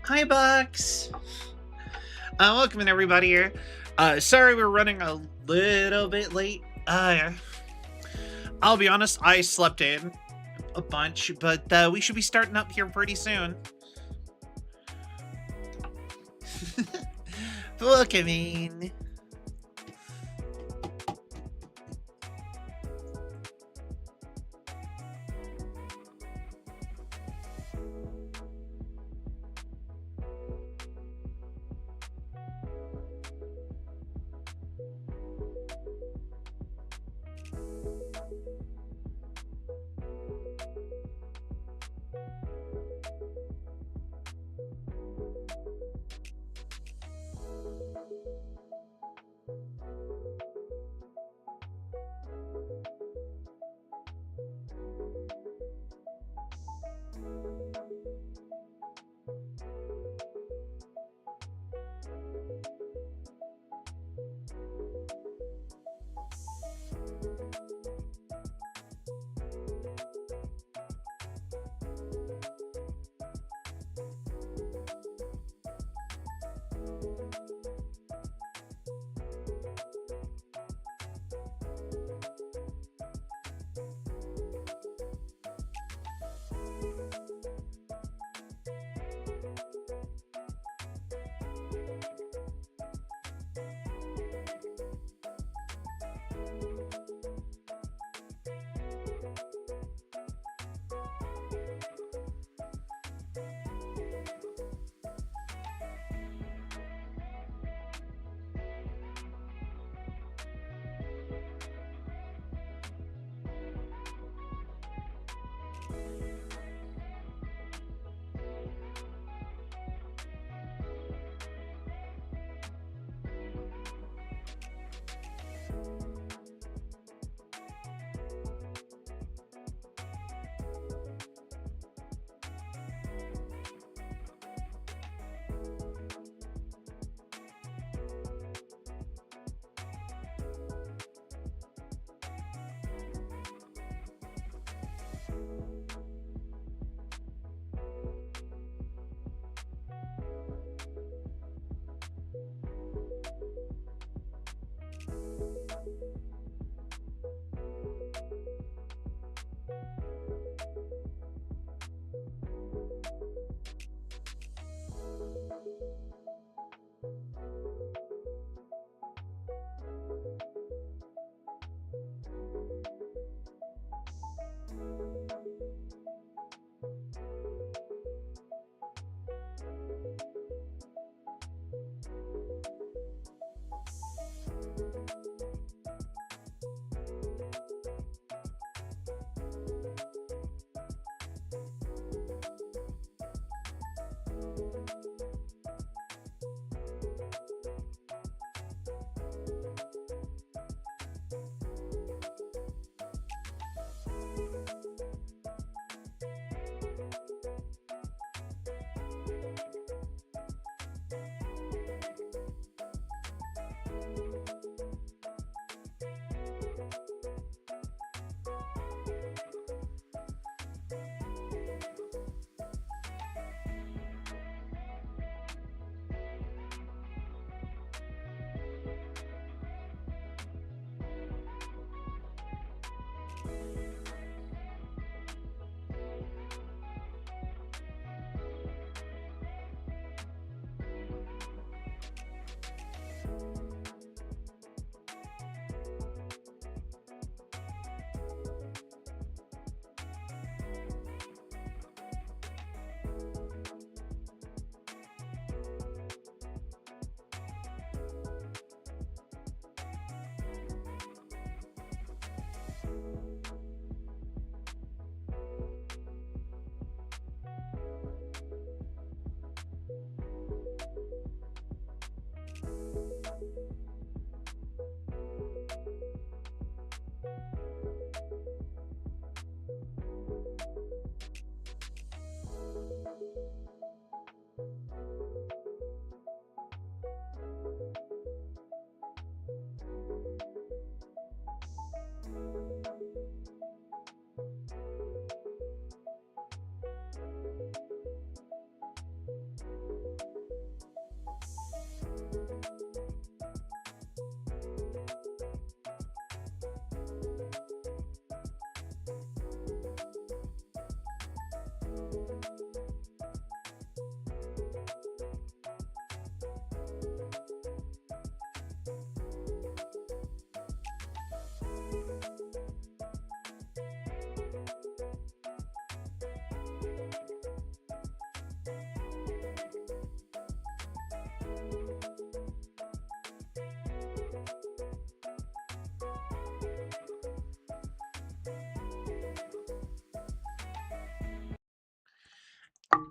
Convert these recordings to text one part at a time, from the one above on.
Hi, Bucks. Welcome in, everybody here. Sorry we're running a little bit late. I'll be honest, I slept in a bunch, but we should be starting up here pretty soon. Look, I mean...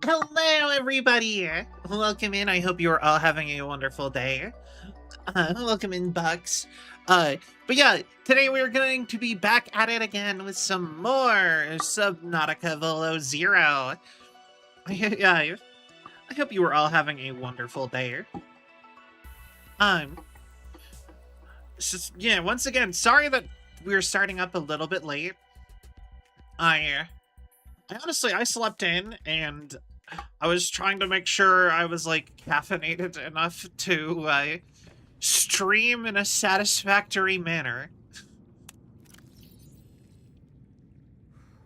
Hello, everybody. Welcome in. I hope you are all having a wonderful day. Welcome in, Bucks. But yeah, today we're going to be back at it again with some more Subnautica Below Zero. I hope you are all having a wonderful day. Yeah, once again, sorry that we're starting up a little bit late. I honestly, I slept in and I was trying to make sure I was like caffeinated enough to stream in a satisfactory manner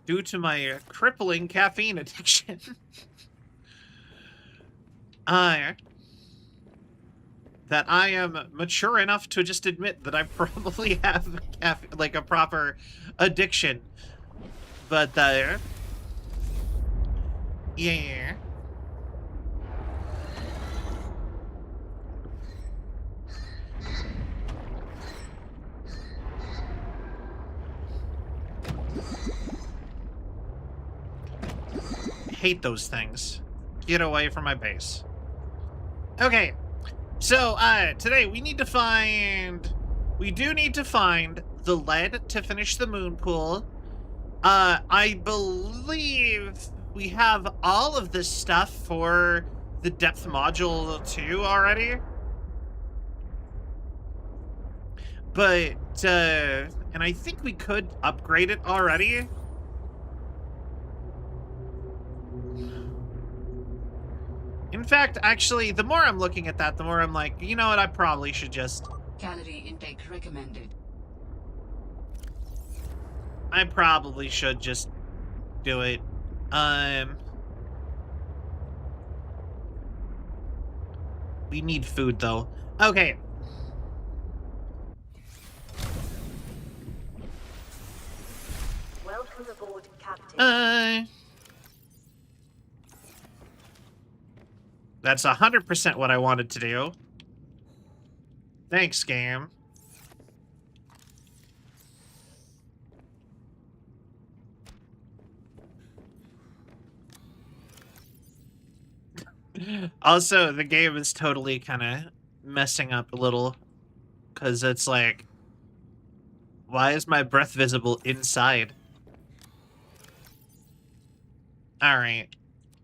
due to my crippling caffeine addiction. That I am mature enough to just admit that I probably have like a proper addiction. But yeah. Hate those things. Get away from my base. Okay. So, today we do need to find the lead to finish the moon pool. I believe we have all of this stuff for the depth module 2 already. But, and I think we could upgrade it already. In fact, actually, the more I'm looking at that, the more I'm like, you know what, I probably should just... Calorie intake recommended. I probably should just do it. We need food, though. Okay. Welcome aboard, Captain. That's 100% what I wanted to do. Thanks, game. Also, the game is totally kind of messing up a little. Because it's like... Why is my breath visible inside? Alright.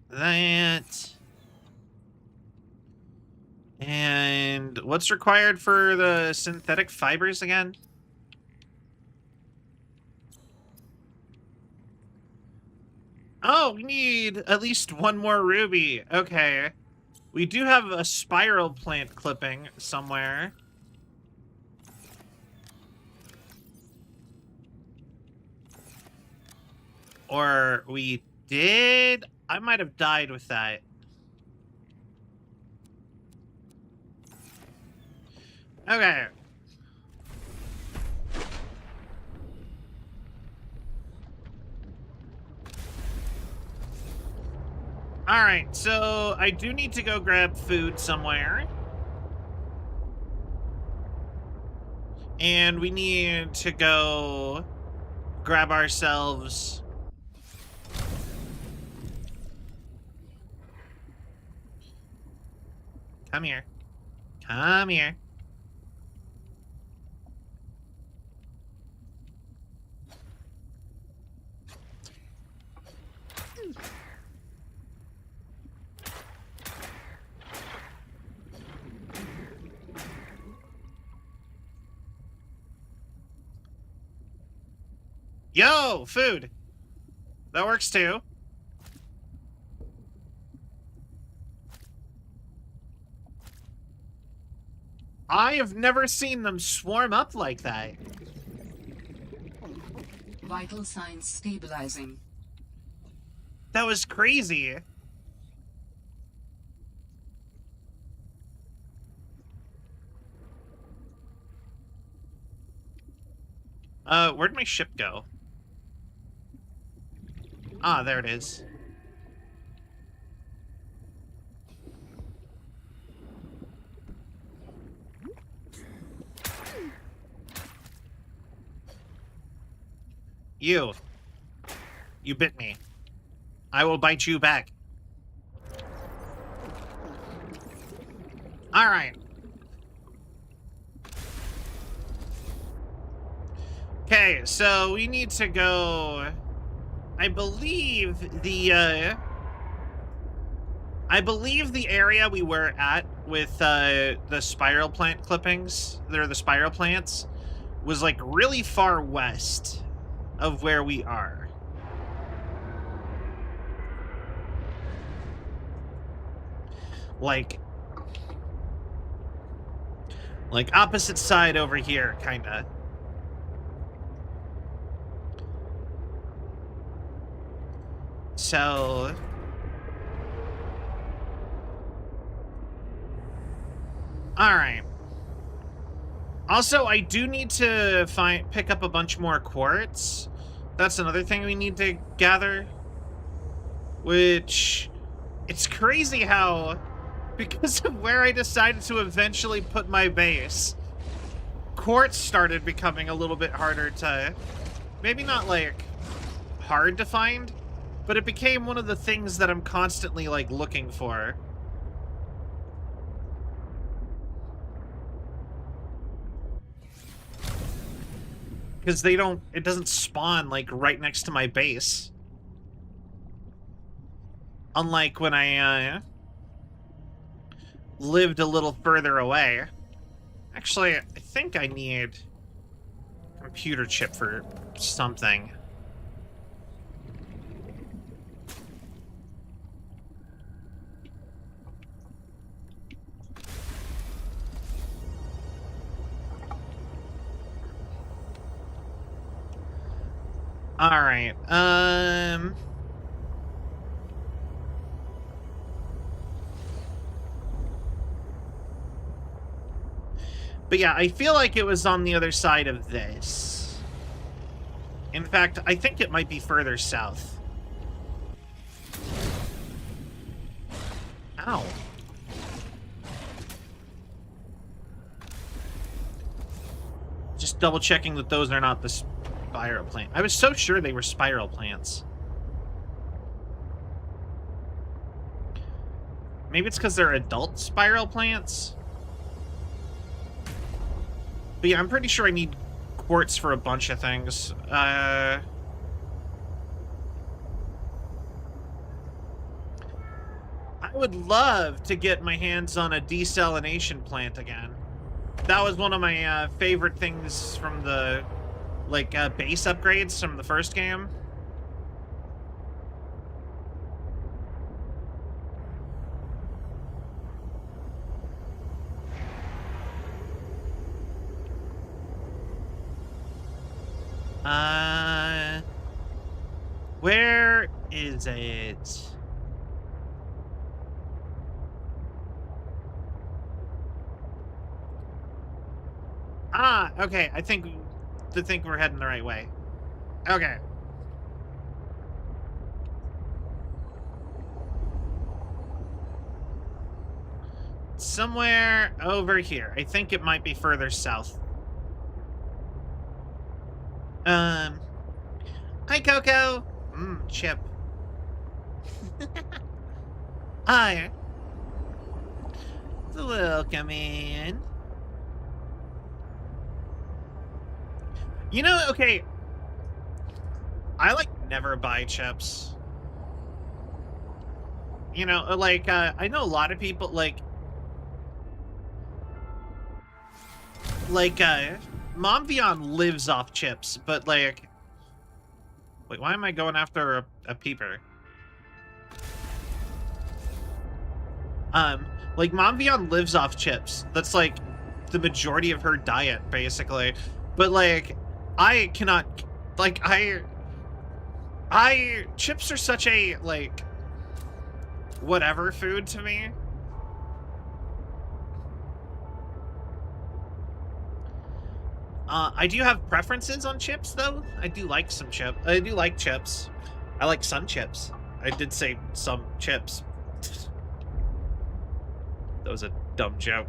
That... And what's required for the synthetic fibers again? Oh, we need at least one more ruby. Okay. We do have a spiral plant clipping somewhere. Or we did? I might have died with that. Okay. Alright, so I do need to go grab food somewhere. And we need to go grab ourselves... Come here. Come here. Yo, food. That works too. I have never seen them swarm up like that. Vital signs stabilizing. That was crazy. Where'd my ship go? Ah, there it is. You bit me. I will bite you back. All right. Okay, so we need to go. I believe the area we were at with the spiral plant clippings, they're the spiral plants, was like really far west of where we are. Like opposite side over here, kinda. So all right. Also, I do need to pick up a bunch more quartz. That's another thing we need to gather. Which, it's crazy how, because of where I decided to eventually put my base, quartz started becoming a little bit harder to, maybe not like hard to find, but it became one of the things that I'm constantly like looking for. Because it doesn't spawn like right next to my base. Unlike when I lived a little further away. Actually, I think I need a computer chip for something. All right. But yeah, I feel like it was on the other side of this. In fact, I think it might be further south. Ow. Just double checking that those are not the spiral plant. I was so sure they were spiral plants. Maybe it's because they're adult spiral plants? But yeah, I'm pretty sure I need quartz for a bunch of things. I would love to get my hands on a desalination plant again. That was one of my favorite things from the base upgrades from the first game. Where is it? Ah, okay. I think we're heading the right way. Okay. Somewhere over here. I think it might be further south. Hi, Coco. Chip. Hi. Welcome in. You know, okay. I never buy chips. You know, I know a lot of people Mom Beyond lives off chips, but wait, why am I going after a peeper? Mom Beyond lives off chips. That's the majority of her diet, basically. But I cannot, Chips are such a, like, whatever food to me. I do have preferences on chips, though. I do like some chips. I do like chips. I like some chips. I did say some chips. That was a dumb joke.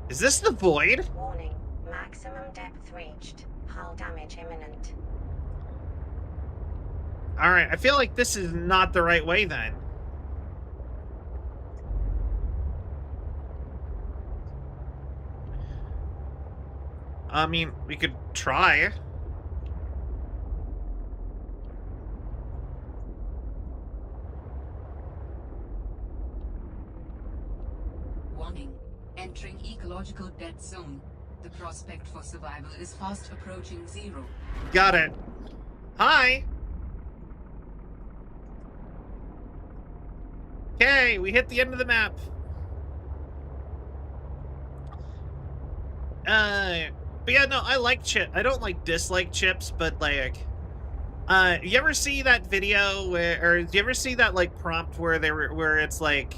Is this the void? Warning. Maximum depth reached. Hull damage imminent. Alright, I feel like this is not the right way then. I mean, we could try. Warning. Entering ecological dead zone. The prospect for survival is fast approaching zero. Got it. Hi. Okay, we hit the end of the map. But yeah, no, I like chip. I don't like dislike chips, but like, you ever see that video where, or do you ever see that like prompt where where it's like,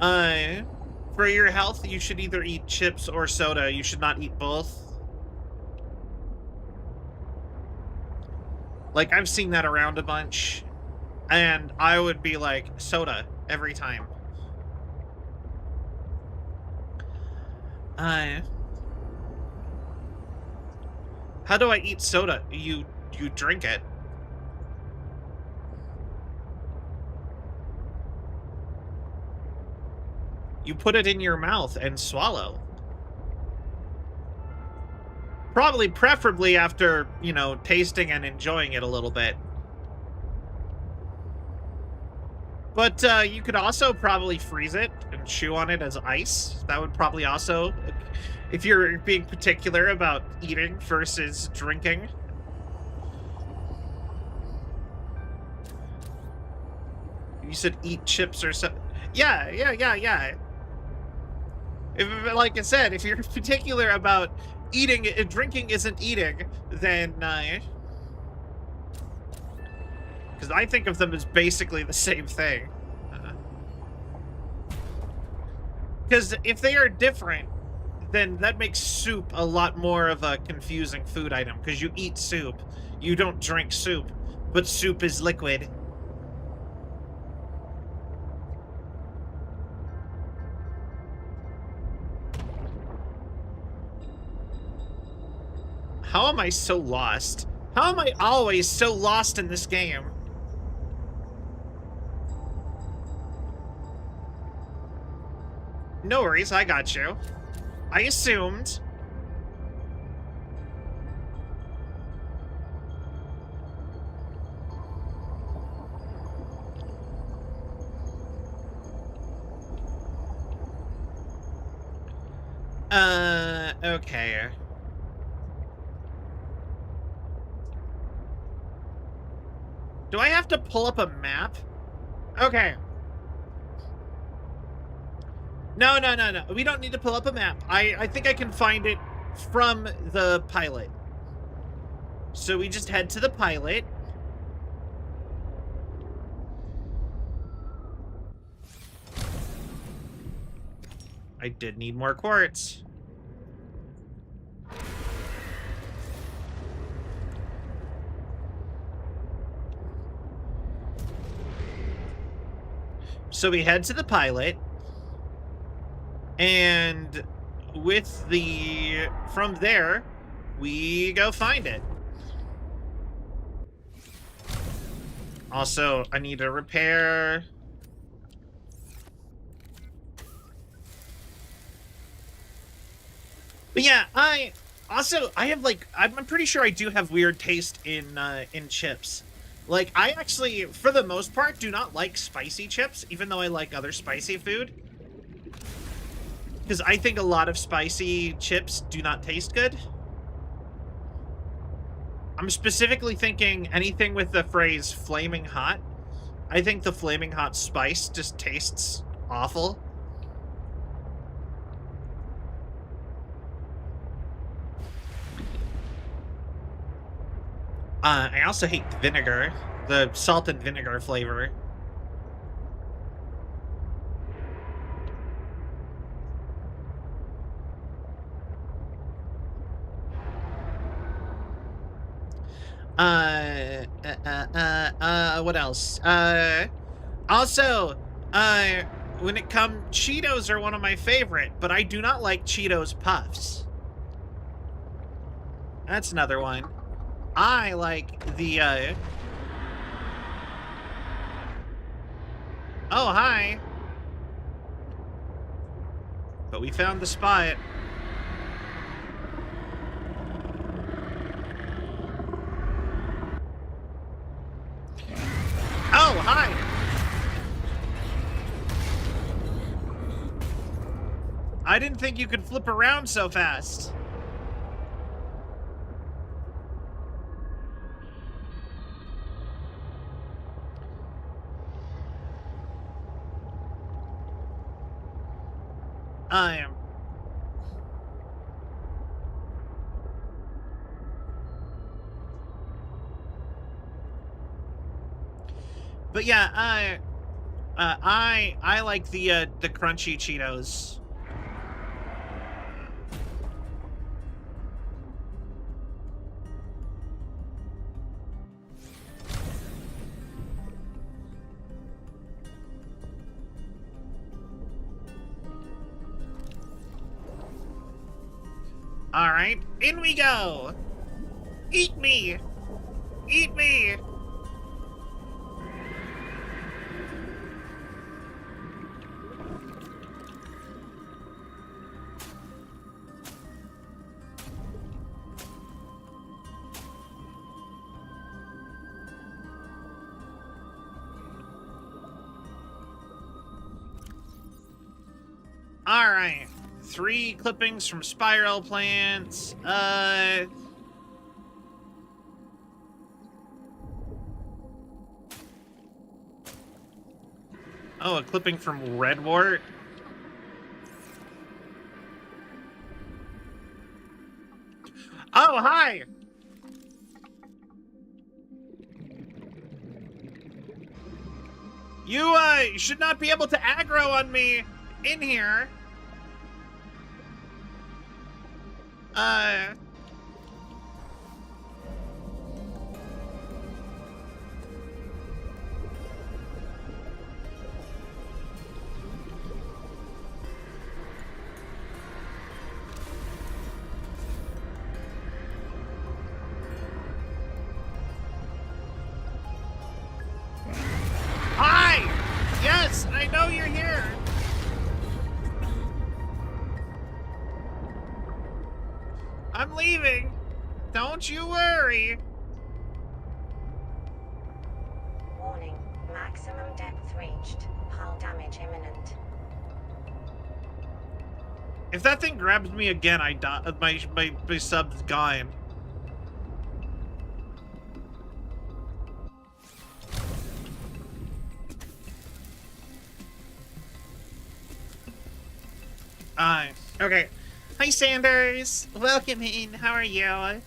for your health, you should either eat chips or soda. You should not eat both. Like, I've seen that around a bunch, and I would be like, soda every time. How do I eat soda? You drink it. You put it in your mouth and swallow. Probably, preferably after, you know, tasting and enjoying it a little bit. But you could also probably freeze it and chew on it as ice. That would probably also, if you're being particular about eating versus drinking. You said eat chips or something. Yeah. If, like I said, if you're particular about eating, if drinking isn't eating, then because I think of them as basically the same thing. Because if they are different, then that makes soup a lot more of a confusing food item. Because you eat soup, you don't drink soup, but soup is liquid. How am I so lost? How am I always so lost in this game? No worries, I got you. I assumed. Okay. Do I have to pull up a map? Okay. No. We don't need to pull up a map. I think I can find it from the pilot. So we just head to the pilot. I did need more quartz. So we head to the pilot, and from there, we go find it. Also, I need to repair. But yeah, I have like, I'm pretty sure I do have weird taste in chips. Like, I actually, for the most part, do not like spicy chips, even though I like other spicy food. Because I think a lot of spicy chips do not taste good. I'm specifically thinking anything with the phrase flaming hot. I think the flaming hot spice just tastes awful. I also hate the vinegar, the salt and vinegar flavor. What else? Also, when it comes, Cheetos are one of my favorite, but I do not like Cheetos Puffs. That's another one. I like the, oh, hi. But we found the spot. Oh, hi. I didn't think you could flip around so fast. I am. But yeah, I like the crunchy Cheetos. All right, in we go. Eat me. Eat me. All right, 3 clippings from spiral plants. Oh, a clipping from redwort. Oh, hi. You should not be able to aggro on me in here. Hi! Yes, I know you're here. I'm leaving. Don't you worry. Warning. Maximum depth reached. Hull damage imminent. If that thing grabs me again, I die. My sub's gone. Okay. Hi, Sanders. Welcome in. How are you?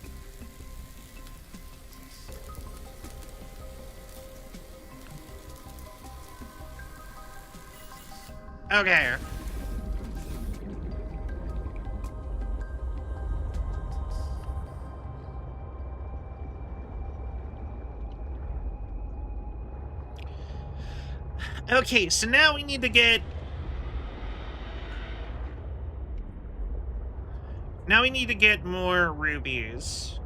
Okay. Okay, so now we need to get... Now we need to get more rubies.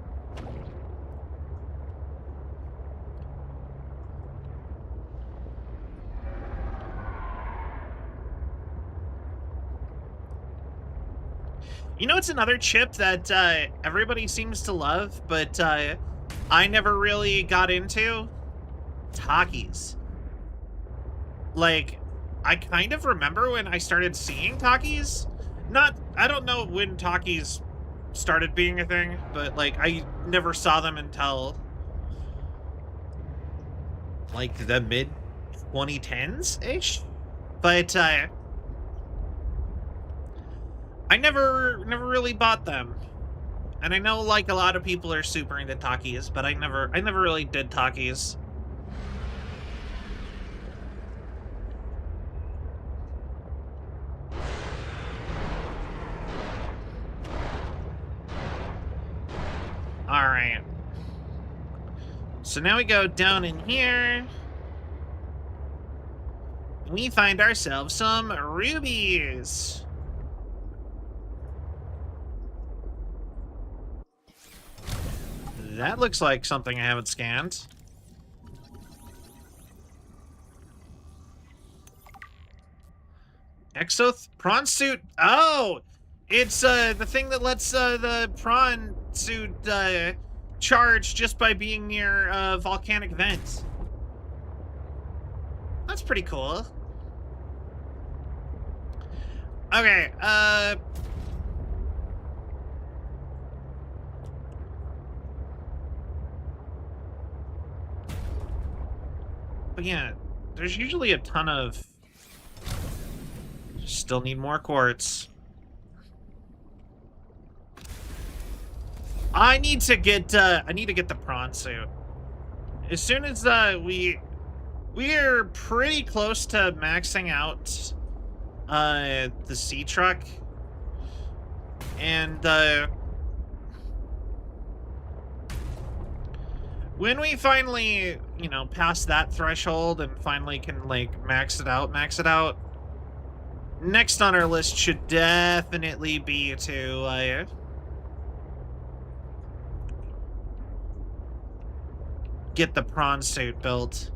You know, it's another chip that everybody seems to love, but I never really got into? Takis. Like, I kind of remember when I started seeing Takis. I don't know when Takis started being a thing, but like, I never saw them until like the mid 2010s-ish. But I never really bought them. And I know, like, a lot of people are super into Takis, but I never really did Takis. Alright. So now we go down in here. We find ourselves some rubies. That looks like something I haven't scanned. Exoth prawn suit. Oh, it's the thing that lets the prawn suit charge just by being near a volcanic vent. That's pretty cool. Okay, but yeah, there's usually a ton of... Still need more quartz. I need to get the prawn suit. As soon as we're pretty close to maxing out the sea truck, and when we finally, you know, pass that threshold and finally can, like, max it out, next on our list should definitely be to get the prawn suit built.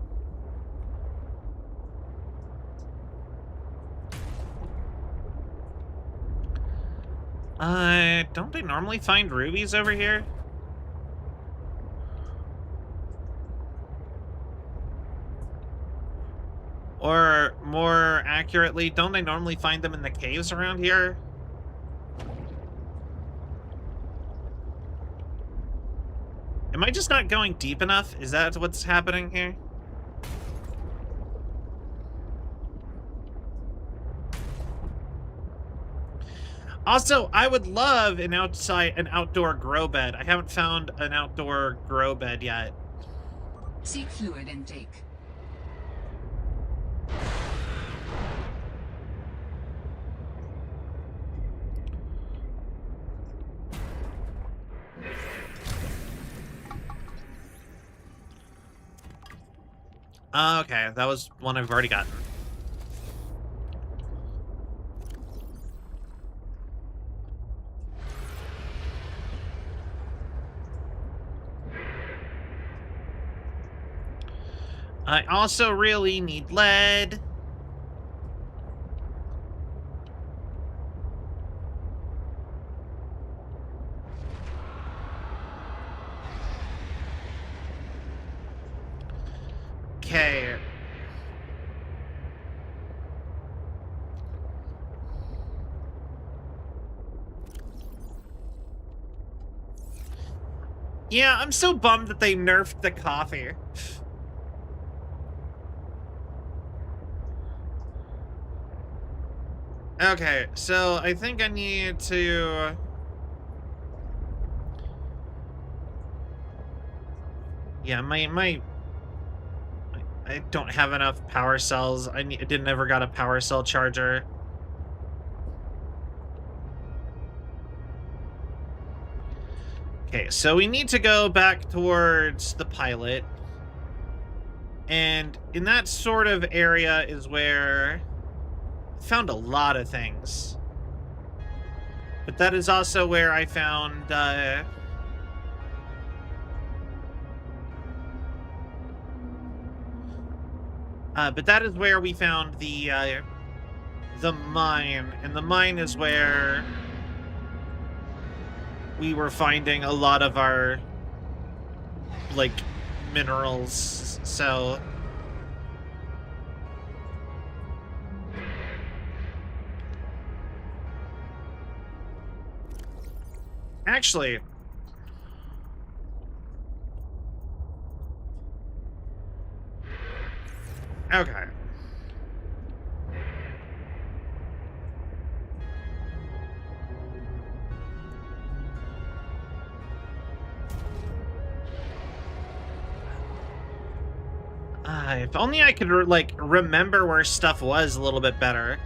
Don't they normally find rubies over here? Or more accurately, don't they normally find them in the caves around here? Am I just not going deep enough? Is that what's happening here? Also, I would love an outdoor grow bed. I haven't found an outdoor grow bed yet. Seek fluid intake. Okay, that was one I've already gotten. I also really need lead. Okay. Yeah, I'm so bummed that they nerfed the coffee. Okay, so I think I need to... Yeah, I don't have enough power cells. I didn't ever got a power cell charger. Okay, so we need to go back towards the pilot. And in that sort of area is where I found a lot of things. But that is also where I found but that is where we found the mine, and the mine is where we were finding a lot of our, like, minerals, so... Actually... Okay. If only I could like remember where stuff was a little bit better.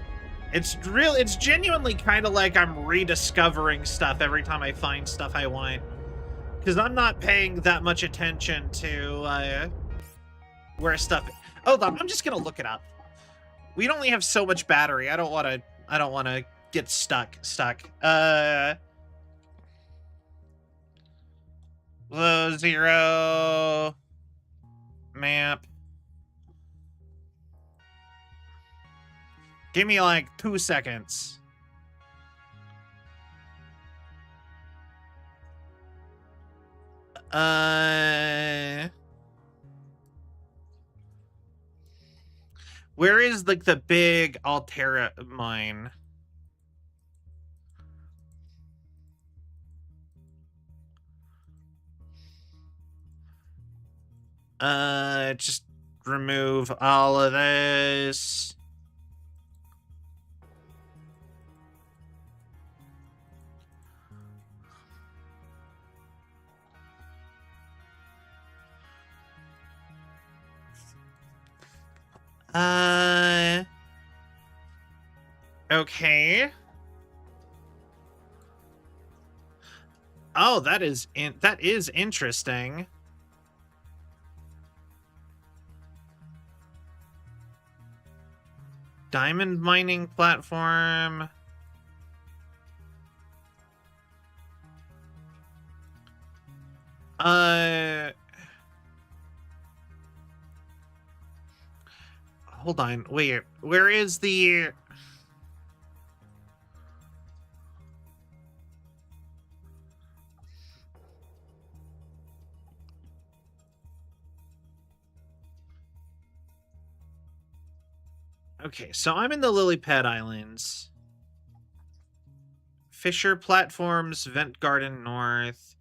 It's genuinely kind of like I'm rediscovering stuff every time I find stuff I want. Because I'm not paying that much attention to where stuff. Hold on, I'm just gonna look it up. We only have so much battery. I don't want to get stuck. Below Zero map. Give me like 2 seconds. Where is like the big Altera mine? Just remove all of this. Okay. Oh, that is interesting. Diamond mining platform. Hold on. Wait, where is the... Okay, so I'm in the Lily Pad Islands. Fisher Platforms, Vent Garden North.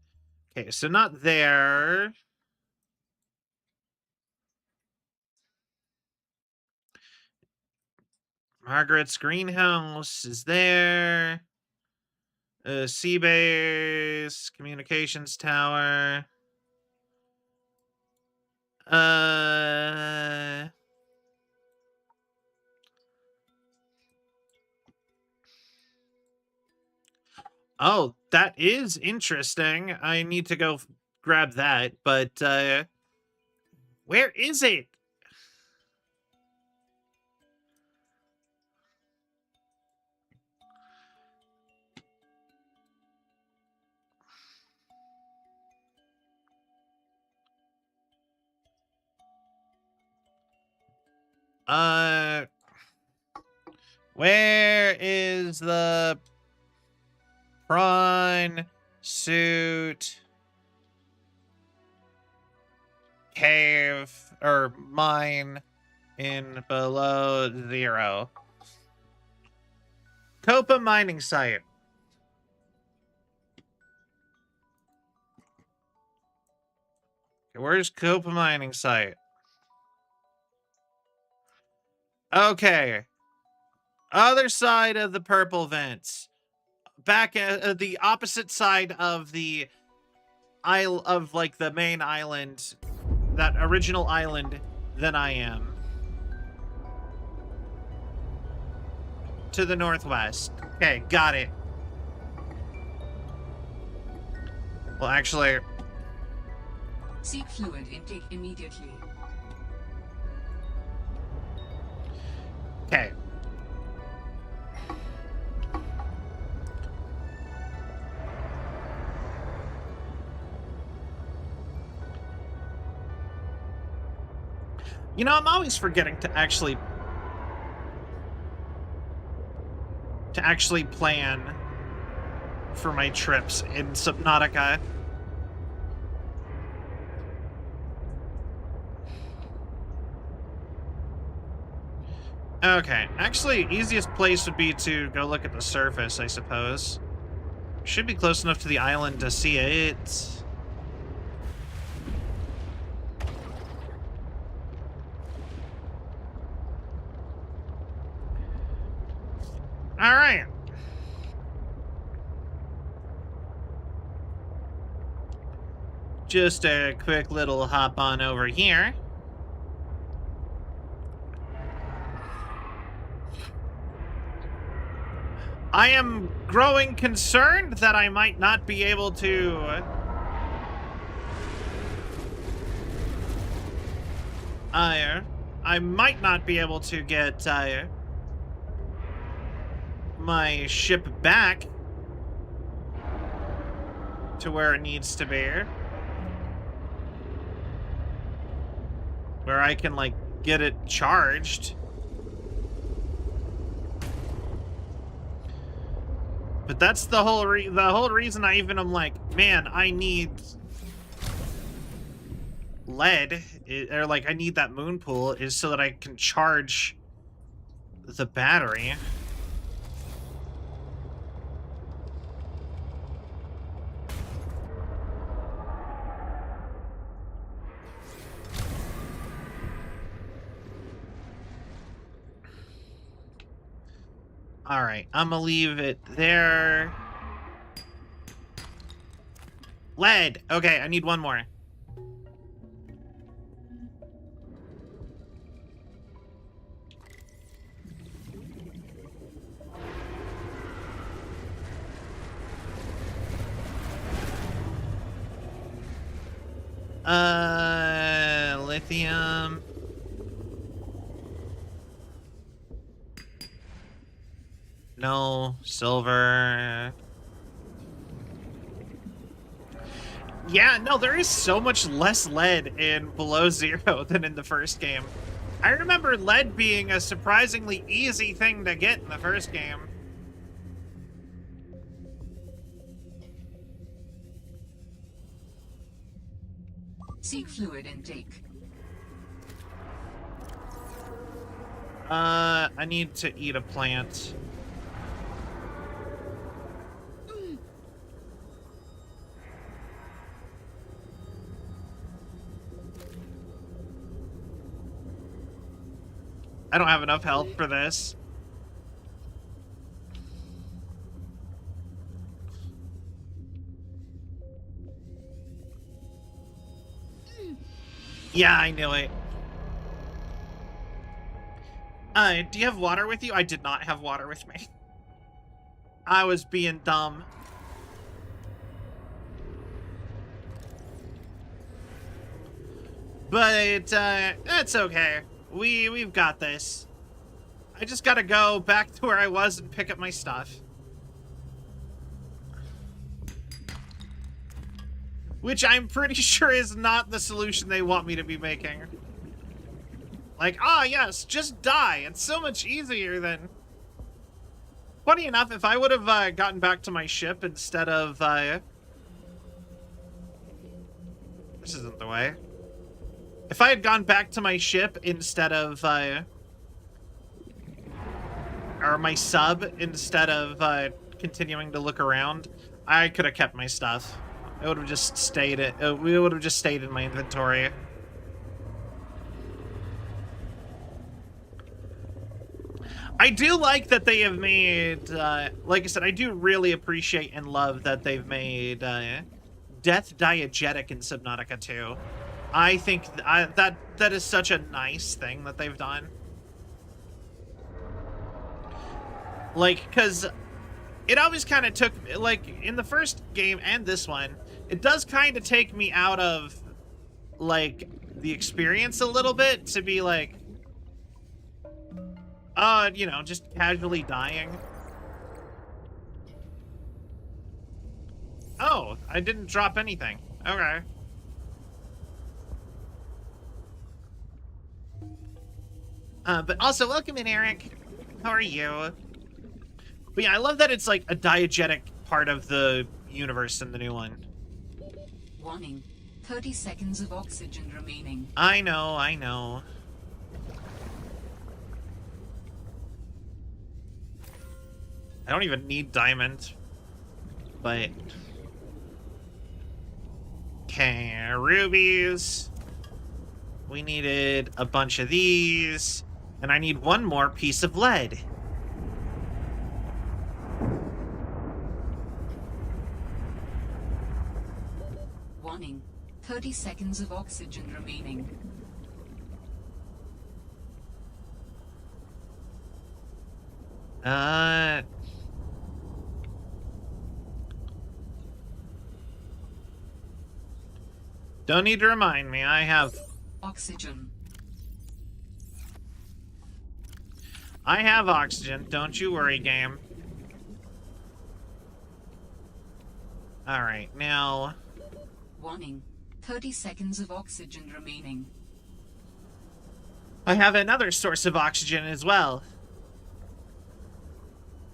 Okay, so not there. Margaret's greenhouse is there. Sea base, communications tower. Oh, that is interesting. I need to go grab that, but where is it? Where is the prawn suit cave or mine in Below Zero? Copa mining site. Okay, where's Copa mining site? Okay. Other side of the purple vents. Back at the opposite side of the isle of like the main island, that original island than I am. To the northwest. Okay, got it. Well, actually... Seek fluid intake immediately. Okay. You know, I'm always forgetting to actually plan for my trips in Subnautica. Okay, actually, easiest place would be to go look at the surface, I suppose. Should be close enough to the island to see it. All right. Just a quick little hop on over here. I am growing concerned that I might not be able to... I might not be able to get my ship back to where it needs to be. Where I can, like, get it charged. But that's the whole reason I even am like, man, I need lead, or like I need that moon pool, is so that I can charge the battery. All right, I'm gonna leave it there. Lead. Okay, I need one more. Lithium. No, silver. Yeah, no, there is so much less lead in Below Zero than in the first game. I remember lead being a surprisingly easy thing to get in the first game. Seek fluid intake. I need to eat a plant. I don't have enough health for this. Yeah, I knew it. Do you have water with you? I did not have water with me. I was being dumb. But, that's okay. We've got this. I just gotta go back to where I was and pick up my stuff. Which I'm pretty sure is not the solution they want me to be making. Like, ah, yes, just die. It's so much easier than... Funny enough, if I would have gotten back to my ship instead of... This isn't the way. If I had gone back to my ship instead of... Or my sub instead of continuing to look around, I could have kept my stuff. It would have just stayed... we would have just stayed in my inventory. I do like that they have made, like I said, I do really appreciate and love that they've made death diegetic in Subnautica 2. I think that is such a nice thing that they've done. Like, because it always kind of took, like, in the first game and this one, it does kind of take me out of, like, the experience a little bit to be like, you know, just casually dying. Oh, I didn't drop anything. Okay. But also, welcome in, Eric. How are you? But yeah, I love that it's like a diegetic part of the universe in the new one. Warning. 30 seconds of oxygen remaining. I know, I know. I don't even need diamond, but... Okay, rubies. We needed a bunch of these, and I need one more piece of lead. Warning. 30 seconds of oxygen remaining. Don't need to remind me. I have Oxygen. oxygen. Don't you worry, game. Alright, now... Warning. 30 seconds of oxygen remaining. I have another source of oxygen as well.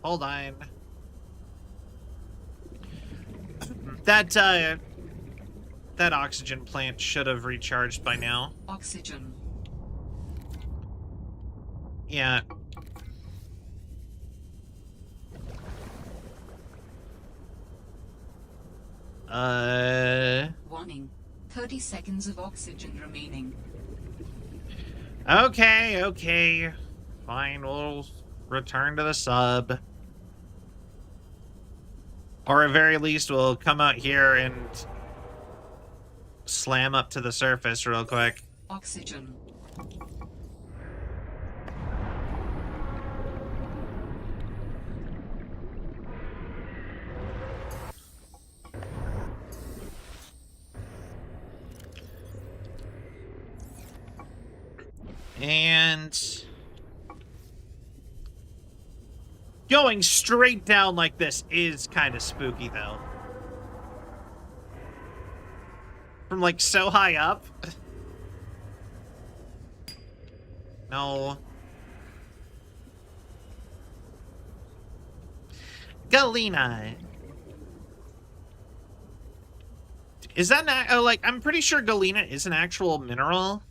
Hold on. That oxygen plant should have recharged by now. Oxygen. Yeah. Warning. 30 seconds of oxygen remaining. Okay. Fine, we'll return to the sub. Or at very least, we'll come out here and slam up to the surface real quick. Oxygen. And... going straight down like this is kind of spooky, though. From, like, so high up. No. Galena. Is that not... like, I'm pretty sure galena is an actual mineral.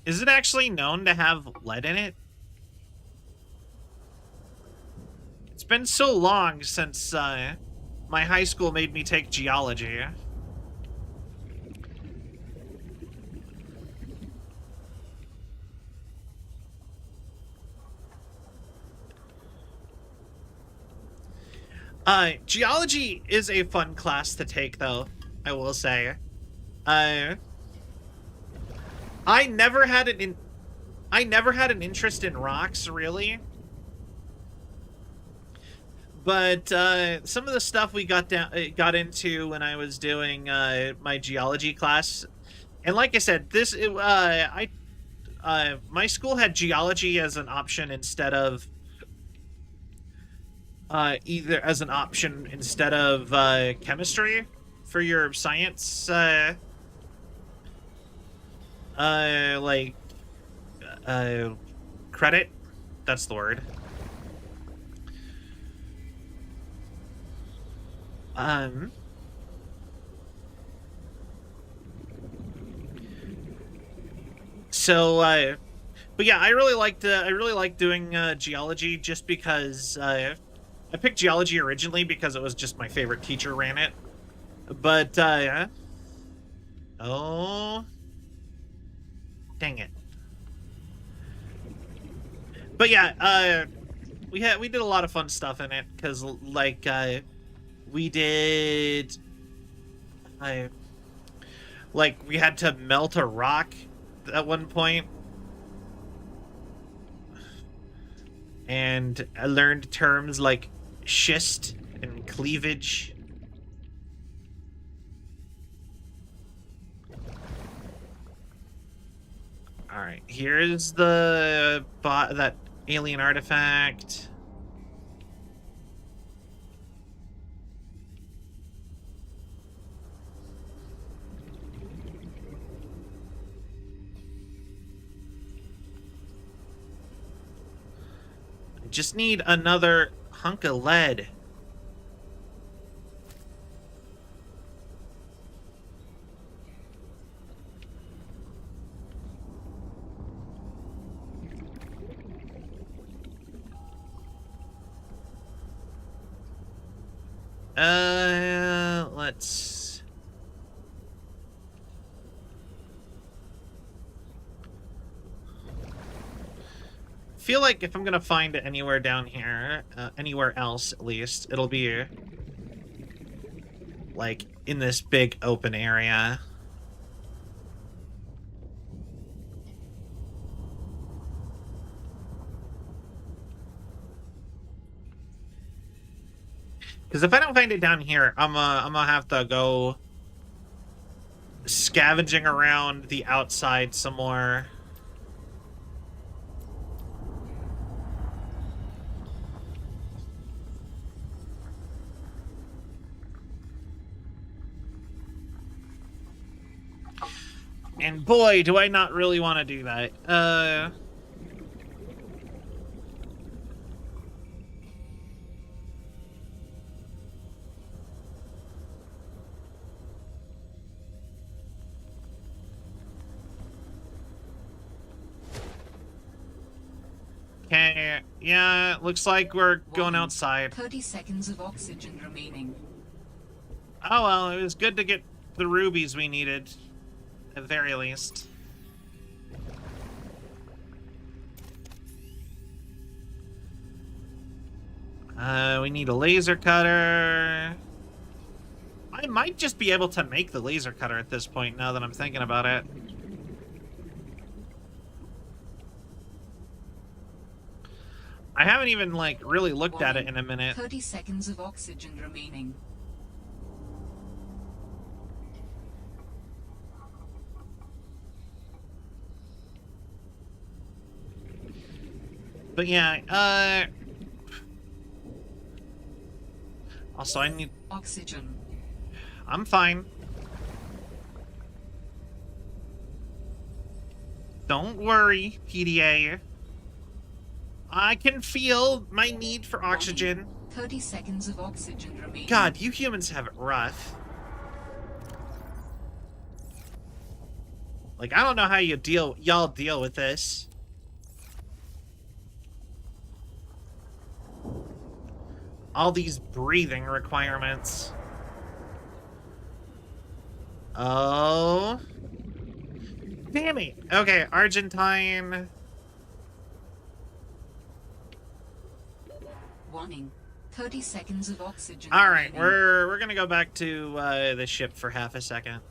Is it actually known to have lead in it? It's been so long since my high school made me take geology. Geology is a fun class to take, though, I will say. I never had an interest in rocks, really. But some of the stuff we got into when I was doing my geology class, and like I said, my school had geology as an option instead of chemistry for your science credit. That's the word. But yeah, I really liked doing geology just because I picked geology originally because it was just my favorite teacher ran it. But oh, dang it. But yeah, we did a lot of fun stuff in it because like we did we had to melt a rock at one point, and I learned terms like schist and cleavage. All right, here's that alien artifact. Just need another hunk of lead. Let's... feel like if I'm gonna find it anywhere down here, anywhere else at least, it'll be like in this big open area. Because if I don't find it down here, I'm gonna have to go scavenging around the outside some more. And boy, do I not really want to do that. Okay, yeah, looks like we're going outside. 30 seconds of oxygen remaining. Oh well, it was good to get the rubies we needed, at the very least. We need a laser cutter. I might just be able to make the laser cutter at this point, now that I'm thinking about it. I haven't even, like, really looked at it in a minute. 30 seconds of oxygen remaining. But yeah, also I need... Oxygen. I'm fine. Don't worry, PDA. I can feel my need for oxygen. 30 seconds of oxygen remaining. God, you humans have it rough. Like, I don't know how y'all deal with this. All these breathing requirements. Oh. Damn it. Okay, Argentine. Warning. 30 seconds of oxygen. All right, remaining. we're gonna go back to the ship for half a second.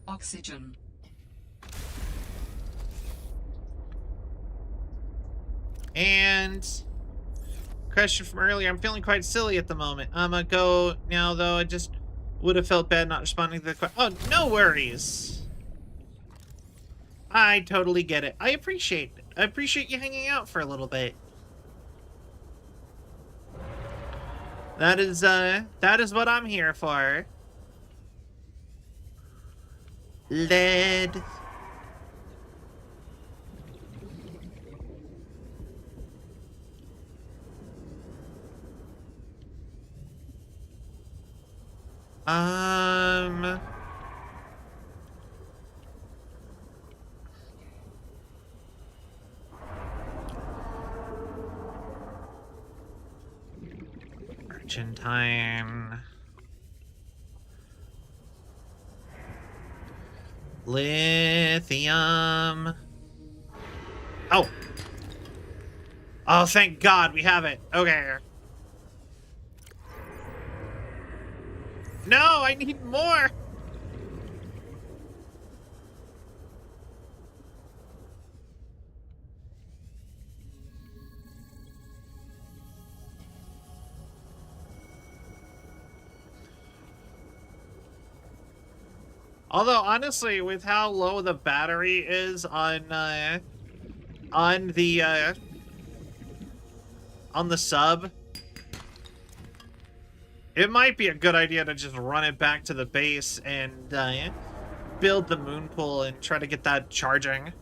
Oxygen. And question from earlier, I'm feeling quite silly at the moment. I'm gonna go now, though. I just would have felt bad not responding to the question. Oh, no worries. I totally get it. I appreciate it. I appreciate you hanging out for a little bit. That is what I'm here for. Lead. Argentine. Lithium. Oh. Oh, thank God we have it. Okay. No, I need more. Although, honestly, with how low the battery is on the sub, it might be a good idea to just run it back to the base and build the moon pool and try to get that charging.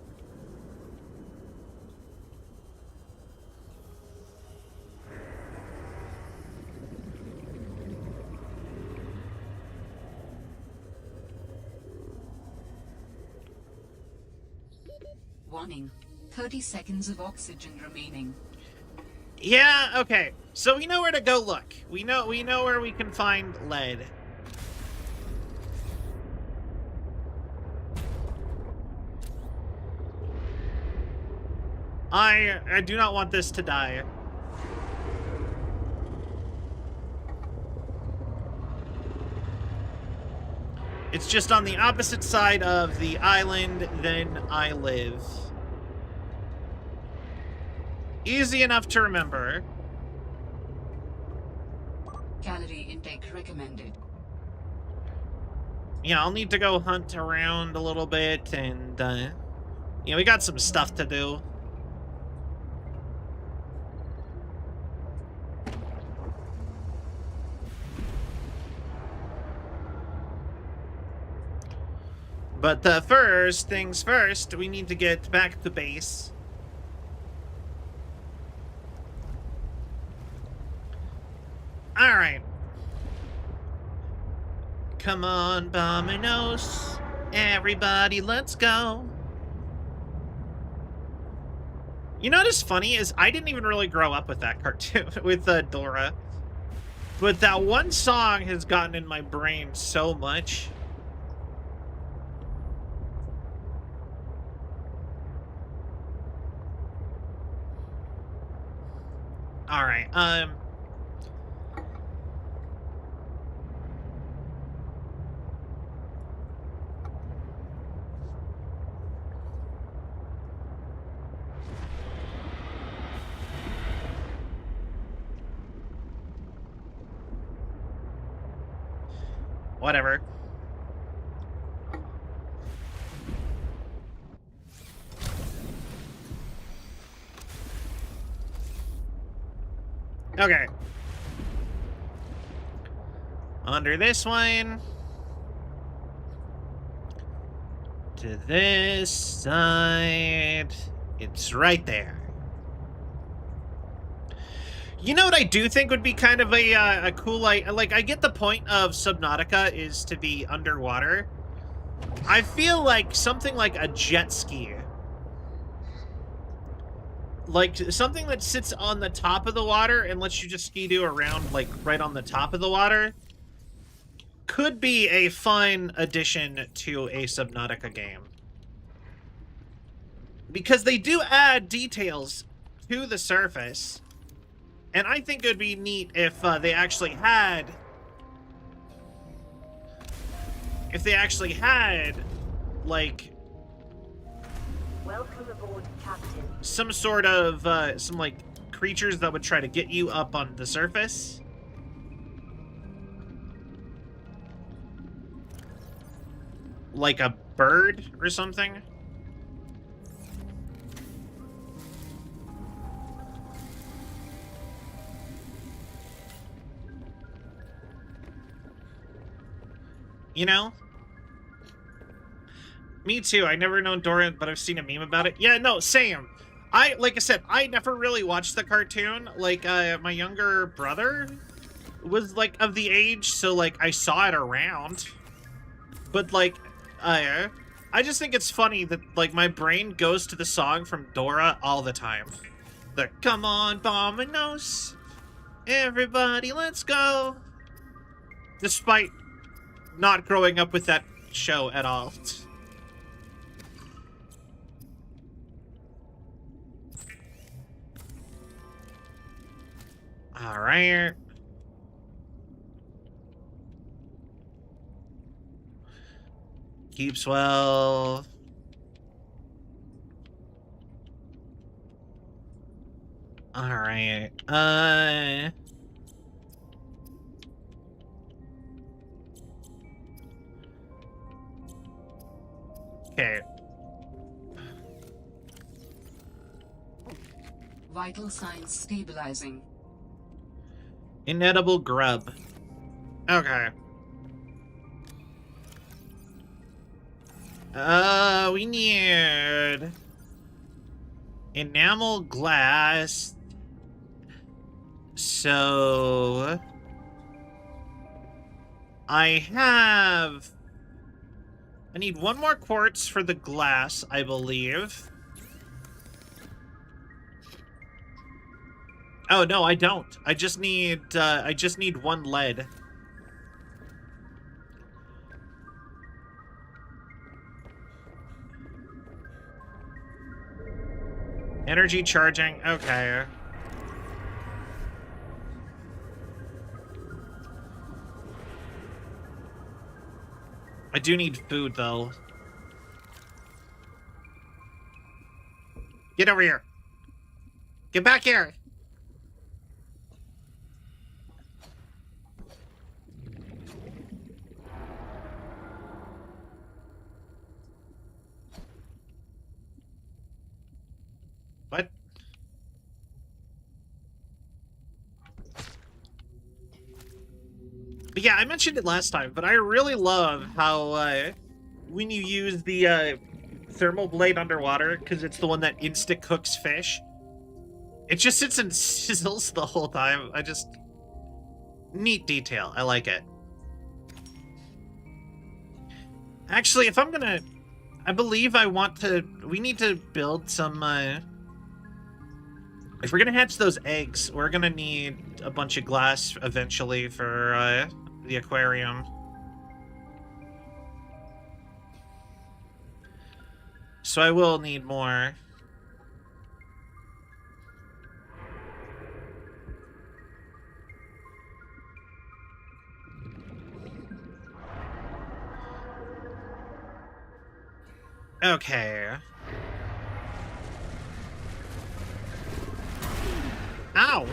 Warning. 30 seconds of oxygen remaining. Yeah, okay. So we know where to go look. We know where we can find lead. I do not want this to die. It's just on the opposite side of the island than I live. Easy enough to remember. Calorie intake recommended. Yeah, I'll need to go hunt around a little bit, and, you know, we got some stuff to do. But first things first, we need to get back to base. Alright. Come on, Bominos. Everybody, let's go. You know what's funny is I didn't even really grow up with that cartoon, with Dora. But that one song has gotten in my brain so much. Alright, whatever. Okay. Under this one. To this side. It's right there. You know what I do think would be kind of a cool, like, I get the point of Subnautica is to be underwater. I feel like something like a jet ski. Like, something that sits on the top of the water and lets you just ski-doo around, like, right on the top of the water could be a fun addition to a Subnautica game. Because they do add details to the surface. And I think it would be neat if they actually had... like... Welcome aboard, Captain. some sort of, some, like, creatures that would try to get you up on the surface. Like a bird or something. You know? Me too. I never known Dora, but I've seen a meme about it. Yeah, no, same. Like I said, I never really watched the cartoon. Like, my younger brother was, like, of the age, so, like, I saw it around. But, like, I just think it's funny that, like, my brain goes to the song from Dora all the time. The "Come on, Bominos, everybody, let's go." Despite not growing up with that show at all. Alright. Keeps well. Alright. Okay. Vital signs stabilizing. Inedible grub. Okay. We need enamel glass. So I need one more quartz for the glass, I believe. Oh no, I don't. I just need one lead. Energy charging, okay. I do need food, though. Get over here. Get back here! What? But yeah, I mentioned it last time, but I really love how when you use the thermal blade underwater, because it's the one that insta cooks fish, it just sits and sizzles the whole time. Neat detail. I like it. Actually, if I'm gonna, I believe we need to build some, if we're gonna hatch those eggs, we're gonna need a bunch of glass eventually for, the aquarium. So I will need more. Okay. Ow!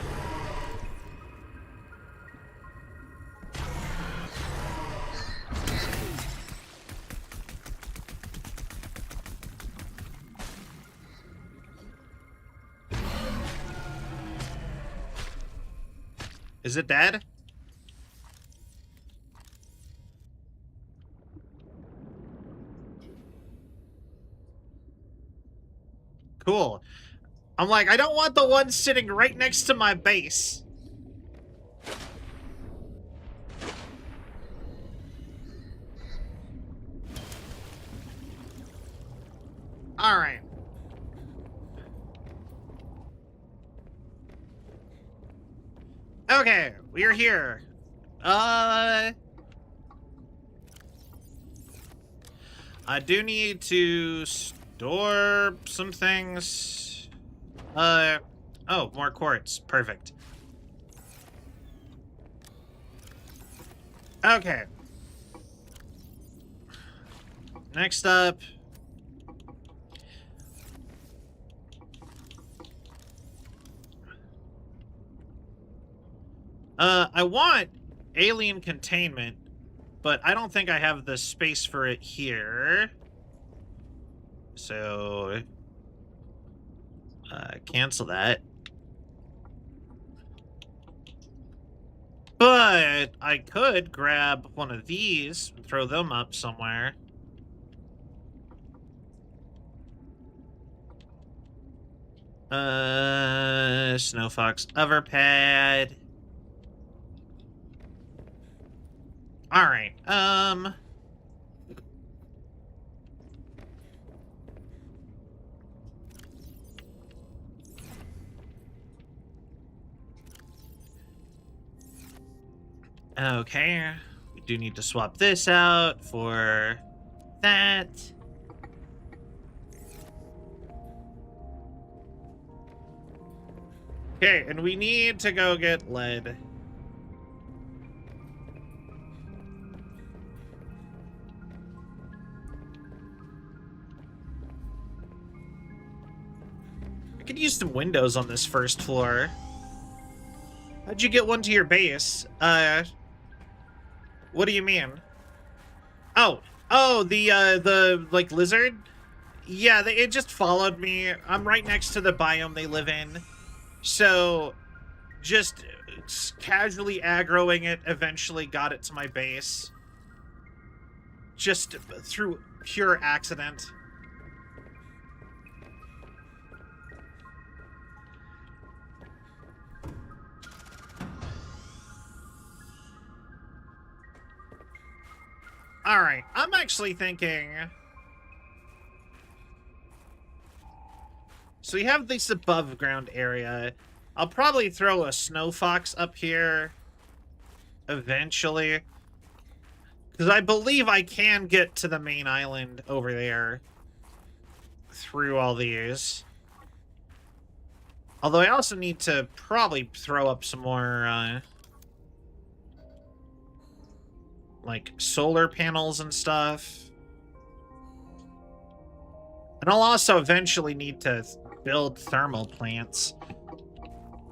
Is it dead? Cool. I'm like, I don't want the one sitting right next to my base. Alright. Okay, we're here. I do need to store some things. Oh, more quartz. Perfect. Okay. Next up. I want alien containment, but I don't think I have the space for it here. So, cancel that. But I could grab one of these and throw them up somewhere. Snow Fox Overpad. Alright, okay, we do need to swap this out for that. Okay, and we need to go get lead. I could use some windows on this first floor. How'd you get one to your base? What do you mean? Oh, the like lizard? Yeah, it just followed me. I'm right next to the biome they live in. So, just casually aggroing it eventually got it to my base. Just through pure accident. Alright, I'm actually thinking... So we have this above ground area. I'll probably throw a snow fox up here eventually. Because I believe I can get to the main island over there through all these. Although I also need to probably throw up some more, like, solar panels and stuff. And I'll also eventually need to build thermal plants.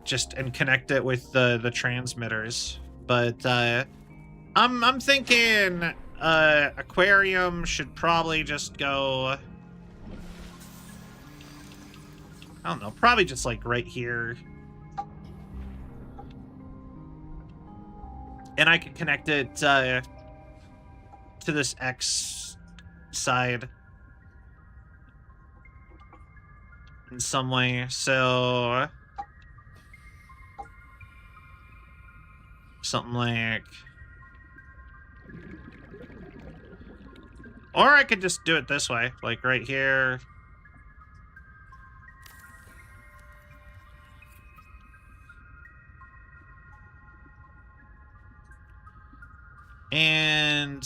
just and connect it with the transmitters. But I'm thinking aquarium should probably just go, I don't know, probably just like right here. And I could connect it to this X side in some way. So something like, or I could just do it this way, like right here. And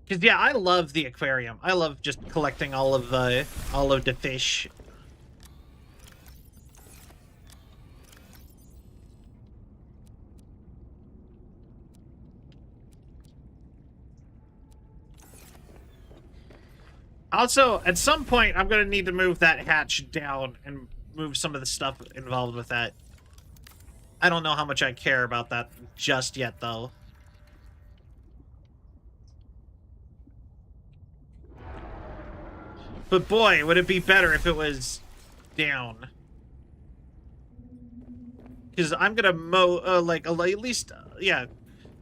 because yeah, I love the aquarium. I love just collecting all of the fish. Also, at some point, I'm going to need to move that hatch down and move some of the stuff involved with that. I don't know how much I care about that just yet, though. But boy, would it be better if it was down. Because I'm going to mow, like, at least, yeah.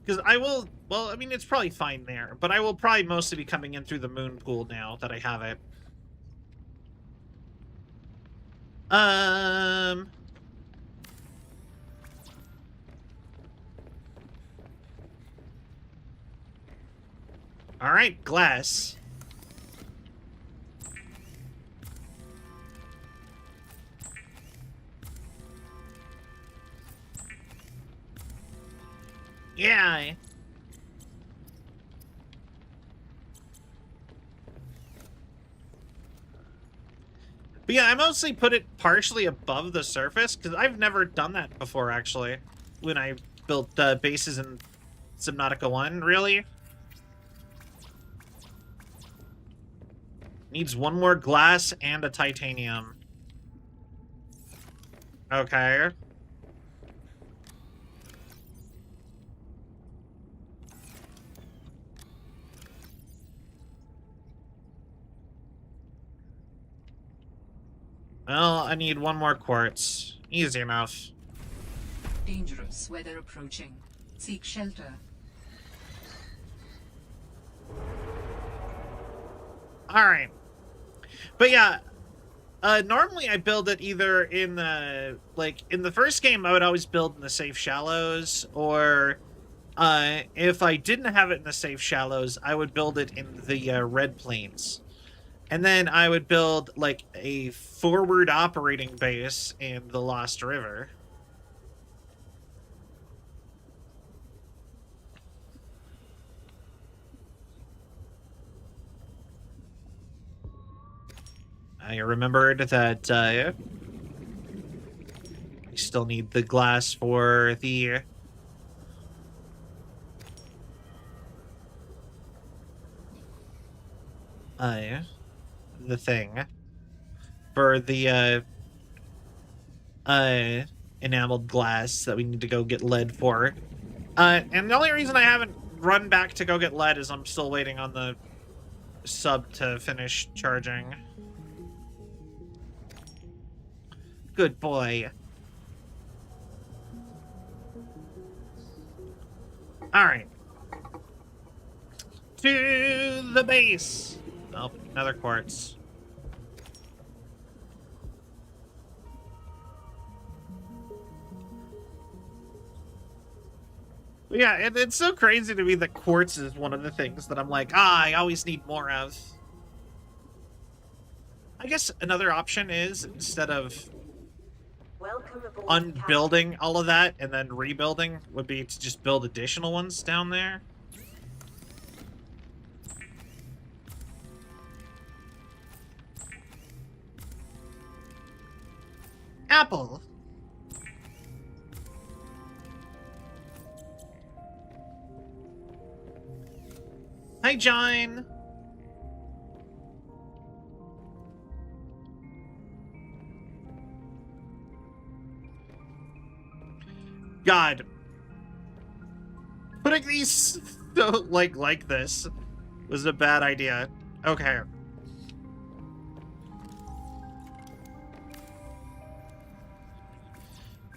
Because I will, well, I mean, it's probably fine there. But I will probably mostly be coming in through the moon pool now that I have it. All right, glass. Yeah. But yeah, I mostly put it partially above the surface because I've never done that before, actually. When I built bases in Subnautica 1, really. Needs one more glass and a titanium. Okay. Well, I need one more quartz. Easy enough. Dangerous weather approaching. Seek shelter. Alright. But yeah, normally I build it either in the, like, in the first game I would always build in the safe shallows, or if I didn't have it in the safe shallows, I would build it in the red plains. And then I would build, like, a forward operating base in the Lost River. I remembered that I still need the glass for the thing for the enameled glass that we need to go get lead for. And the only reason I haven't run back to go get lead is I'm still waiting on the sub to finish charging. Good boy. Alright. To the base. Oh, another quartz. Yeah, it's so crazy to me that quartz is one of the things that I'm like, I always need more of. I guess another option is, instead of unbuilding all of that and then rebuilding, would be to just build additional ones down there. Apple. Hi, John. God. Putting these so, like this was a bad idea. Okay.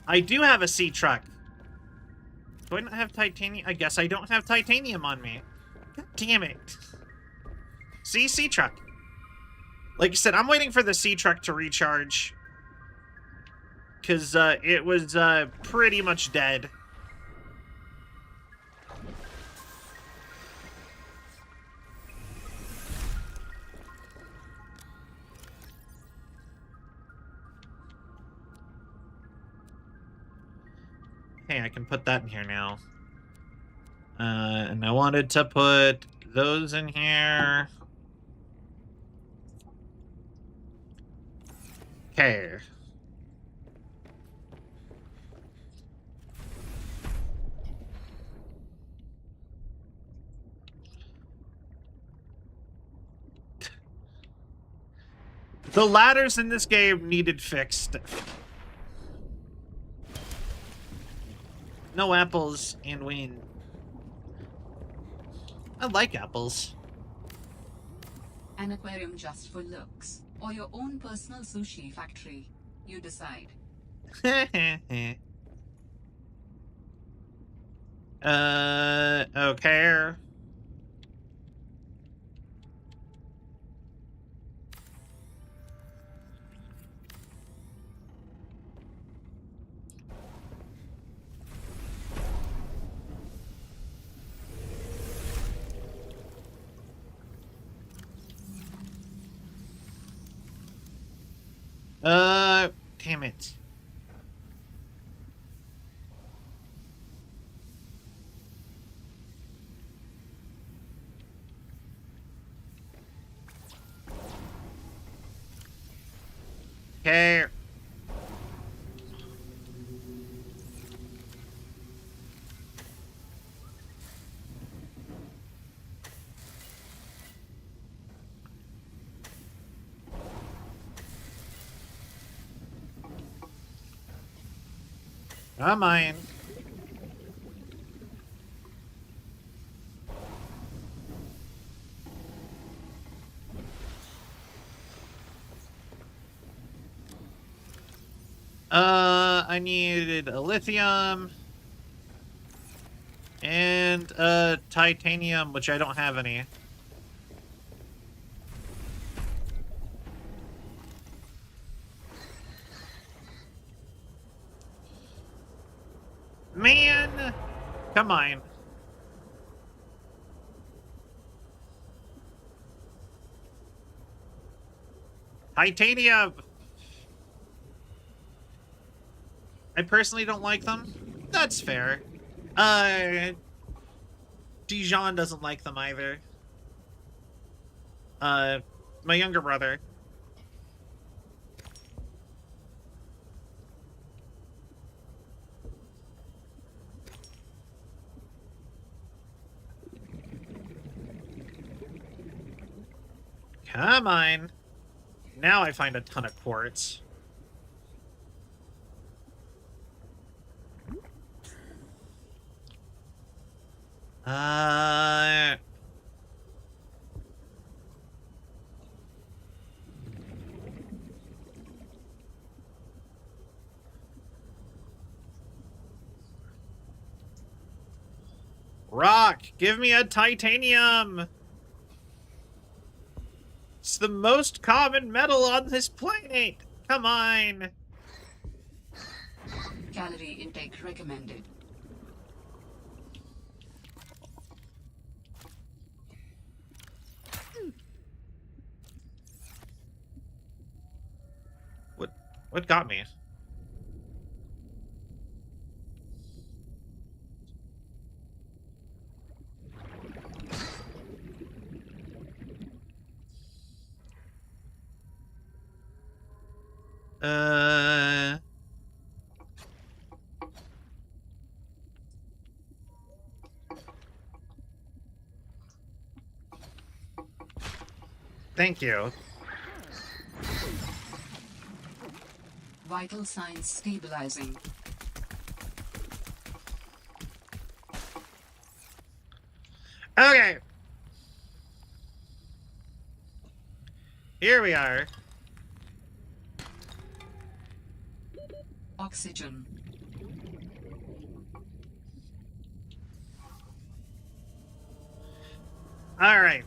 I do have a sea truck. Do I not have titanium? I guess I don't have titanium on me. God damn it. See, sea truck. Like I said, I'm waiting for the sea truck to recharge. Because it was pretty much dead. Hey, I can put that in here now. And I wanted to put those in here. Okay. The ladders in this game needed fixed. No apples and Wayne. I like apples. An aquarium just for looks, or your own personal sushi factory. You decide. Okay. Damn it. Okay. Come on. I needed a lithium and titanium, which I don't have any. Man, come on. Titanium. I personally don't like them. That's fair. Dijon doesn't like them either. My younger brother. Come on. Now I find a ton of quartz. Rock, give me a titanium. It's the most common metal on this planet. Come on. Calorie intake recommended. What got me? Thank you. Vital signs stabilizing. Okay. Here we are. Oxygen. All right.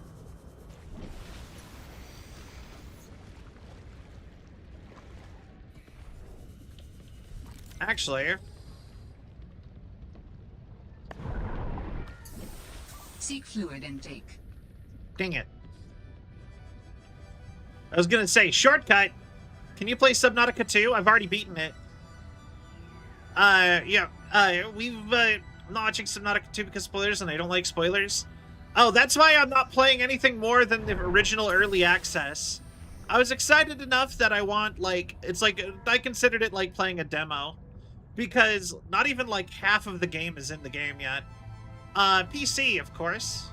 Actually, Seek fluid intake. dang it. I was gonna say, shortcut. Can you play Subnautica 2? I've already beaten it. Yeah. I'm not watching Subnautica 2 because spoilers, and I don't like spoilers. Oh, that's why I'm not playing anything more than the original early access. I was excited enough that I want, like, it's like, I considered it like playing a demo. Because not even, like, half of the game is in the game yet. PC, of course.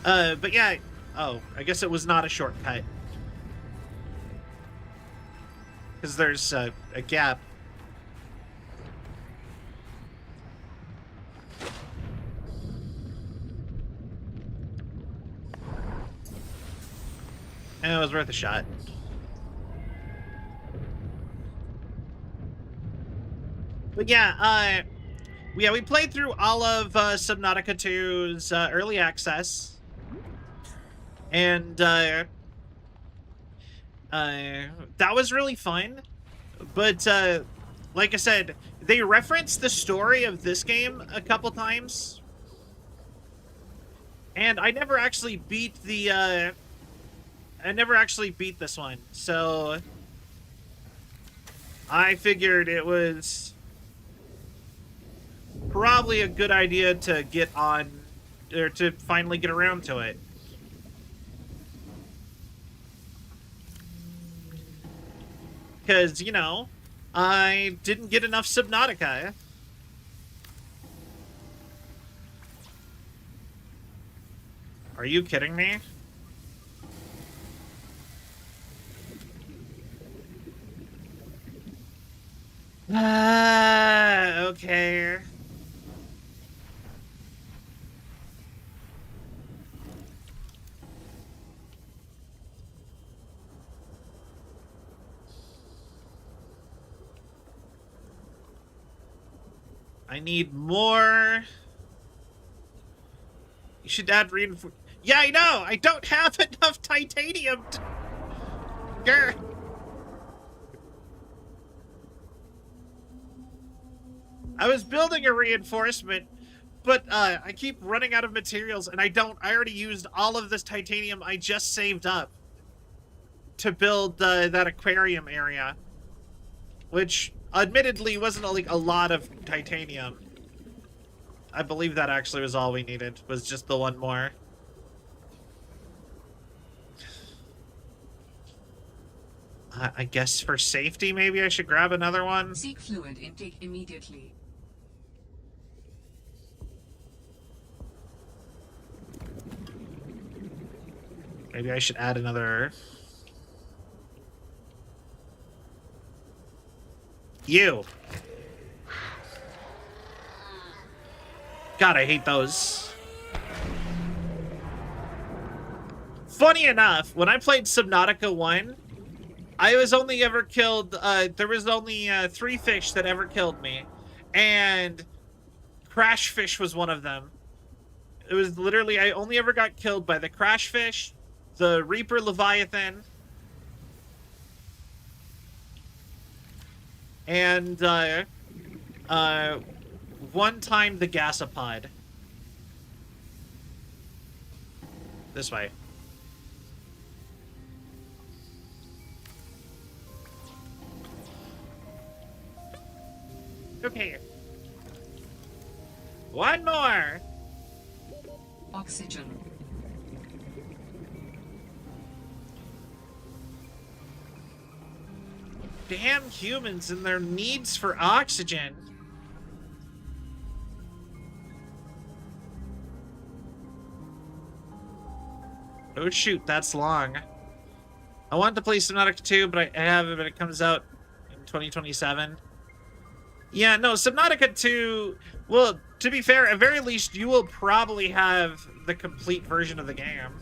But yeah, oh, I guess it was not a shortcut. Because there's a gap. And it was worth a shot. But yeah, we played through all of Subnautica 2's early access. And that was really fun. But like I said, they referenced the story of this game a couple times. And I never actually beat the I never actually beat this one. So I figured it was probably a good idea to get on, or to finally get around to it. Because, you know, I didn't get enough Subnautica. Are you kidding me? Okay. I need more. You should add reinforce. Yeah, I know. I don't have enough titanium. Grr. I was building a reinforcement, but I keep running out of materials, and I already used all of this titanium I just saved up to build that aquarium area, which admittedly wasn't like a lot of titanium. I believe that actually was all we needed, was just the one more. I guess for safety, maybe I should grab another one. Seek fluid intake immediately. Maybe I should add another. You. God, I hate those. Funny enough, when I played Subnautica 1, I was only ever killed, there was only 3 fish that ever killed me. And crash fish was one of them. It was literally, I only ever got killed by the crash fish, the Reaper Leviathan, and one time the gasopod. This way. Okay. One more. Oxygen. Damn humans and their needs for oxygen. Oh shoot, that's long. I want to play Subnautica 2, but I have it, but it comes out in 2027. Yeah, no, Subnautica 2, well, to be fair, at very least, you will probably have the complete version of the game.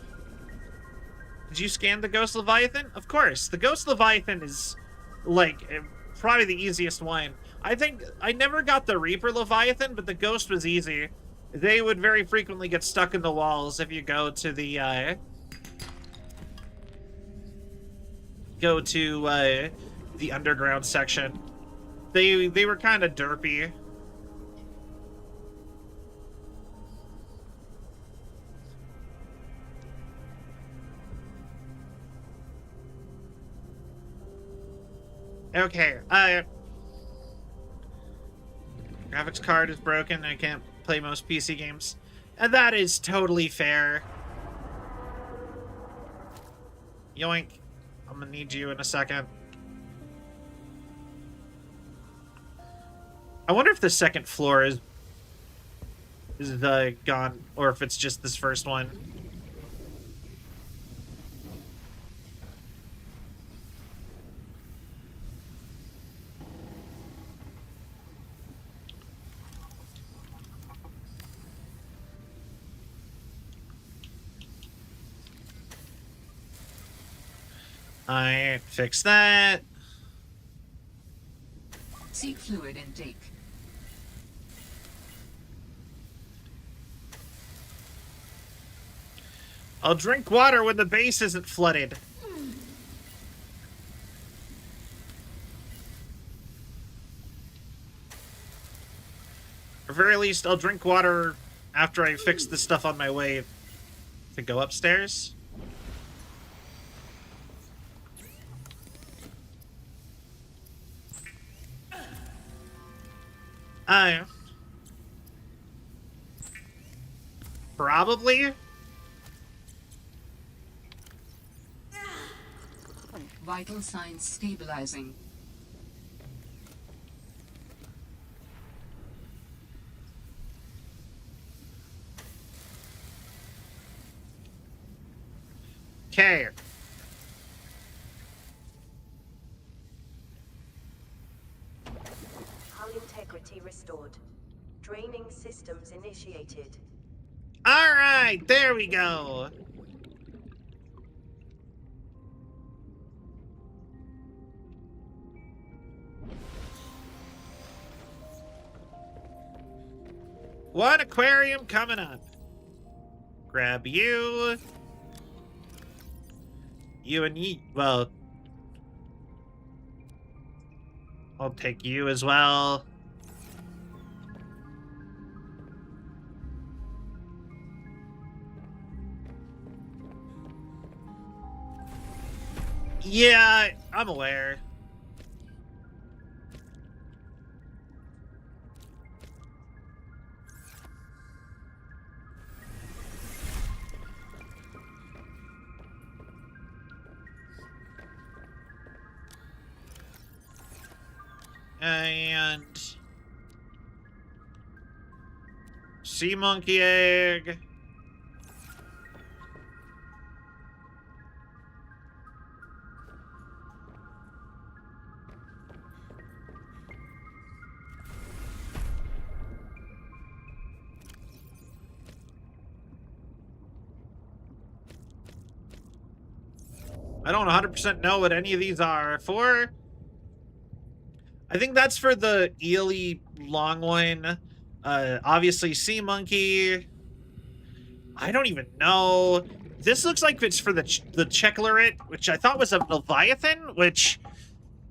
Did you scan the Ghost Leviathan? Of course. The Ghost Leviathan is, like, probably the easiest one. I think I never got the Reaper Leviathan, but the Ghost was easy. They would very frequently get stuck in the walls if you go to the, the underground section. They were kind of derpy. Okay, graphics card is broken. I can't play most PC games. And that is totally fair. Yoink. I'm gonna need you in a second. I wonder if the second floor is gone, or if it's just this first one. I fixed that. Seek fluid intake. I'll drink water when the base isn't flooded. Or very least, I'll drink water after I fix the stuff on my way to go upstairs. Probably. Vital signs stabilizing. Okay. Hull integrity restored. Draining systems initiated. All right, there we go. One aquarium coming up. Grab you. You and you. Well, I'll take you as well. Yeah, I'm aware. And sea monkey egg. I don't 100% know what any of these are for. I think that's for the eely long one. Obviously, sea monkey. I don't even know. This looks like it's for the Checklaret, which I thought was a Leviathan, which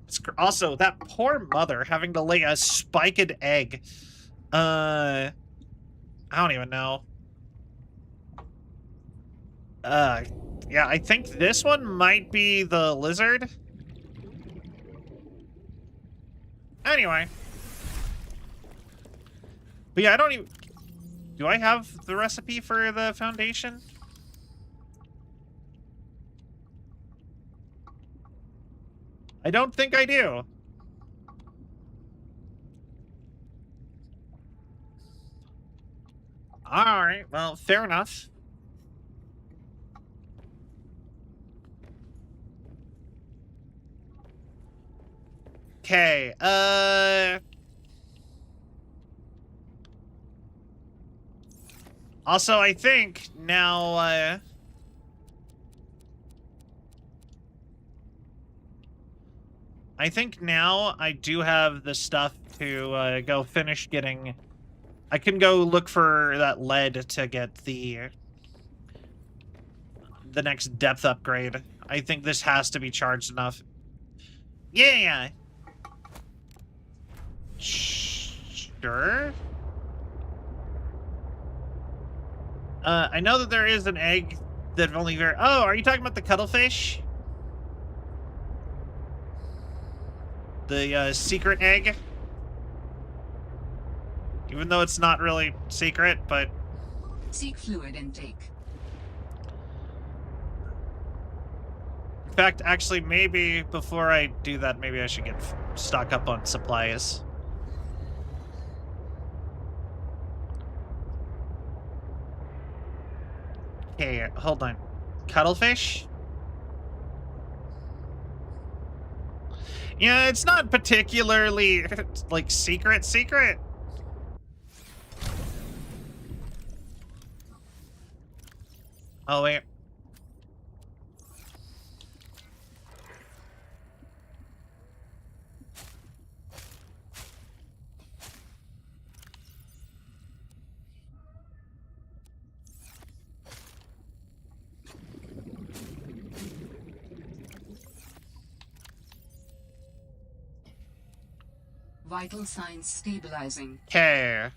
is also that poor mother having to lay a spiked egg. I don't even know. Yeah, I think this one might be the lizard. Anyway. But yeah, I don't even... Do I have the recipe for the foundation? I don't think I do. Alright, well, fair enough. Okay, also, I think now, I do have the stuff to, go finish getting... I can go look for that lead to get the next depth upgrade. I think this has to be charged enough. Yeah. Sure. I know that there is an egg that only very... Oh, are you talking about the cuttlefish? The, secret egg? Even though it's not really secret, but... Seek fluid intake. In fact, actually, maybe before I do that, maybe I should stock up on supplies. Okay, hold on. Cuttlefish? Yeah, it's not particularly, like, secret. Oh, wait. Vital signs stabilizing. Okay.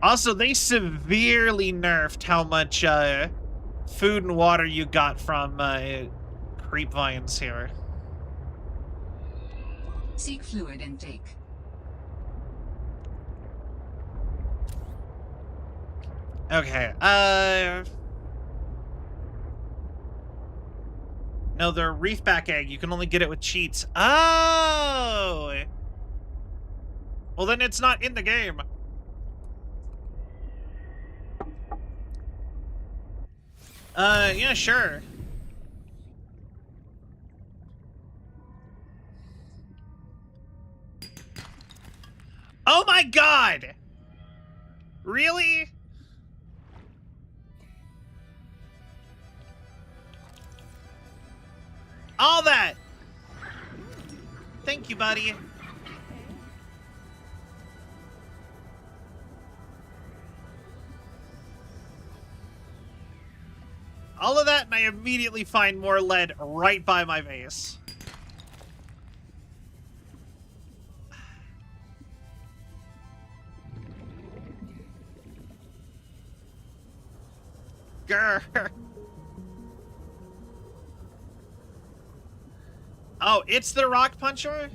Also, they severely nerfed how much food and water you got from creep vines here. Seek fluid intake. Okay, no, the reefback egg, you can only get it with cheats. Oh! Well, then it's not in the game. Yeah, sure. Oh my god! Really? All that! Thank you, buddy. All of that, and I immediately find more lead right by my base. Grr. Oh, it's the rock puncher?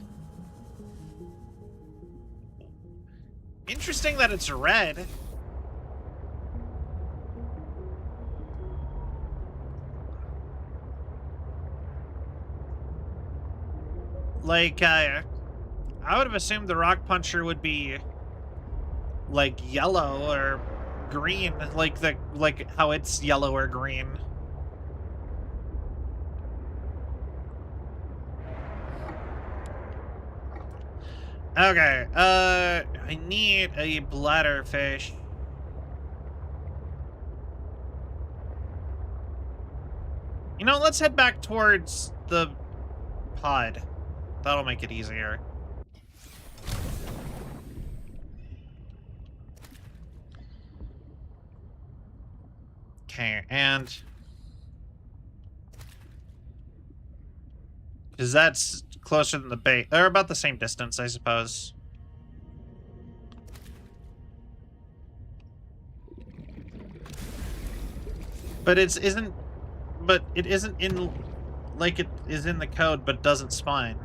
Interesting that it's red. Like, I would have assumed the rock puncher would be like yellow or green, like how it's yellow or green. Okay, I need a bladderfish. You know, let's head back towards the pod. That'll make it easier. Okay, and... because that's closer than the base. They're about the same distance, I suppose. But it isn't in, like, it is in the code, but doesn't spawn.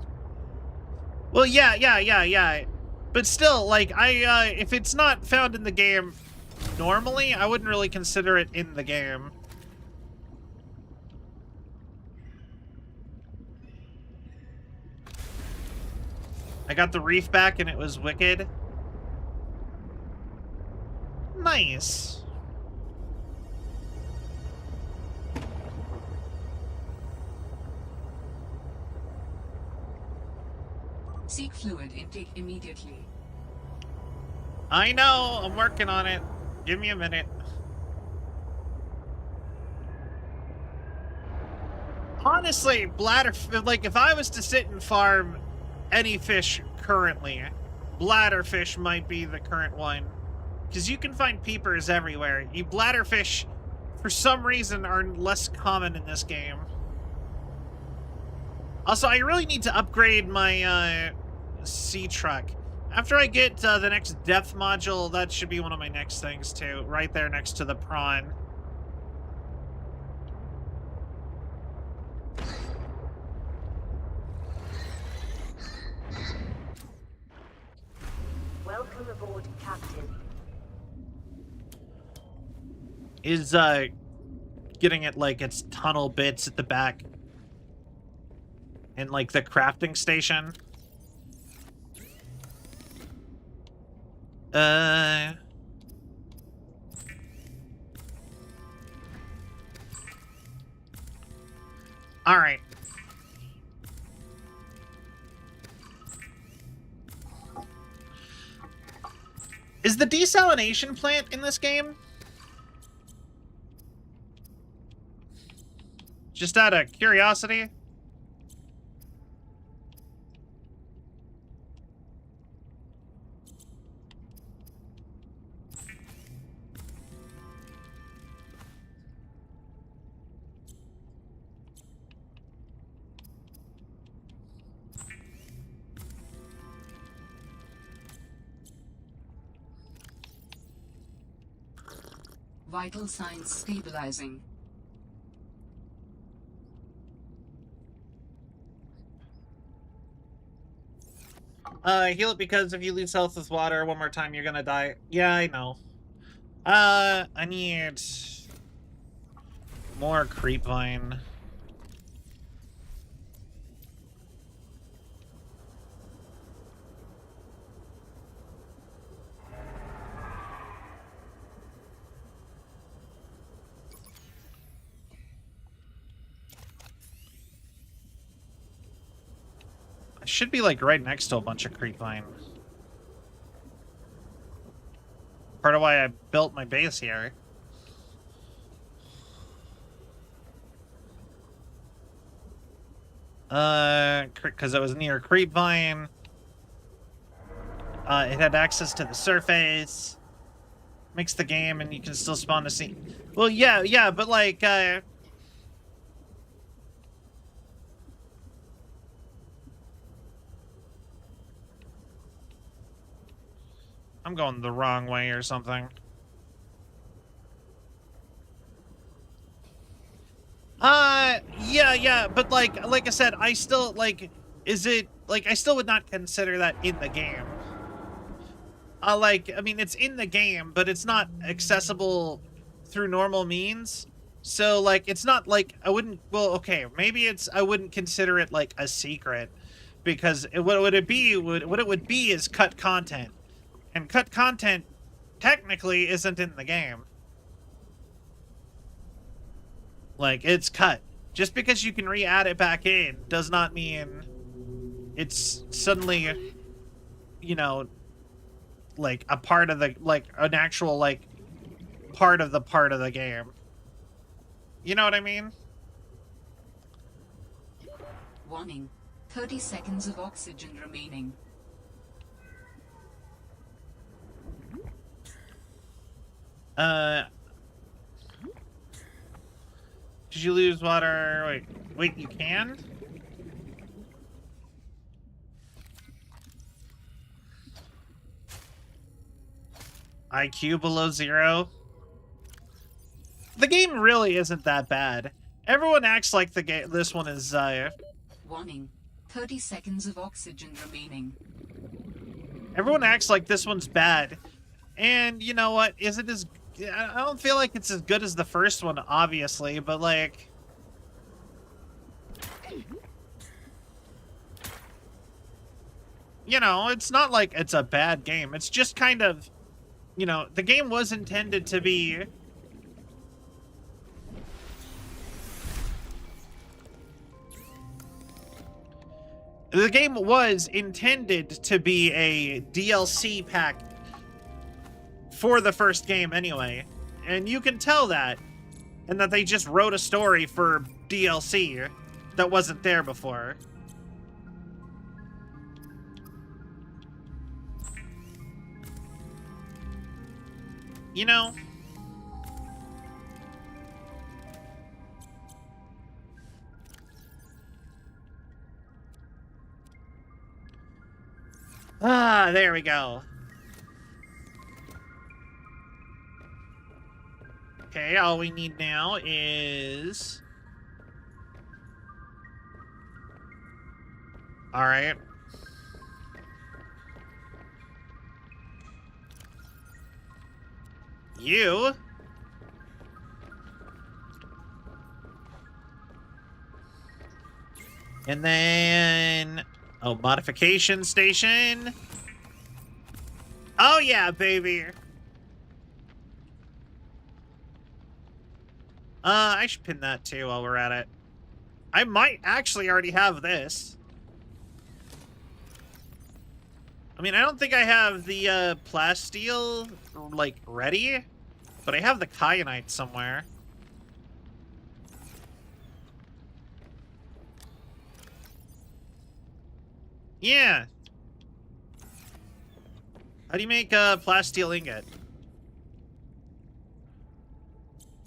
Well, yeah. But still, like, if it's not found in the game normally, I wouldn't really consider it in the game. I got the reef back and it was wicked. Nice. Seek fluid intake immediately. I know, I'm working on it. Give me a minute. Honestly, like if I was to sit and farm any fish currently, bladderfish might be the current one. Because you can find peepers everywhere. Bladderfish, for some reason, are less common in this game. Also, I really need to upgrade my sea truck. After I get the next depth module, that should be one of my next things too. Right there next to the prawn. Welcome aboard, Captain. Is getting it like its tunnel bits at the back and like the crafting station. All right. Is the desalination plant in this game? Just out of curiosity. Vital signs stabilizing. Heal it because if you lose health with water one more time, you're gonna die. Yeah, I know. I need more creep vine. I should be like right next to a bunch of creep vine. Part of why I built my base here. Because it was near creep vine. It had access to the surface. Makes the game, and you can still spawn a scene. Well, yeah, but like, I'm going the wrong way or something. Yeah, but like I said, I still, like, is it, like, I still would not consider that in the game. Like, I mean, it's in the game, but it's not accessible through normal means. So, like, it's not, like, I wouldn't, well, okay, maybe it's, I wouldn't consider it, like, a secret. Because what it would be is cut content. And cut content, technically, isn't in the game. Like, it's cut. Just because you can re-add it back in does not mean it's suddenly, you know, like a part of the, like an actual, like, part of the game. You know what I mean? Warning. 30 seconds of oxygen remaining. Did you lose water? Wait, you can? IQ below 0? The game really isn't that bad. Everyone acts like this one is, Warning. 30 seconds of oxygen remaining. everyone acts like this one's bad. And you know what? Is it as... I don't feel like it's as good as the first one, obviously, but like... You know, it's not like it's a bad game. It's just kind of... You know, the game was intended to be... The game was intended to be a DLC pack for the first game anyway. And you can tell that. And that they just wrote a story for DLC that wasn't there before. You know? Ah, there we go. Okay, all we need now is... All right. You. And then... Oh, modification station. Oh, yeah, baby. I should pin that too while we're at it. I might actually already have this. I mean, I don't think I have the plasteel, like, ready. But I have the kyanite somewhere. Yeah. How do you make a plasteel ingot?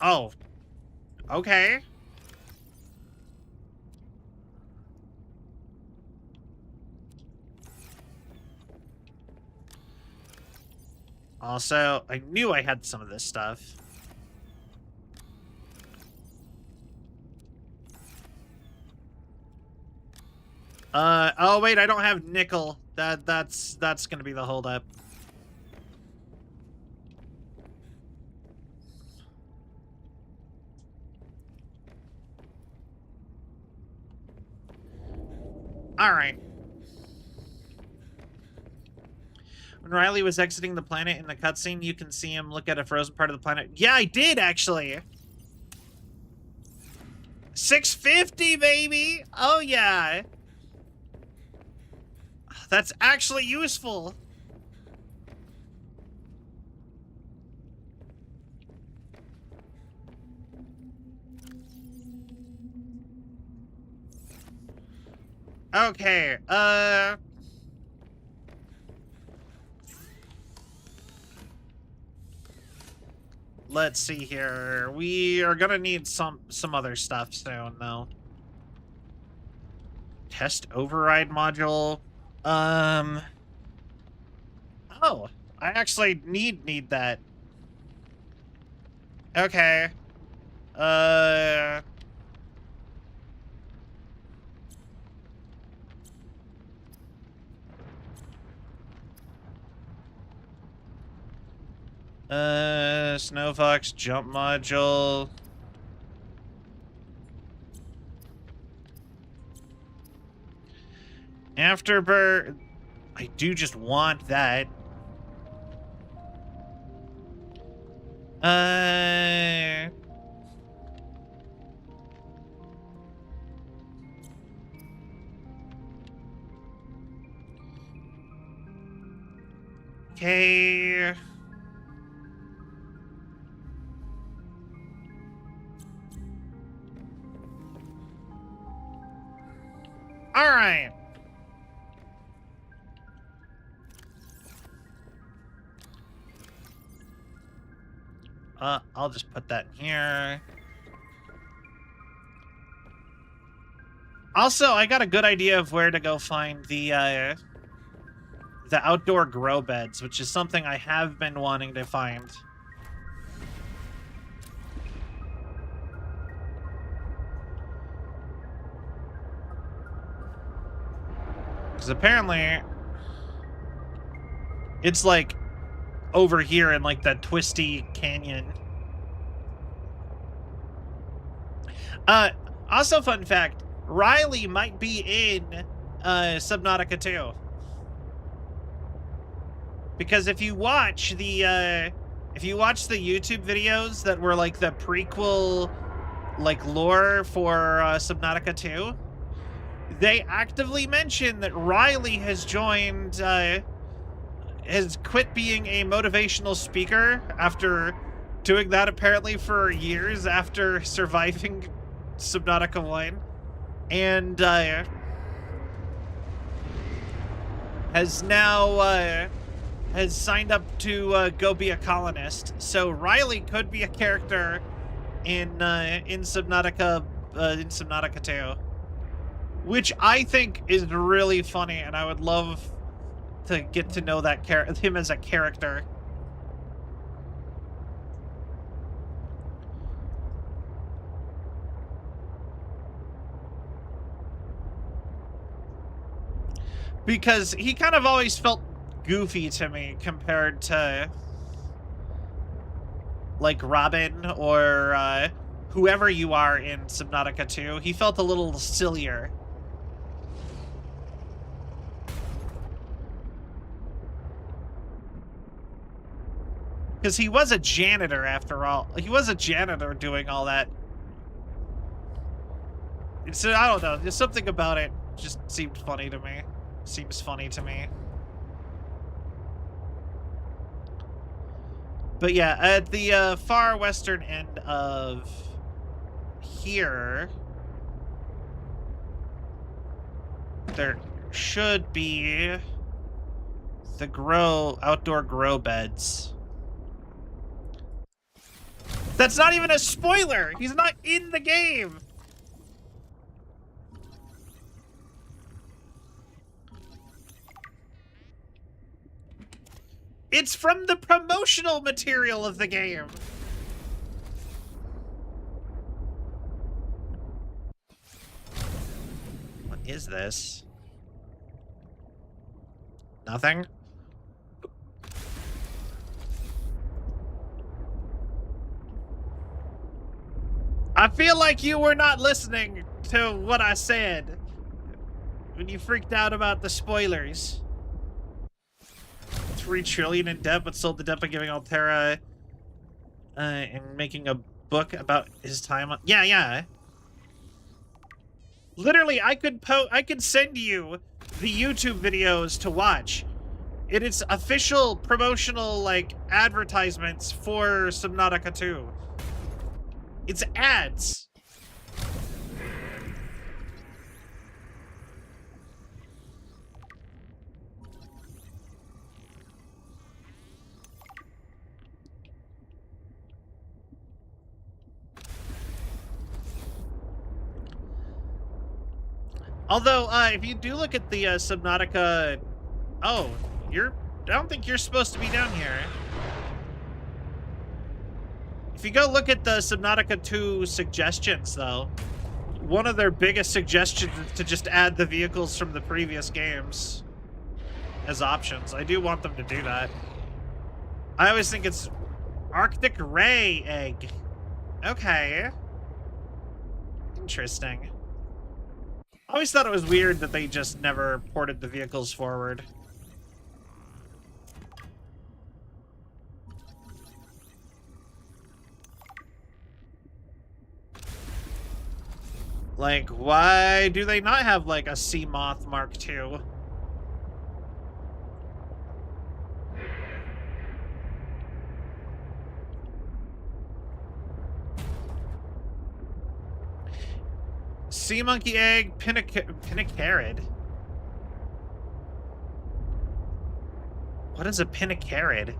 Oh. Okay. Also, I knew I had some of this stuff. Oh wait, I don't have nickel. That's gonna be the holdup. Alright. When Riley was exiting the planet in the cutscene, you can see him look at a frozen part of the planet. Yeah, I did, actually! 650, baby! Oh, yeah! That's actually useful! Okay, let's see here. We are gonna need some other stuff soon, though. Test override module. Oh, I actually need that. Okay. Snowfox jump module. Afterbird. I do just want that. Okay. All right. I'll just put that in here. Also, I got a good idea of where to go find the outdoor grow beds, which is something I have been wanting to find. Because apparently it's like over here in like that twisty canyon. Also fun fact, Riley might be in Subnautica 2. Because if you watch the YouTube videos that were like the prequel like lore for Subnautica 2, they actively mention that Riley has joined, has quit being a motivational speaker after doing that apparently for years after surviving Subnautica 1, and has now has signed up to go be a colonist. So Riley could be a character in Subnautica 2, which I think is really funny, and I would love to get to know that him as a character. Because he kind of always felt goofy to me compared to like Robin or whoever you are in Subnautica 2. He felt a little sillier. Because he was a janitor after all. He was a janitor doing all that. So I don't know. There's something about it just seemed funny to me. Seems funny to me. But yeah, at the far western end of here, there should be the outdoor grow beds. That's not even a spoiler! He's not in the game! It's from the promotional material of the game! What is this? Nothing? I feel like you were not listening to what I said when you freaked out about the spoilers. 3 trillion in debt, but sold the debt by giving Altera and making a book about his time on... Yeah. Literally, I could send you the YouTube videos to watch. It is official promotional, like, advertisements for Subnautica 2. It's ads. Although, if you do look at the Subnautica... Oh, I don't think you're supposed to be down here. If you go look at the Subnautica 2 suggestions, though, one of their biggest suggestions is to just add the vehicles from the previous games as options. I do want them to do that. I always think it's Arctic Ray egg. Okay. Interesting. I always thought it was weird that they just never ported the vehicles forward. Like, why do they not have, like, a Sea Moth Mark II? Sea monkey egg, pinnacarid. What is a pinnacarid?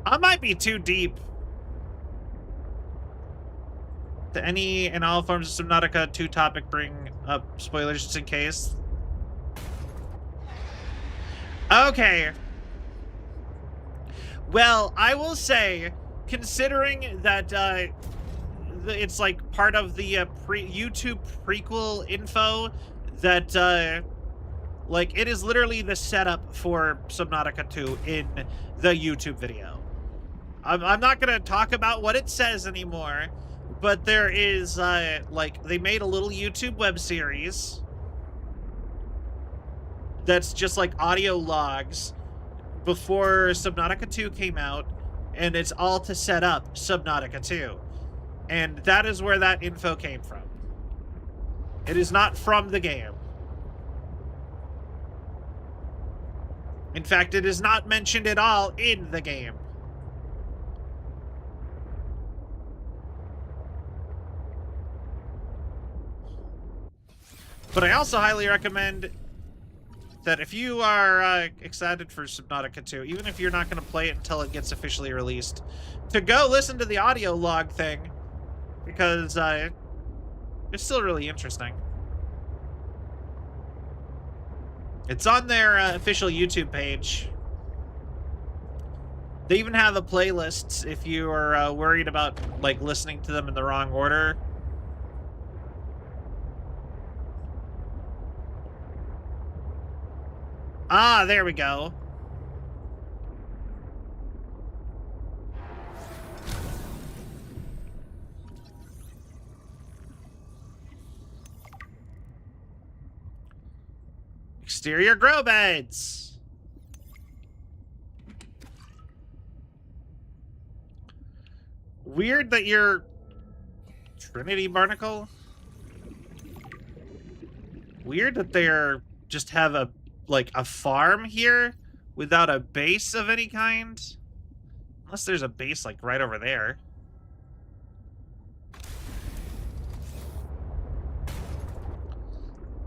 I might be too deep. To any and all forms of Subnautica 2 topic bring up spoilers just in case. Okay. Well, I will say, considering that it's like part of the YouTube prequel info, that like it is literally the setup for Subnautica 2 in the YouTube video. I'm not gonna talk about what it says anymore, but there is like they made a little YouTube web series that's just like audio logs before Subnautica 2 came out, and it's all to set up Subnautica 2. And that is where that info came from. It is not from the game. In fact, it is not mentioned at all in the game. But I also highly recommend that if you are excited for Subnautica 2, even if you're not going to play it until it gets officially released, to go listen to the audio log thing, because it's still really interesting. It's on their official YouTube page. They even have a playlist if you are worried about like listening to them in the wrong order. Ah, there we go. Exterior grow beds. Weird that you're Trinity Barnacle. Weird that they're just have a farm here without a base of any kind. Unless there's a base like right over there.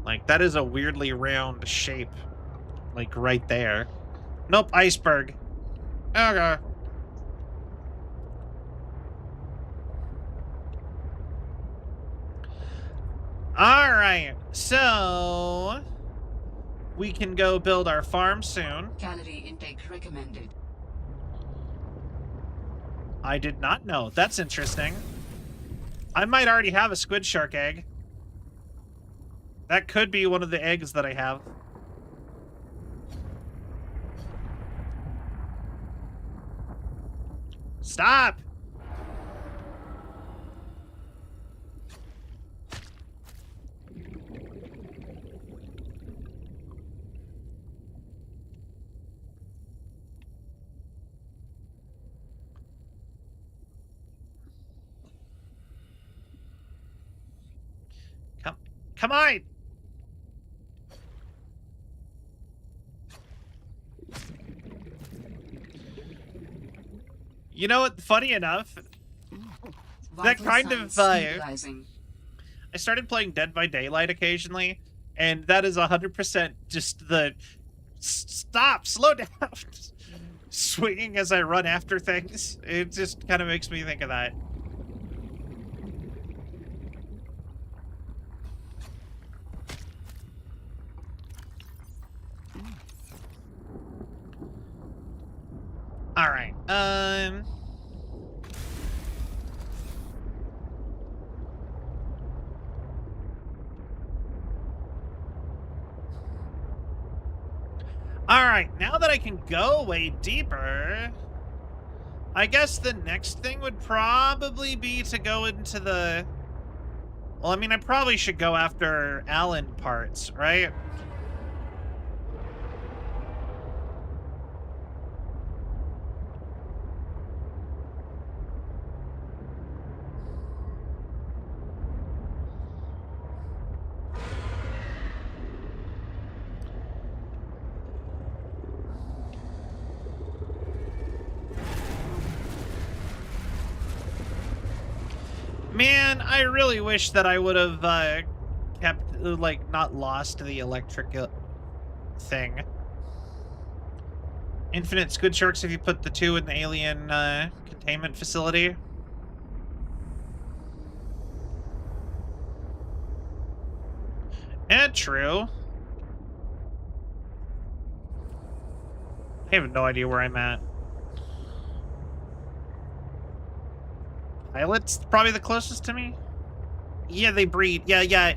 Like, that is a weirdly round shape. Like, right there. Nope, iceberg. Okay. Alright, so... we can go build our farm soon. Calorie intake recommended. I did not know. That's interesting. I might already have a squid shark egg. That could be one of the eggs that I have. Stop! Come on! You know what? Funny enough, that kind of I started playing Dead by Daylight occasionally, and that is 100% just the stop, slow down, swinging as I run after things. It just kind of makes me think of that. All right. All right, now that I can go way deeper, I guess the next thing would probably be to go into the... well, I mean, I probably should go after Allen parts, right? Man, I really wish that I would have kept, like, not lost the electric thing. Infinite squid sharks if you put the 2 in the alien containment facility. True. I have no idea where I'm at. Pilot's probably the closest to me. Yeah, they breed. Yeah.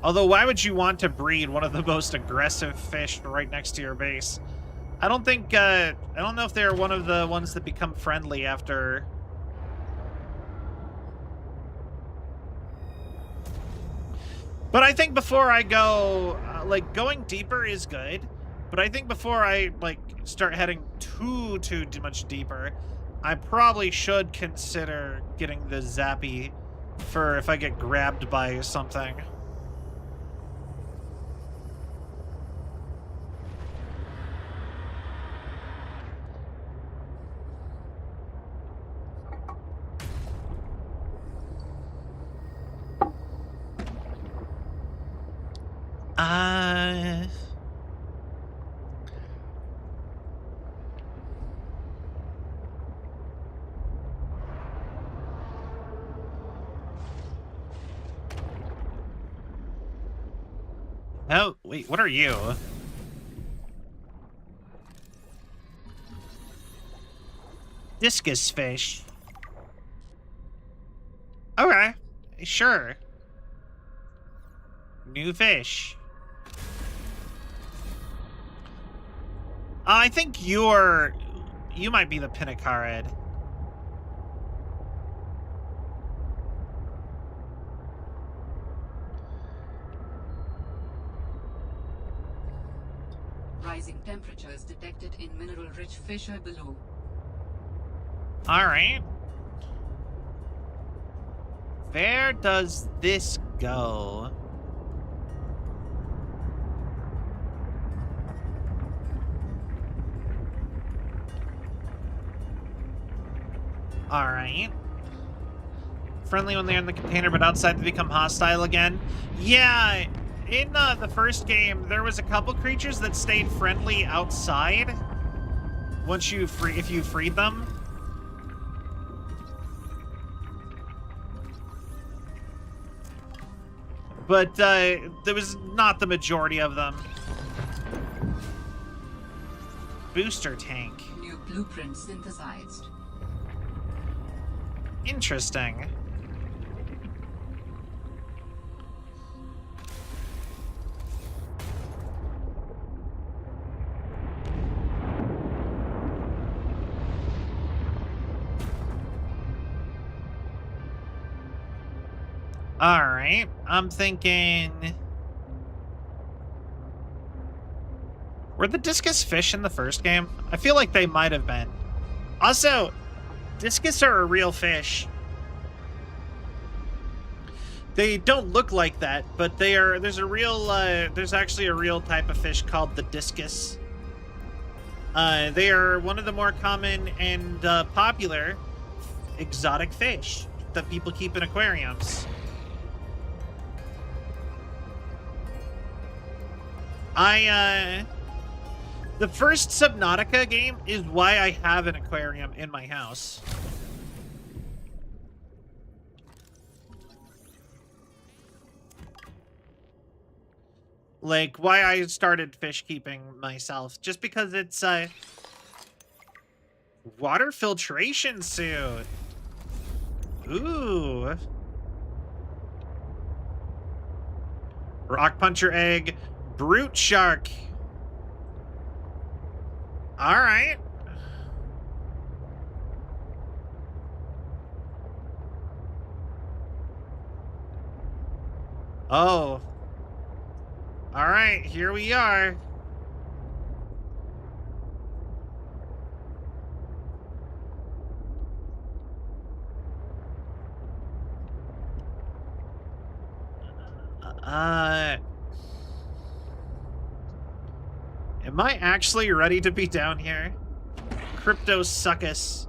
Although, why would you want to breed one of the most aggressive fish right next to your base? I don't think, I don't know if they're one of the ones that become friendly after... But I think before I go, like, going deeper is good, but I think before I, like, start heading too much deeper, I probably should consider getting the zappy for if I get grabbed by something. Oh, wait, what are you? Discus fish. Okay, sure. New fish. I think you might be the Pinnacarid. Rising temperatures detected in mineral-rich fissure below. All right. Where does this go? All right. Friendly when they're in the container, but outside they become hostile again. Yeah, in the first game, there was a couple creatures that stayed friendly outside once if you freed them. But there was not the majority of them. Booster tank. New blueprint synthesized. Interesting. All right, I'm thinking... Were the discus fish in the first game? I feel like they might have been. Also, discus are a real fish. They don't look like that, but they are. There's actually a real type of fish called the discus. They are one of the more common and popular exotic fish that people keep in aquariums. The first Subnautica game is why I have an aquarium in my house. Like, why I started fish keeping myself. Just because it's, water filtration suit. Ooh. Rock puncher egg. Brute shark. All right. Oh. All right, here we are. Am I actually ready to be down here? Cryptosuchus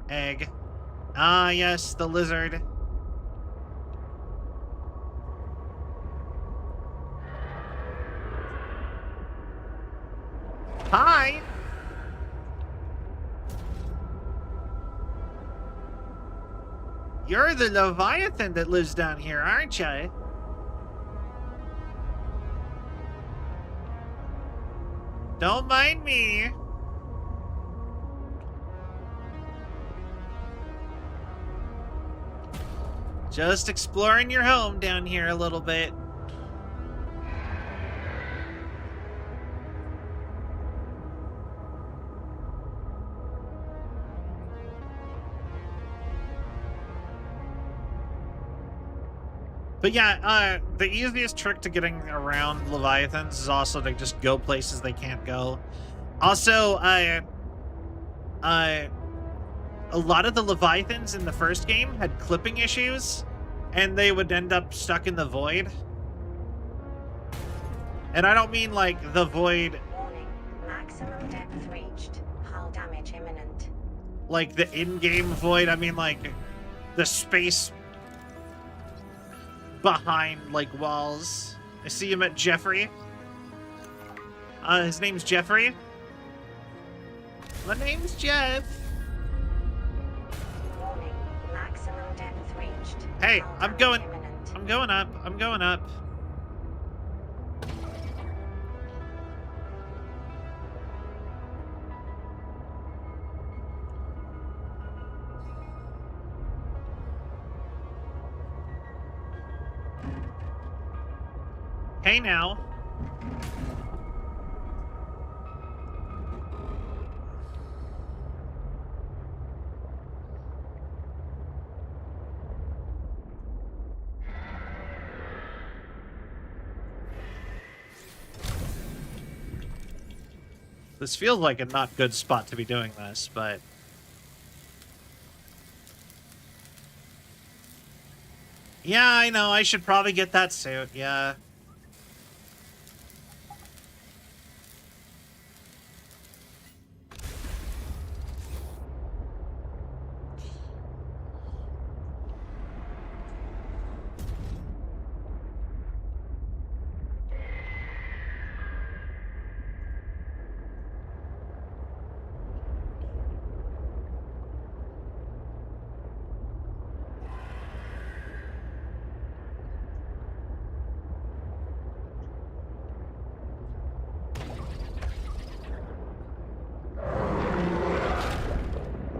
egg. Ah, yes, the lizard. Hi! You're the Leviathan that lives down here, aren't you? Don't mind me. Just exploring your home down here a little bit. But yeah, the easiest trick to getting around Leviathans is also to just go places they can't go. Also, a lot of the Leviathans in the first game had clipping issues, and they would end up stuck in the void. And I don't mean like the void... Warning. Maximum depth reached. Hull damage imminent. Like the in-game void. I mean like the space behind like walls. I see you met Jeffrey. His name's Jeffrey. My name's Jeff. Warning. Maximum depth reached. Hey, Hull I'm damage going imminent. up. I'm going up. Hey now. This feels like a not good spot to be doing this, but... Yeah, I know, I should probably get that suit, yeah.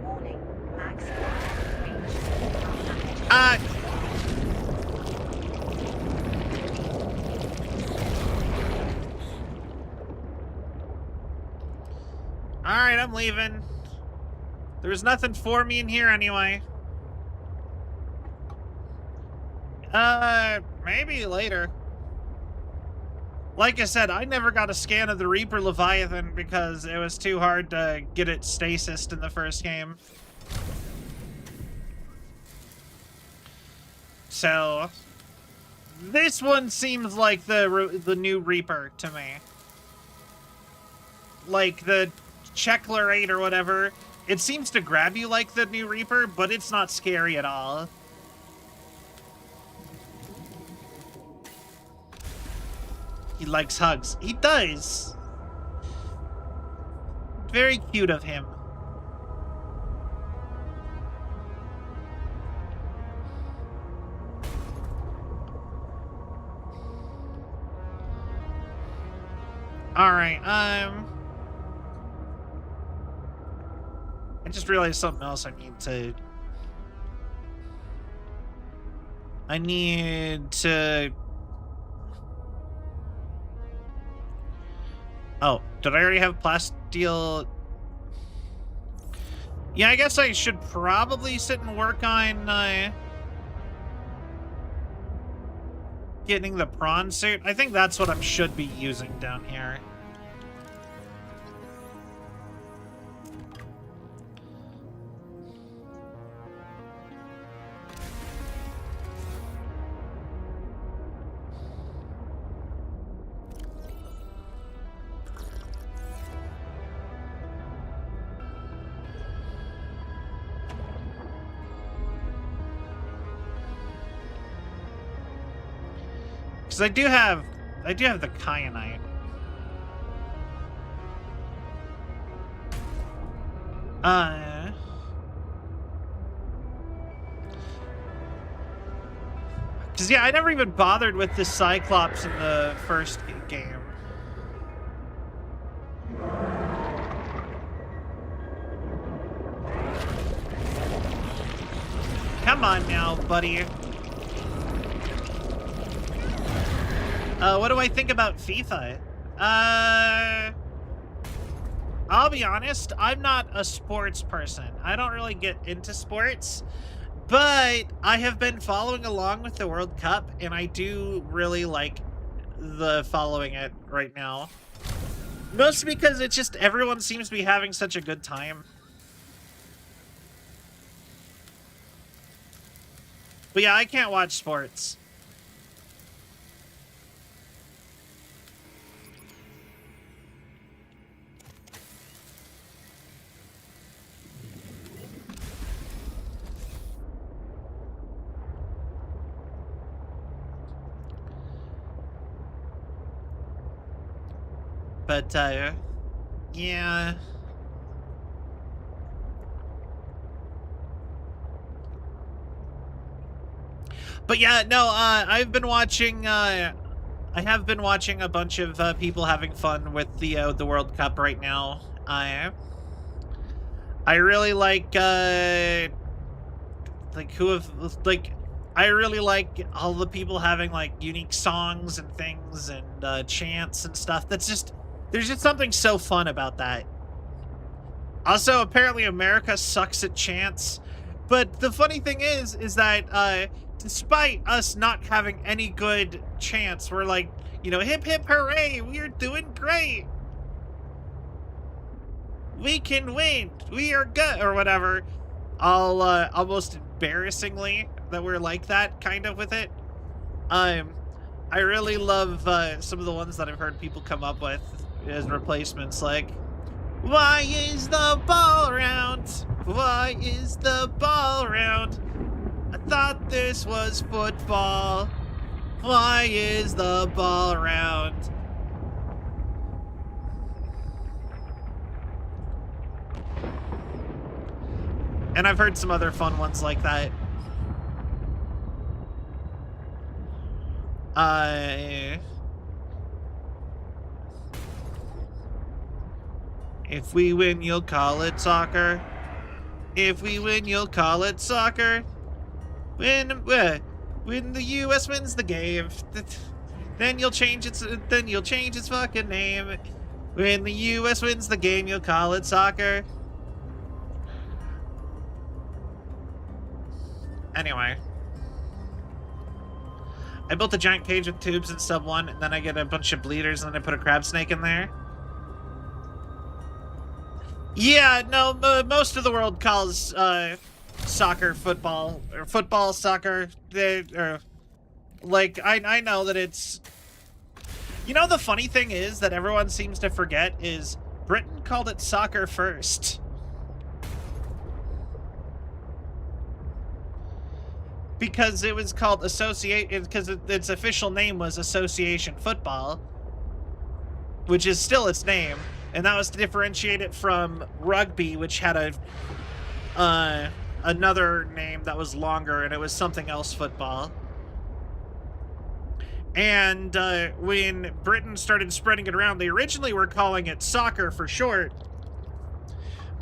Warning. Maximum depth reached. Hull damage Alright, I'm leaving. There's nothing for me in here anyway. Maybe later. Like I said, I never got a scan of the Reaper Leviathan because it was too hard to get it stasised in the first game. So, this one seems like the new Reaper to me. Like the Checkler 8 or whatever. It seems to grab you like the new Reaper, but it's not scary at all. He likes hugs. He does. Very cute of him. Alright, I just realized something else I need to... Oh, did I already have plasteel? Yeah, I guess I should probably sit and work on getting the prawn suit. I think that's what I should be using down here. Because I do have the kyanite. Because yeah, I never even bothered with the Cyclops in the first game. Come on now, buddy. What do I think about FIFA? I'll be honest, I'm not a sports person. I don't really get into sports, but I have been following along with the World Cup, and I do really like following it right now. Mostly because it's just everyone seems to be having such a good time. But yeah, I can't watch sports. But, yeah. But yeah, no, I've been watching, I have been watching a bunch of people having fun with the World Cup right now. I really like I really like all the people having like unique songs and things and chants and stuff. There's just something so fun about that. Also, apparently America sucks at chants, but the funny thing is that despite us not having any good chants, we're like, you know, hip hip hooray, we're doing great. We can win. We are good, or whatever. All almost embarrassingly that we're like that kind of with it. I really love some of the ones that I've heard people come up with as replacements, like, why is the ball round? Why is the ball round? I thought this was football. Why is the ball round? And I've heard some other fun ones like that. If we win, you'll call it soccer. If we win, you'll call it soccer. When the U.S. wins the game, then you'll change its fucking name. When the U.S. wins the game, you'll call it soccer. Anyway. I built a giant cage with tubes in sub 1, and then I get a bunch of bleeders, and then I put a crab snake in there. Yeah, no, most of the world calls soccer football, or football soccer. Like, I know that it's... You know, the funny thing is that everyone seems to forget is Britain called it soccer first. Because it was called because its official name was Association Football, which is still its name, and that was to differentiate it from rugby, which had another name that was longer, and it was something else football. And when Britain started spreading it around, they originally were calling it soccer for short,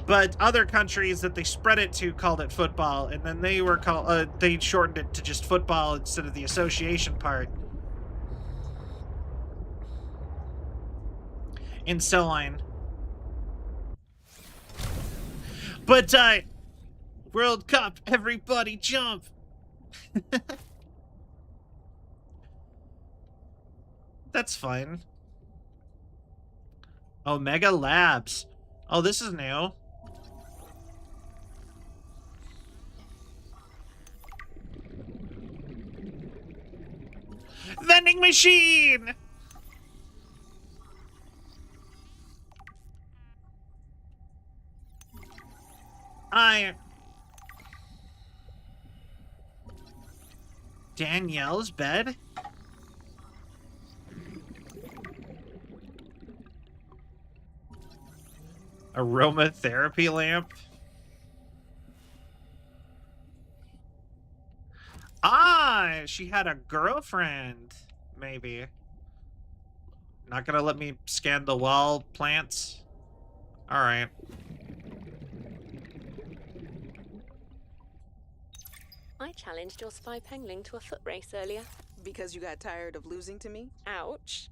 but other countries that they spread it to called it football, and then they shortened it to just football instead of the association part. And so on. But, World Cup, everybody jump! That's fine. Omega Labs. Oh, this is new. Vending machine! Danielle's bed? Aromatherapy lamp? Ah, she had a girlfriend, maybe. Not gonna let me scan the wall plants? Alright. I challenged your spy pengling to a foot race earlier. Because you got tired of losing to me? Ouch.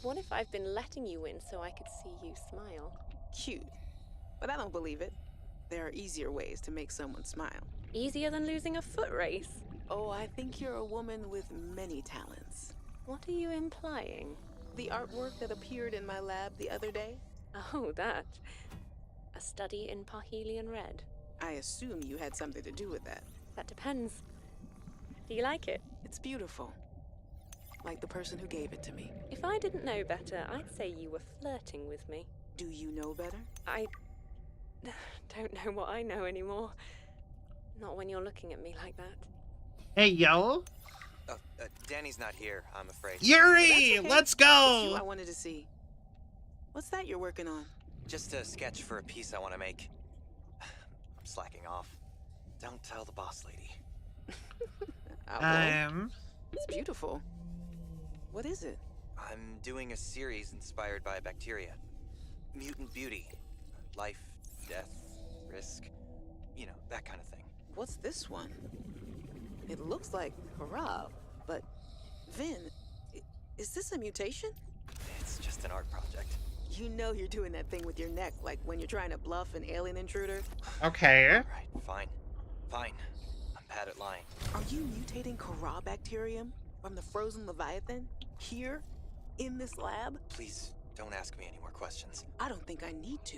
What if I've been letting you win so I could see you smile? Cute. But I don't believe it. There are easier ways to make someone smile. Easier than losing a foot race? Oh, I think you're a woman with many talents. What are you implying? The artwork that appeared in my lab the other day? Oh, that. A study in Parhelion Red. I assume you had something to do with that. That depends. Do you like it? It's beautiful. Like the person who gave it to me. If I didn't know better, I'd say you were flirting with me. Do you know better? I don't know what I know anymore. Not when you're looking at me like that. Hey, yo. Danny's not here, I'm afraid. Yuri, Okay. let's It's you go. I wanted to see. What's that you're working on? Just a sketch for a piece I want to make. I'm slacking off. Don't tell the boss lady. I will. It's beautiful. What is it? I'm doing a series inspired by bacteria. Mutant beauty. Life, death, risk. You know, that kind of thing. What's this one? It looks like Harab, but Vin, is this a mutation? It's just an art project. You know you're doing that thing with your neck, like when you're trying to bluff an alien intruder. Okay. Alright, fine. Fine. I'm bad at lying. Are you mutating Harab bacterium from the frozen Leviathan? Here? In this lab? Please, don't ask me any more questions. I don't think I need to.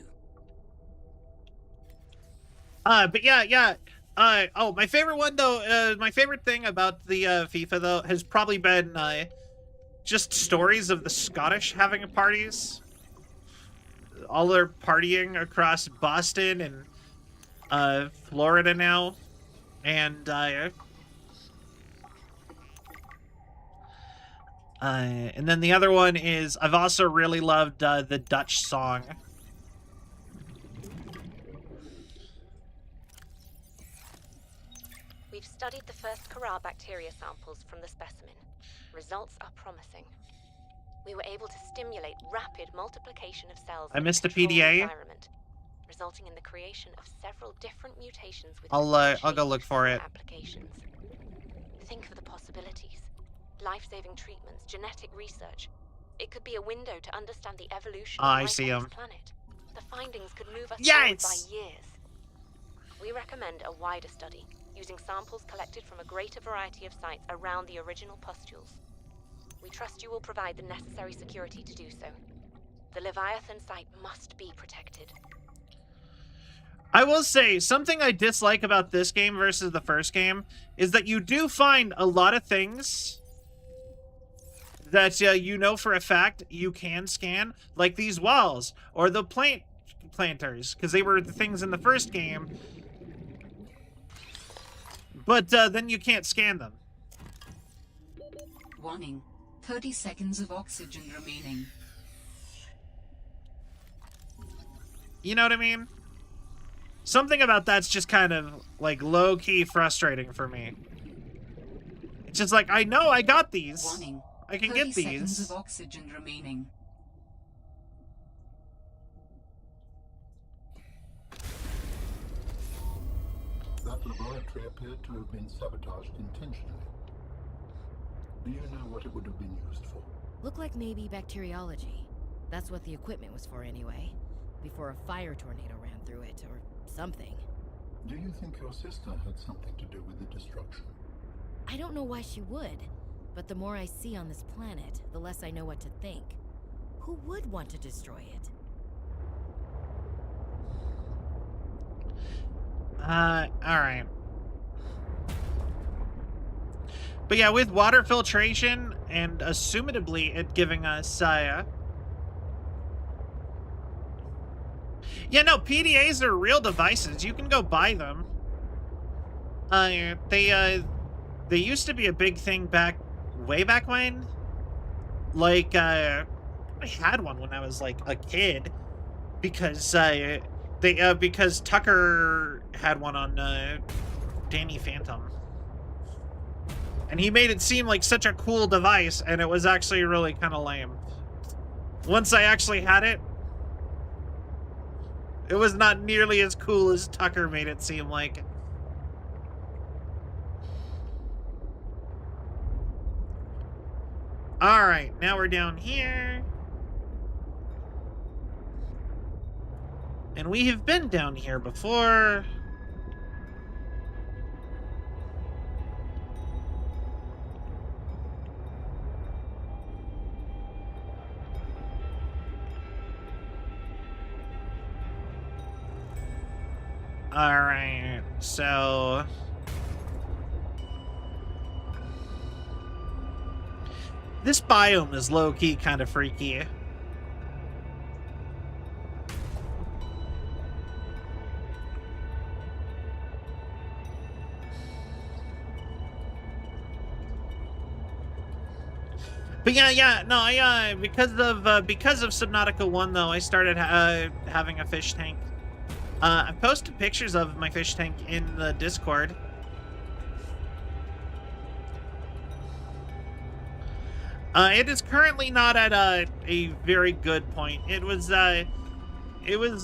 But yeah. Oh, my favorite one though, my favorite thing about the FIFA though has probably been just stories of the Scottish having parties. All their partying across Boston and Florida now, and then the other one is I've also really loved the Dutch song. We've studied the first Kara bacteria samples from the specimen. Results are promising. We were able to stimulate rapid multiplication of cells I in missed a controlled PDA. environment, resulting in the creation of several different mutations with I'll go look for it. applications. Think of the possibilities. Life-saving treatments, genetic research. It could be a window to understand the evolution Ah, of I life see on 'em. this planet. The findings could move us Yes! forward by years. We recommend a wider study, using samples collected from a greater variety of sites around the original pustules. We trust you will provide the necessary security to do so. The Leviathan site must be protected. I will say, something I dislike about this game versus the first game is that you do find a lot of things that you know for a fact you can scan, like these walls or the planters, because they were the things in the first game, but then you can't scan them. Warning. 30 seconds of oxygen remaining. You know what I mean? Something about that's just kind of like low-key frustrating for me. It's just like, I know I got these. Warning. I can 30 get seconds these. of oxygen remaining. That laboratory appeared to have been sabotaged intentionally. Do you know what it would have been used for? Looked like maybe bacteriology. That's what the equipment was for anyway. Before a fire tornado ran through it, or something. Do you think your sister had something to do with the destruction? I don't know why she would, but the more I see on this planet, the less I know what to think. Who would want to destroy it? Alright. But yeah, with water filtration and assumedly it giving us yeah, no, PDAs are real devices. You can go buy them. They used to be a big thing way back when. Like, I had one when I was like a kid because because Tucker had one on Danny Phantom. And he made it seem like such a cool device, and it was actually really kind of lame. Once I actually had it, it was not nearly as cool as Tucker made it seem like. Alright, now we're down here. And we have been down here before. Alright, so This biome is low-key kind of freaky. But yeah, no, because of Subnautica 1 though, I started having a fish tank. I posted pictures of my fish tank in the Discord. It is currently not at a very good point. It was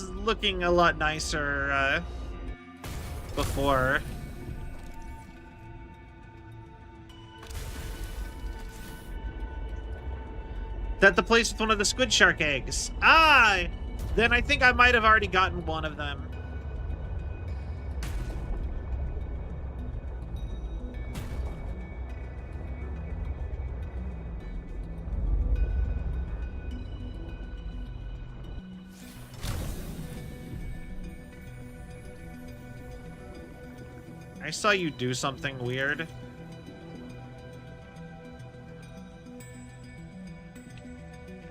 looking a lot nicer before. That the place with one of the squid shark eggs. Ah! Then I think I might have already gotten one of them. I saw you do something weird.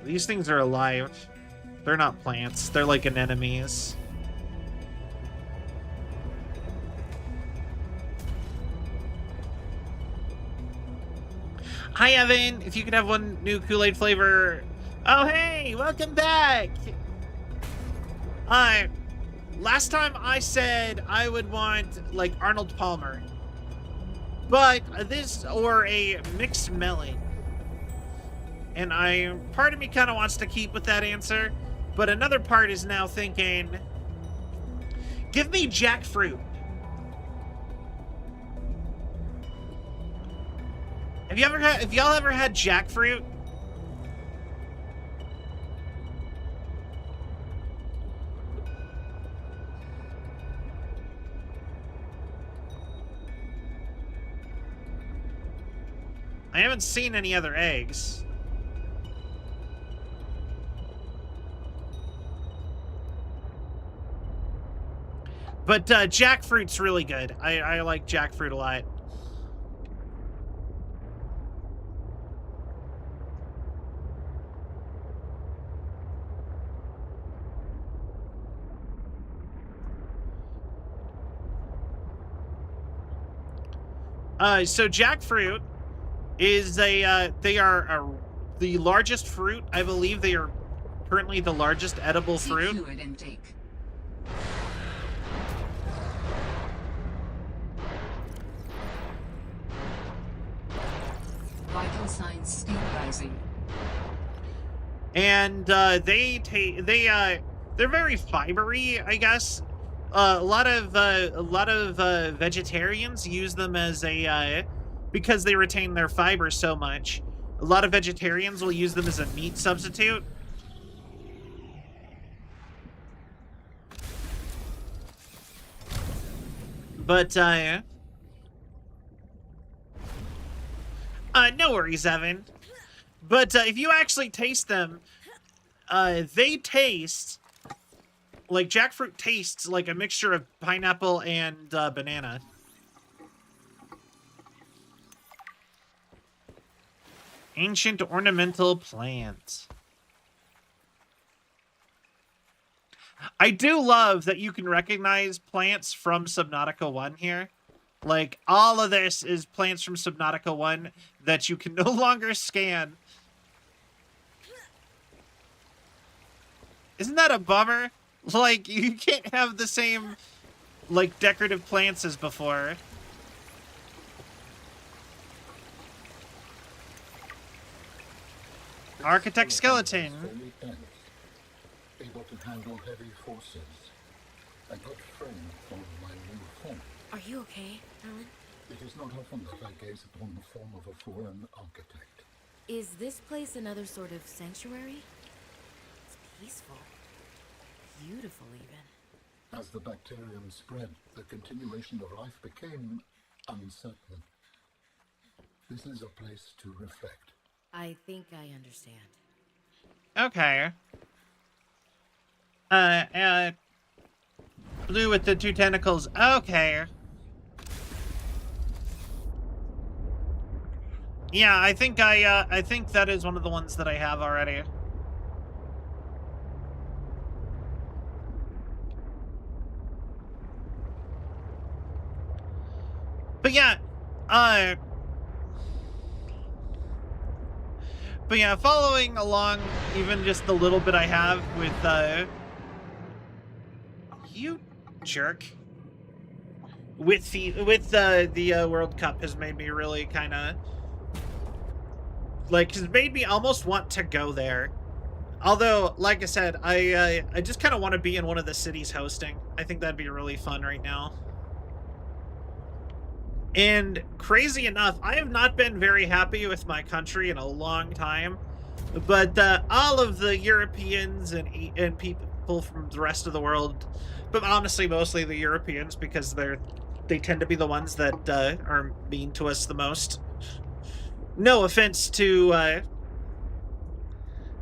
These things are alive. They're not plants. They're like anemones. Hi, Evan. If you could have one new Kool-Aid flavor. Oh, hey, welcome back. Last time I said I would want like Arnold Palmer, but this or a mixed melon. And part of me kind of wants to keep with that answer, but another part is now thinking, give me jackfruit. Have y'all ever had jackfruit? I haven't seen any other eggs. But jackfruit's really good. I like jackfruit a lot. So jackfruit is they are the largest fruit. I believe they are currently the largest edible fruit. Fluid intake. Vital signs stabilizing. And they're very fibery, I guess. A lot of vegetarians use them as a because they retain their fiber so much. A lot of vegetarians will use them as a meat substitute. But no worries, Evan. But if you actually taste them, they taste like jackfruit tastes like a mixture of pineapple and banana. Ancient ornamental plant. I do love that you can recognize plants from Subnautica 1 here. Like, all of this is plants from Subnautica 1 that you can no longer scan. Isn't that a bummer? Like, you can't have the same, like, decorative plants as before. Architect skeleton. Able to handle heavy forces. A good friend from my new form. Are you okay, Alan? It is not often that I gaze upon the form of a foreign architect. Is this place another sort of sanctuary? It's peaceful. Beautiful, even. As the bacterium spread, the continuation of life became uncertain. This is a place to reflect. I think I understand. Okay. Blue with the two tentacles. Okay. Yeah, I think that is one of the ones that I have already. But yeah, following along even just the little bit I have with, you jerk. With the World Cup has made me really kind of, like, has made me almost want to go there. Although, like I said, I just kind of want to be in one of the cities hosting. I think that'd be really fun right now. And crazy enough, I have not been very happy with my country in a long time. But all of the Europeans and people from the rest of the world, but honestly mostly the Europeans, because they tend to be the ones that are mean to us the most. No offense to...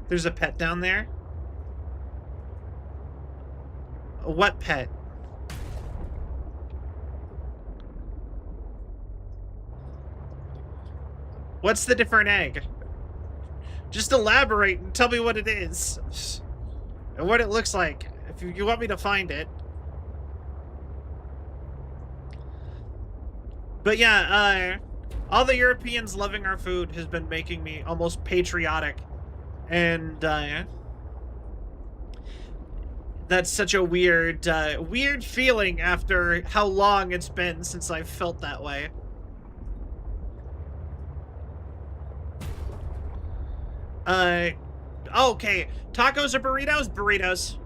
there's a pet down there. What pet? What's the different egg? Just elaborate and tell me what it is. And what it looks like. If you want me to find it. But yeah, all the Europeans loving our food has been making me almost patriotic. And that's such a weird feeling after how long it's been since I've felt that way. Okay, tacos or burritos? Burritos.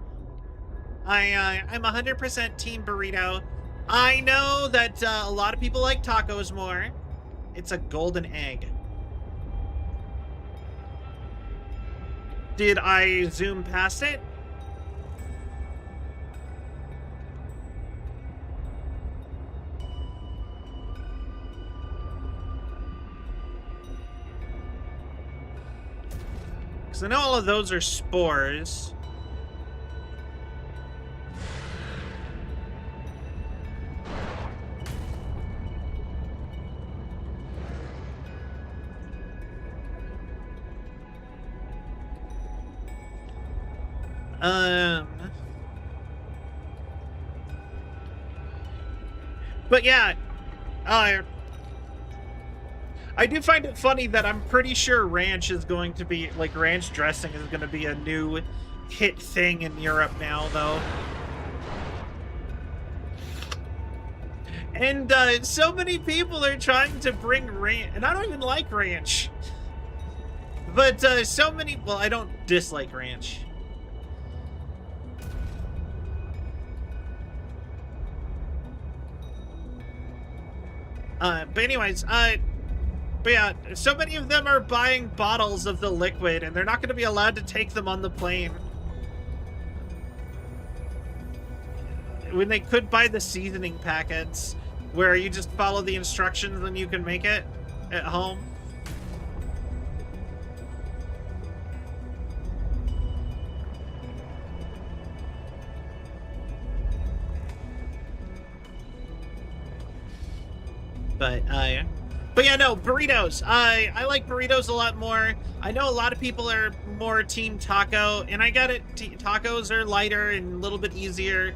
I'm 100% team burrito. I know that a lot of people like tacos more. It's a golden egg. Did I zoom past it? Because I know all of those are spores. But yeah, I do find it funny that I'm pretty sure ranch is going to be, like, ranch dressing is going to be a new hit thing in Europe now, though. And so many people are trying to bring ranch, and I don't even like ranch. But so many, well, I don't dislike ranch. But anyways, but yeah, so many of them are buying bottles of the liquid, and they're not going to be allowed to take them on the plane. When they could buy the seasoning packets, where you just follow the instructions and you can make it at home. But yeah, no, burritos. I like burritos a lot more. I know a lot of people are more team taco, and I get it. Tacos are lighter and a little bit easier.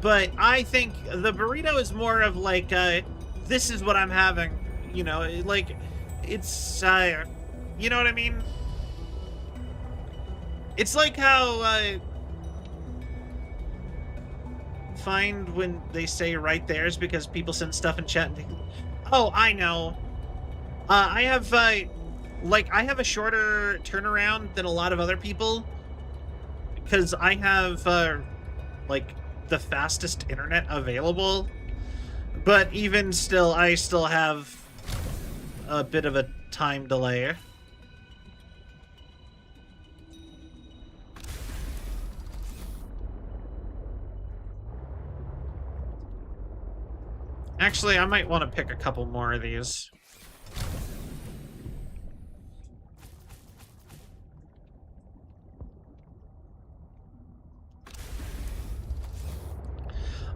But I think the burrito is more of like, this is what I'm having. You know, like, it's, you know what I mean? It's like how, find when they say right there's because people send stuff in chat and they, oh, I know. I have, like, I have a shorter turnaround than a lot of other people. Because I have, like, the fastest internet available. But even still, I still have a bit of a time delay. Actually, I might want to pick a couple more of these.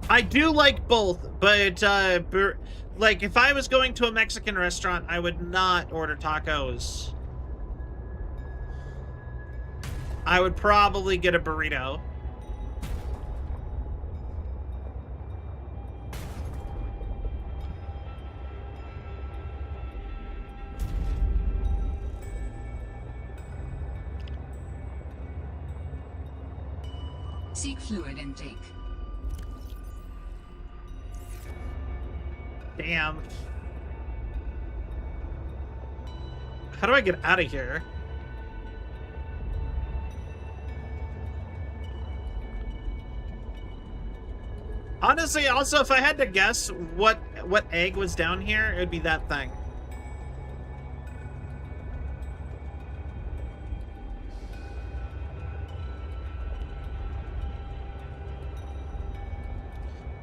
I do like both, but like, if I was going to a Mexican restaurant, I would not order tacos. I would probably get a burrito. Seek fluid intake. Damn. How do I get out of here? Honestly, also, if I had to guess what egg was down here, it would be that thing.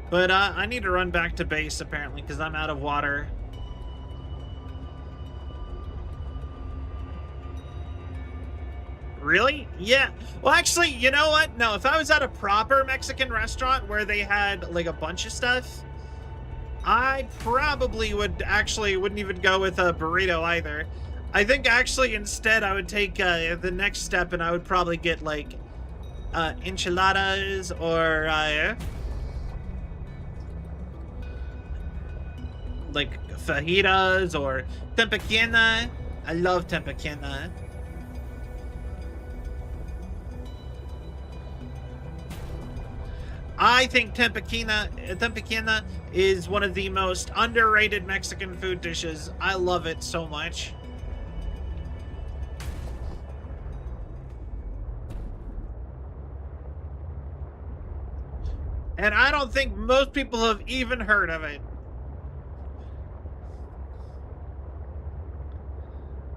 But I need to run back to base, apparently, because I'm out of water. Really? Yeah. Well, actually, you know what? No, if I was at a proper Mexican restaurant where they had, like, a bunch of stuff, I probably wouldn't even go with a burrito either. I think, actually, instead, I would take the next step, and I would probably get, like, enchiladas or... like fajitas or tepequena. I love tepequena. I think tepequena is one of the most underrated Mexican food dishes. I love it so much. And I don't think most people have even heard of it.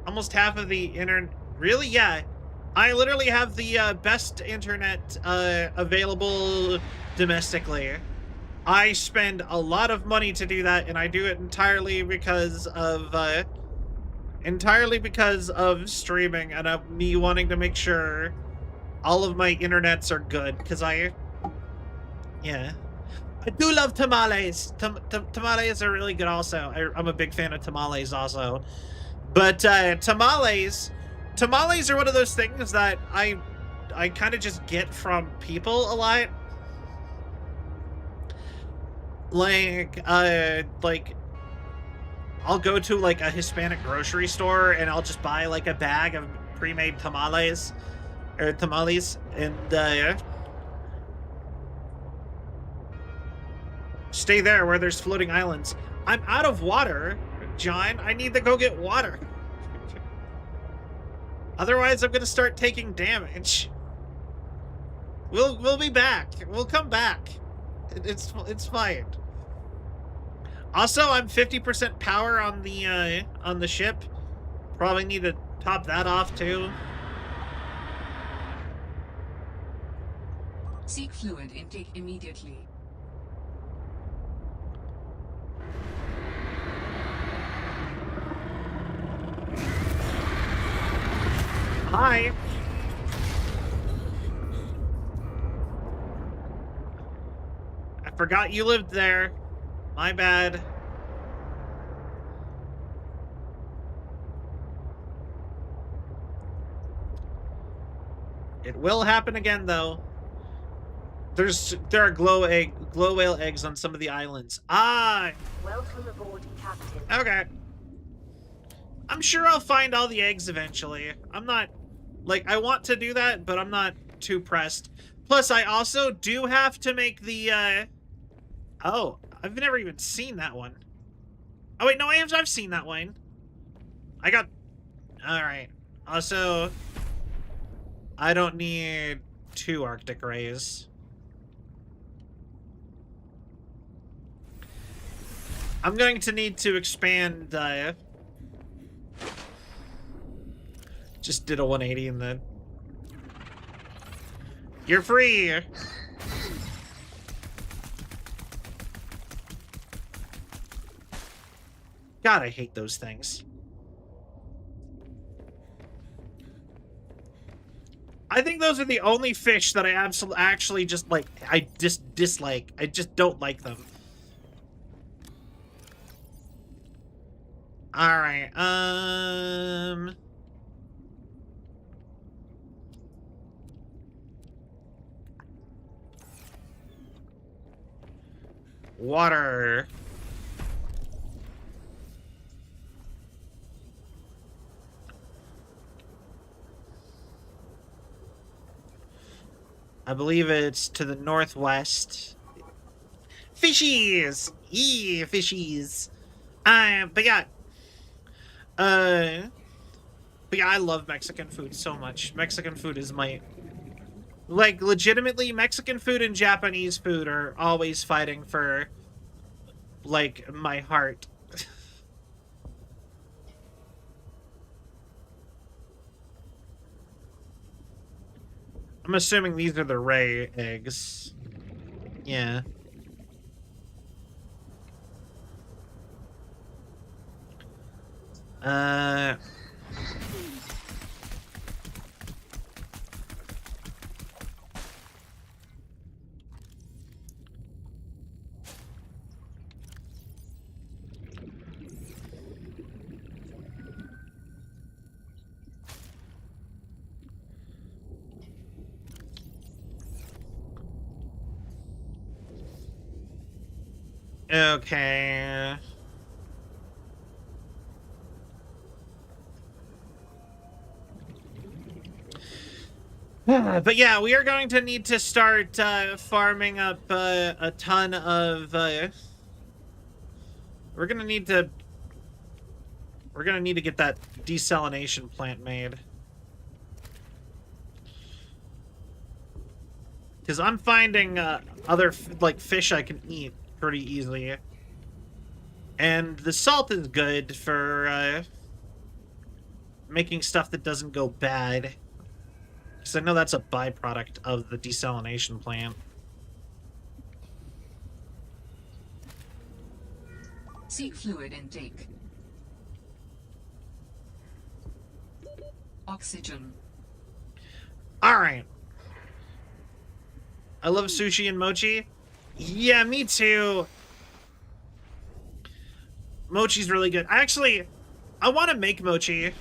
Almost half of the internet. Really? Yeah. I literally have the best internet available domestically. I spend a lot of money to do that, and I do it entirely because of streaming and of me wanting to make sure all of my internets are good. Because I do love tamales. Tamales are really good also. I'm a big fan of tamales also. But tamales are one of those things that I kind of just get from people a lot. Like I'll go to like a Hispanic grocery store and I'll just buy like a bag of pre-made tamales and stay there where there's floating islands. I'm out of water, John. I need to go get water. Otherwise, I'm gonna start taking damage. We'll be back. We'll come back. It's fine. Also, I'm 50% power on the ship. Probably need to top that off too. Seek fluid intake immediately. Hi. I forgot you lived there. My bad. It will happen again, though. There are glow whale eggs on some of the islands. Ah. Welcome aboard, Captain. Okay. I'm sure I'll find all the eggs eventually. I'm not, like, I want to do that, but I'm not too pressed. Plus, I also do have to make the, oh, I've never even seen that one. Oh, wait, no, I've seen that one. Alright. Also, I don't need 2 Arctic rays. I'm going to need to expand, just did a 180 and then... You're free! God, I hate those things. I think those are the only fish that I actually just, like, I just dislike. I just don't like them. Alright, water. I believe it's to the northwest. Fishies! Yeah, fishies. But yeah. But yeah, I love Mexican food so much. Mexican food is my... Like, legitimately, Mexican food and Japanese food are always fighting for, like, my heart. I'm assuming these are the ray eggs. Yeah. Okay. But yeah, we are going to need to start farming up a ton of... We're gonna need to get that desalination plant made. Because I'm finding other like fish I can eat pretty easily. And the salt is good for making stuff that doesn't go bad. Because I know that's a byproduct of the desalination plant. Seek fluid intake. Oxygen. Alright. I love sushi and mochi. Yeah, me too. Mochi's really good. I want to make mochi.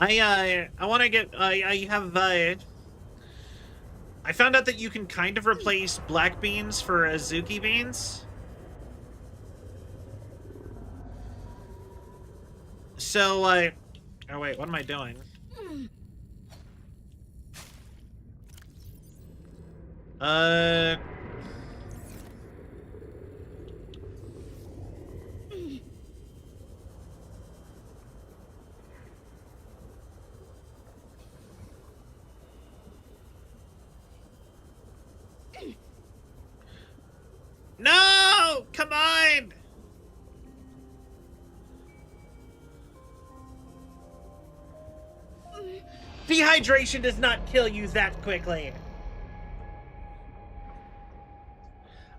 I want to get, I found out that you can kind of replace black beans for azuki beans. So, oh wait, what am I doing? No! Come on! Dehydration does not kill you that quickly.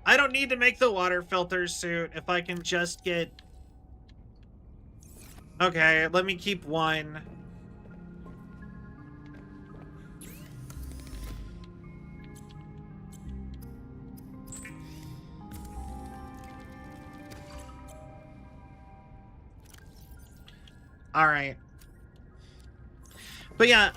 I don't need to make the water filter suit if I can just get... Okay, let me keep one. Alright. But yeah,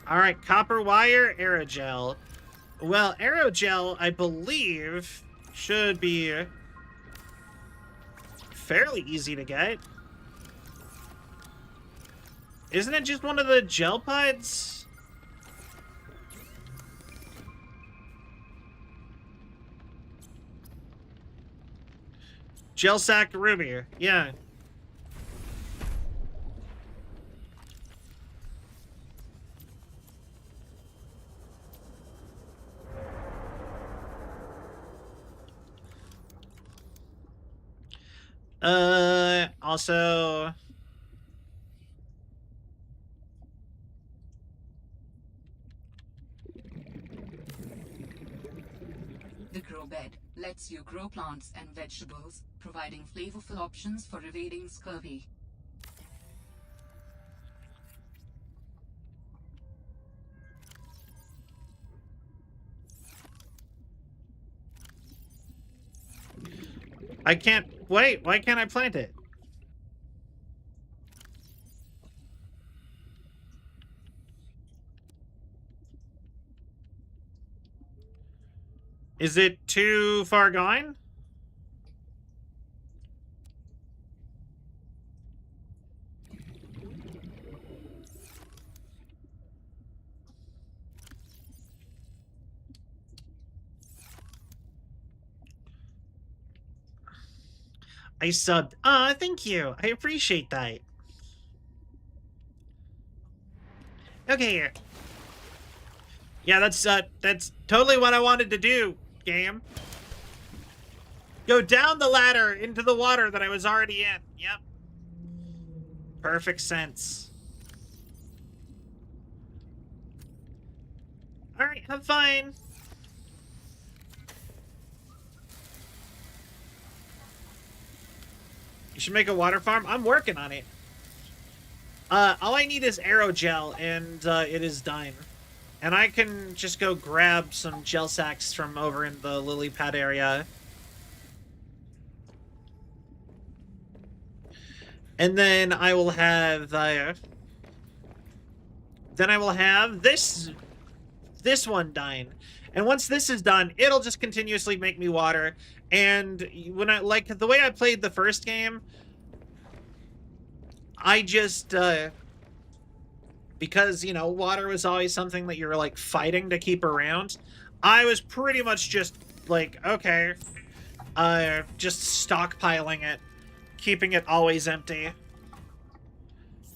alright, copper wire, aerogel. Well, aerogel, I believe, should be fairly easy to get. Isn't it just one of the gel pods? Gel sack ruby, yeah. Also... The grow bed lets you grow plants and vegetables, providing flavorful options for evading scurvy. I can't... Wait, why can't I plant it? Is it too far gone? I subbed. Ah, thank you. I appreciate that. Okay. Yeah, that's totally what I wanted to do, game. Go down the ladder into the water that I was already in. Yep. Perfect sense. Alright, have fun. You should make a water farm? I'm working on it. All I need is aerogel, and it is done. And I can just go grab some gel sacks from over in the lily pad area. And then I will have this one done. And once this is done, it'll just continuously make me water. And when I, like, the way I played the first game, I just, because, you know, water was always something that you're, like, fighting to keep around, I was pretty much just, like, okay, just stockpiling it, keeping it always empty.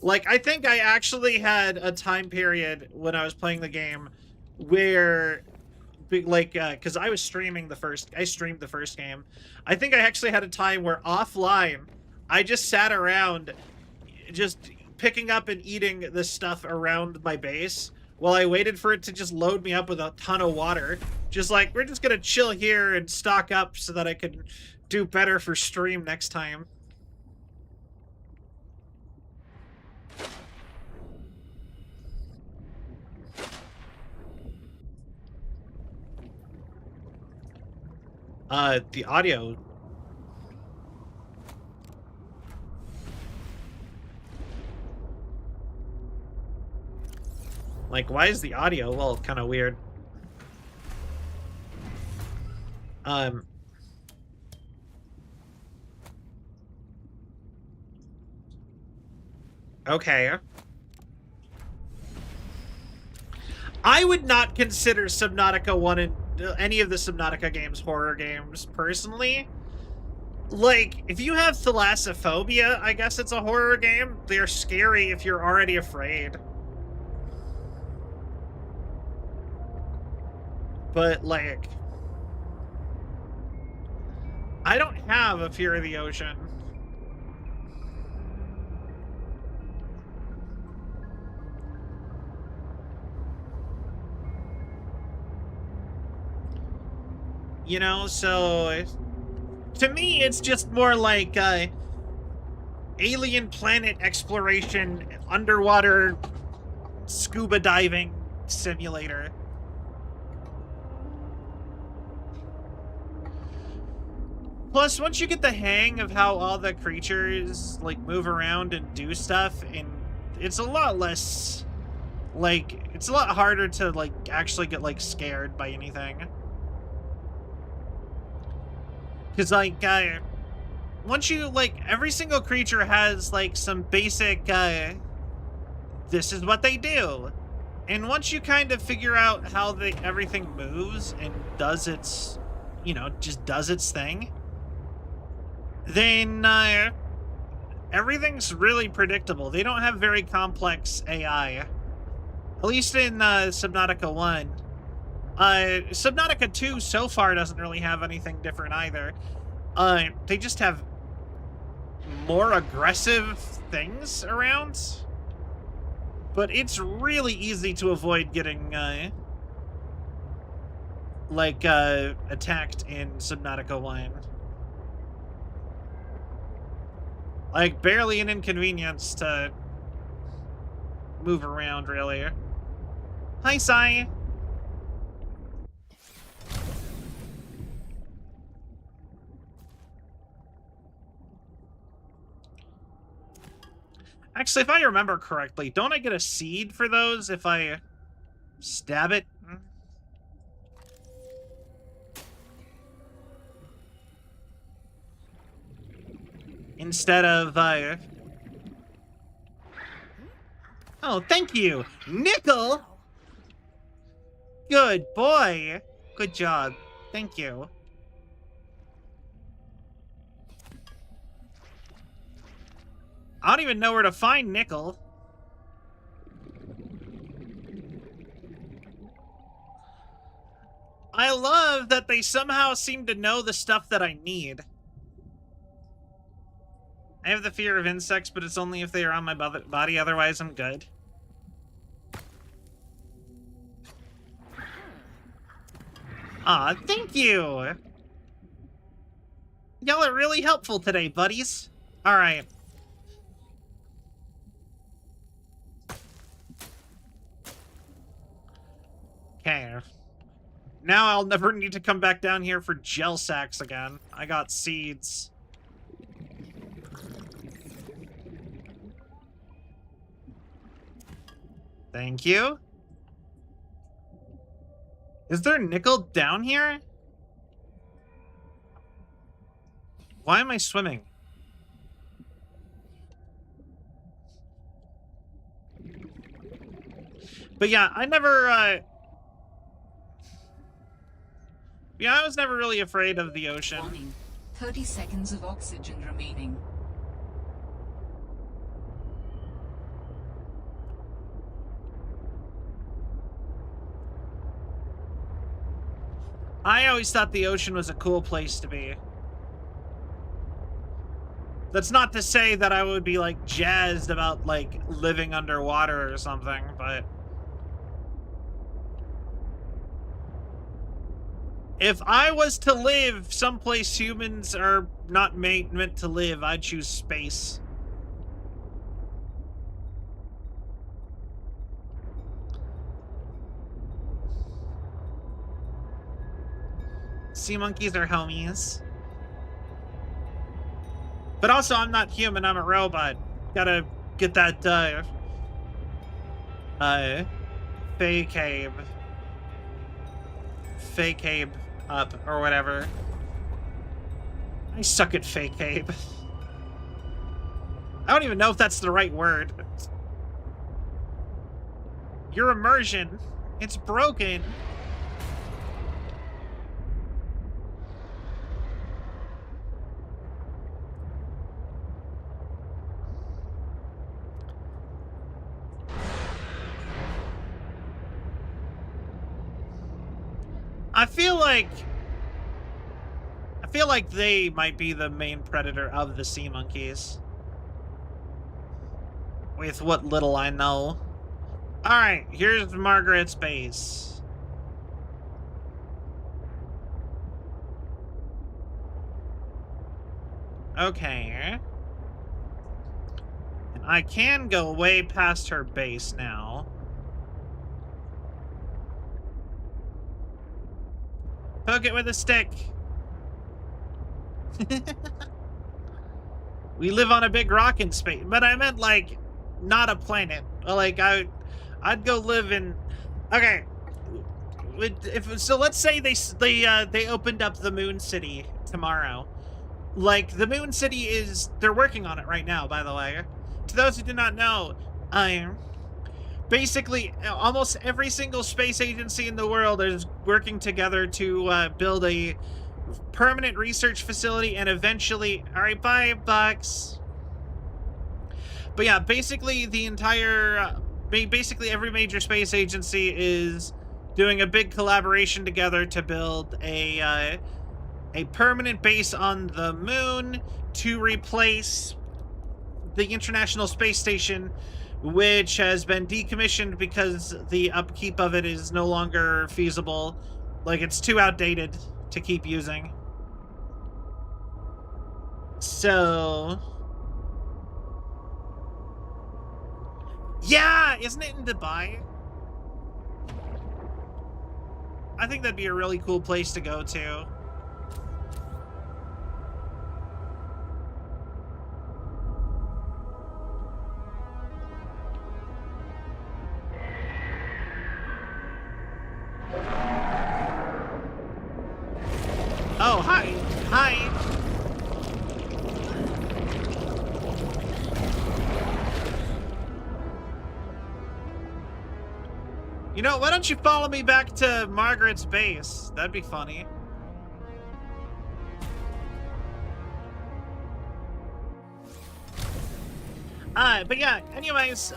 Like, I think I actually had a time period when I was playing the game where, like, because I streamed the first game. I think I actually had a time where offline, I just sat around just picking up and eating the stuff around my base while I waited for it to just load me up with a ton of water. Just like, we're just gonna chill here and stock up so that I can do better for stream next time. The audio. Like, why is the audio, well, kind of weird? Okay. I would not consider Subnautica 1 and any of the Subnautica games horror games, personally. Like, if you have thalassophobia, I guess it's a horror game. They're scary if you're already afraid. But, like, I don't have a fear of the ocean. You know, so to me, it's just more like alien planet exploration, underwater scuba diving simulator. Plus, once you get the hang of how all the creatures, like, move around and do stuff, and it's a lot less, like, it's a lot harder to, like, actually get, like, scared by anything. Because, like, once you, like, every single creature has, like, some basic, this is what they do. And once you kind of figure out how everything moves and does its, you know, just does its thing, then, everything's really predictable. They don't have very complex AI. At least in, Subnautica 1. Subnautica 2 so far doesn't really have anything different either. They just have more aggressive things around. But it's really easy to avoid getting, like, attacked in Subnautica 1. Like, barely an inconvenience to move around, really. Hi, Sai. Actually, if I remember correctly, don't I get a seed for those if I stab it? Instead of, Oh, thank you! Nickel! Good boy! Good job. Thank you. I don't even know where to find nickel. I love that they somehow seem to know the stuff that I need. I have the fear of insects, but it's only if they are on my body, otherwise I'm good. Aw, thank you! Y'all are really helpful today, buddies. Alright. Okay. Now I'll never need to come back down here for gel sacks again. I got seeds. Thank you. Is there nickel down here? Why am I swimming? But yeah, I never, yeah, I was never really afraid of the ocean. Warning. 30 seconds of oxygen remaining. I always thought the ocean was a cool place to be. That's not to say that I would be, like, jazzed about, like, living underwater or something, but... if I was to live someplace humans are not meant to live, I'd choose space. Sea monkeys are homies. But also, I'm not human, I'm a robot. Gotta get that, fake Abe up, or whatever. I suck at fake Abe. I don't even know if that's the right word. Your immersion, it's broken. I feel like they might be the main predator of the sea monkeys. With what little I know. Alright, here's Margaret's base. Okay. And I can go way past her base now. Poke it with a stick. We live on a big rock in space, but I meant like not a planet. Like I'd go live in. Okay, so let's say they opened up the Moon City tomorrow. Like the Moon City they're working on it right now. By the way, to those who do not know, basically, almost every single space agency in the world is working together to build a permanent research facility and eventually... Alright, bye, Bucks. But yeah, basically the entire... basically every major space agency is doing a big collaboration together to build a permanent base on the moon to replace the International Space Station, which has been decommissioned because the upkeep of it is no longer feasible Like, it's too outdated to keep using. So... yeah! Isn't it in Dubai? I think that'd be a really cool place to go to. Oh, hi. Hi. You know, why don't you follow me back to Margaret's base? That'd be funny. But yeah, anyways,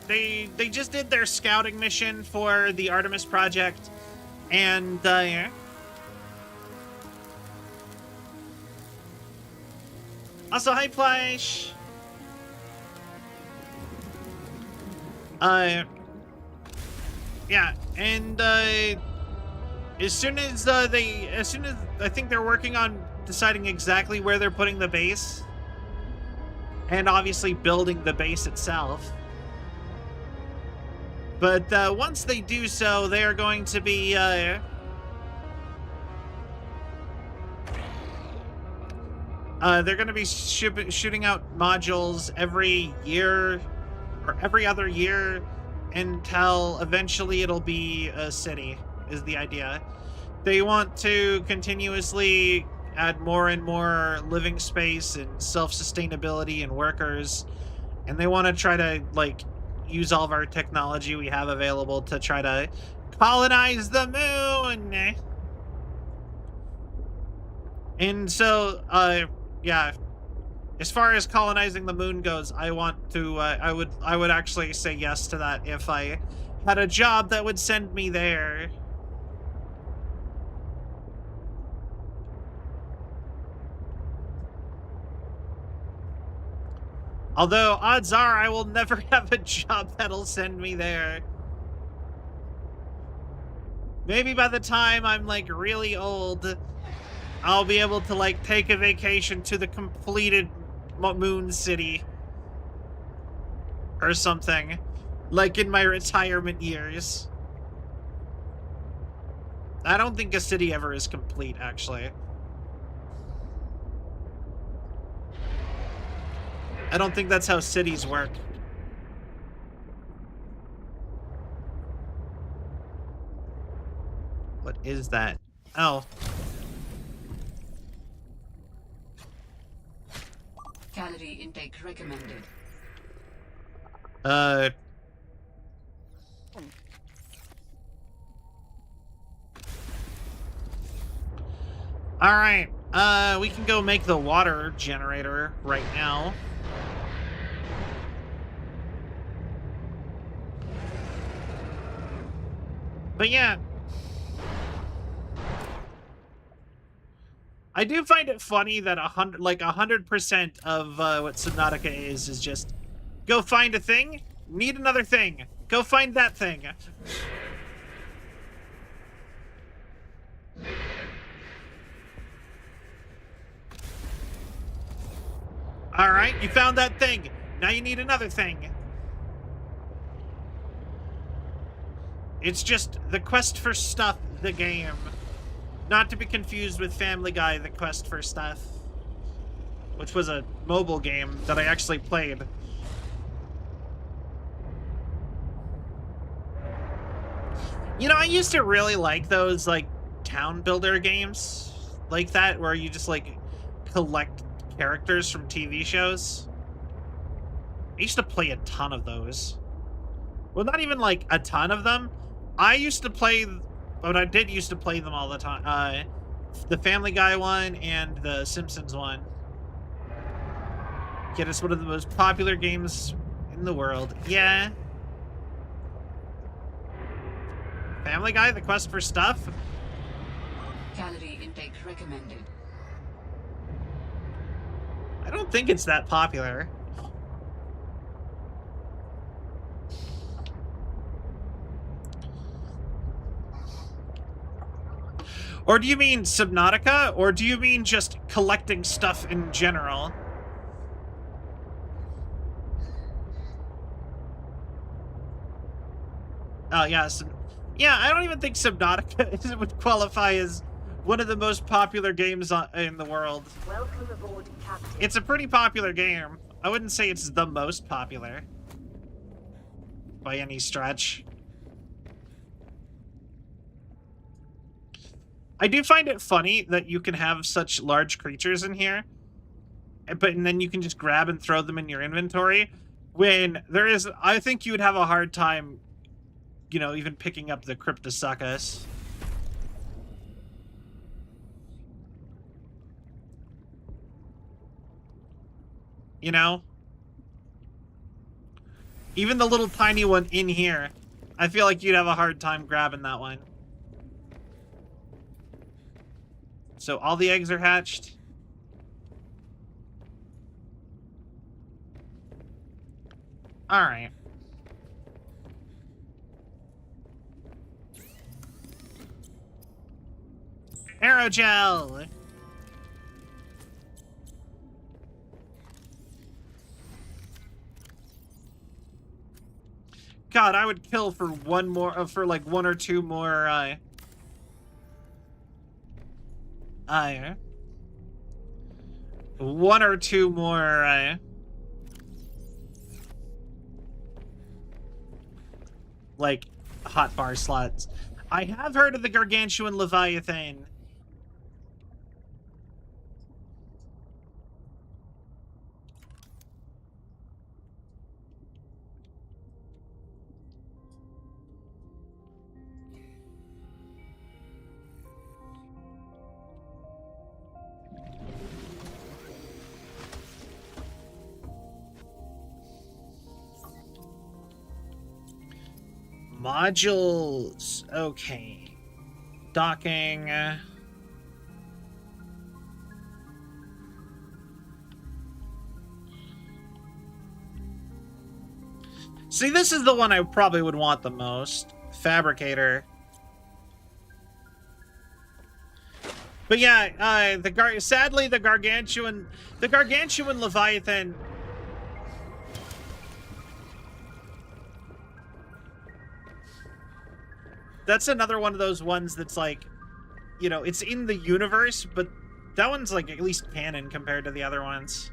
they just did their scouting mission for the Artemis project, and also, hi Flash. Yeah, and as soon as I think they're working on deciding exactly where they're putting the base, and obviously building the base itself. But once they do so, they are going to be they're going to be shooting out modules every year or every other year until eventually it'll be a city, is the idea. They want to continuously add more and more living space and self-sustainability and workers, and they want to try to, like, use all of our technology we have available to try to colonize the moon. And so, yeah, as far as colonizing the moon goes, I want to, I would actually say yes to that if I had a job that would send me there. Although, odds are I will never have a job that'll send me there. Maybe by the time I'm, like, really old, I'll be able to, like, take a vacation to the completed moon city. Or something. Like in my retirement years. I don't think a city ever is complete, actually. I don't think that's how cities work. What is that? Oh. Calorie intake recommended. Alright. We can go make the water generator right now. But yeah. I do find it funny that 100% of what Subnautica is just go find a thing, need another thing, go find that thing. All right, you found that thing. Now you need another thing. It's just the quest for stuff, the game. Not to be confused with Family Guy, the quest for stuff. Which was a mobile game that I actually played. You know, I used to really like those, like, town builder games like that, where you just, like, collect characters from TV shows. I used to play a ton of those. Well, not even, like, a ton of them. I used to play, but I did used to play them all the time. The Family Guy one and the Simpsons one. Yeah, it's one of the most popular games in the world. Yeah. Family Guy, the quest for stuff? Calorie intake recommended. I don't think it's that popular. Or do you mean Subnautica? Or do you mean just collecting stuff in general? Oh, yeah. Yeah, I don't even think Subnautica would qualify as one of the most popular games in the world. Welcome aboard, Captain. It's a pretty popular game. I wouldn't say it's the most popular by any stretch. I do find it funny that you can have such large creatures in here, and then you can just grab and throw them in your inventory, when there is, I think you would have a hard time, you know, even picking up the Cryptosuchus. You know? Even the little tiny one in here, I feel like you'd have a hard time grabbing that one. So all the eggs are hatched. All right. Aerogel. God, I would kill for one more, for like one or two more, one or two more, like, hotbar slots. I have heard of the Gargantuan Leviathan. Modules. Okay. Docking. See, this is the one I probably would want the most. Fabricator. But yeah, sadly the Gargantuan Leviathan. That's another one of those ones that's like, you know, it's in the universe, but that one's like at least canon compared to the other ones.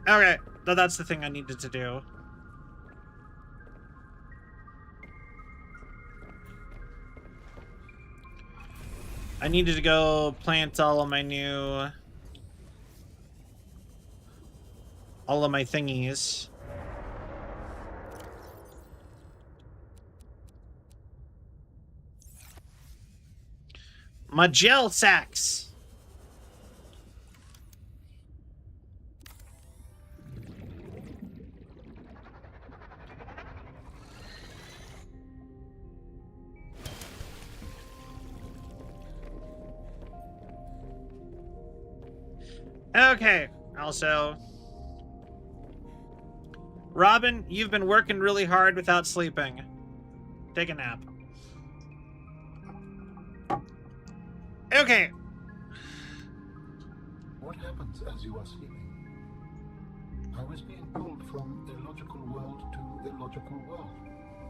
Okay, that's the thing I needed to do. I needed to go plant all of my thingies. My gel sacks. Okay, also, Robin, you've been working really hard without sleeping. Take a nap. Okay. What happens as you are sleeping? I was being pulled from illogical world to illogical world,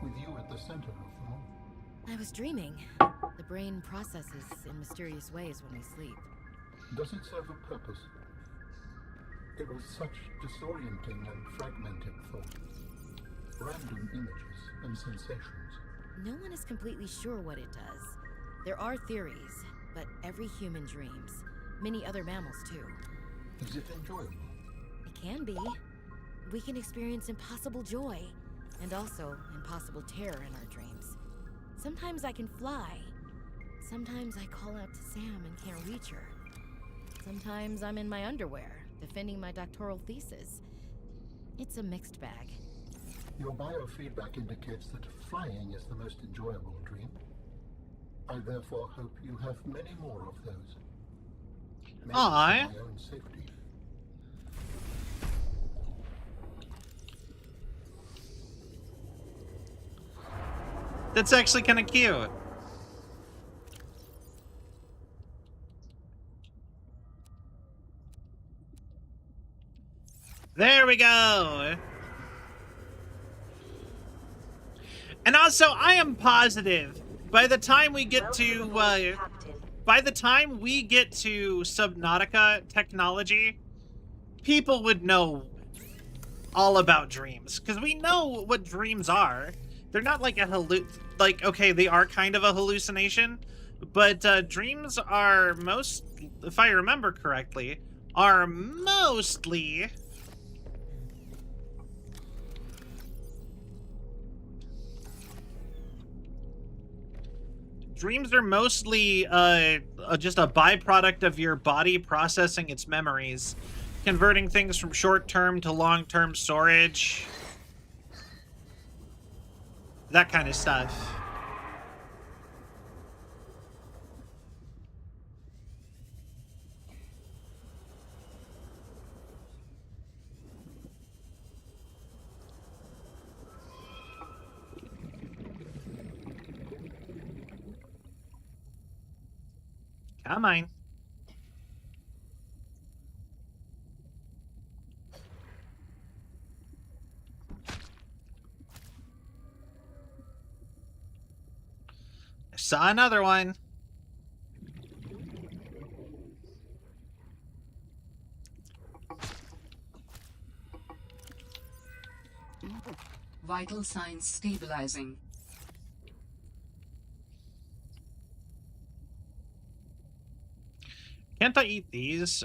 with you at the center of them all. I was dreaming. The brain processes in mysterious ways when we sleep. Does it serve a purpose? It was such disorienting and fragmented thought. Random images and sensations. No one is completely sure what it does. There are theories, but every human dreams. Many other mammals, too. Is it enjoyable? It can be. We can experience impossible joy, and also impossible terror in our dreams. Sometimes I can fly. Sometimes I call out to Sam and can't reach her. Sometimes I'm in my underwear, defending my doctoral thesis. It's a mixed bag. Your biofeedback indicates that flying is the most enjoyable dream. I therefore hope you have many more of those. Maybe for my own safety. That's actually kind of cute. There we go. And also, I am positive by the time we get to Subnautica technology, people would know all about dreams, because we know what dreams are. They're not like okay, they are kind of a hallucination, but dreams are if I remember correctly, are mostly just a byproduct of your body processing its memories, converting things from short-term to long-term storage. That kind of stuff. Come on. I saw another one. Vital signs stabilizing. Can't I eat these?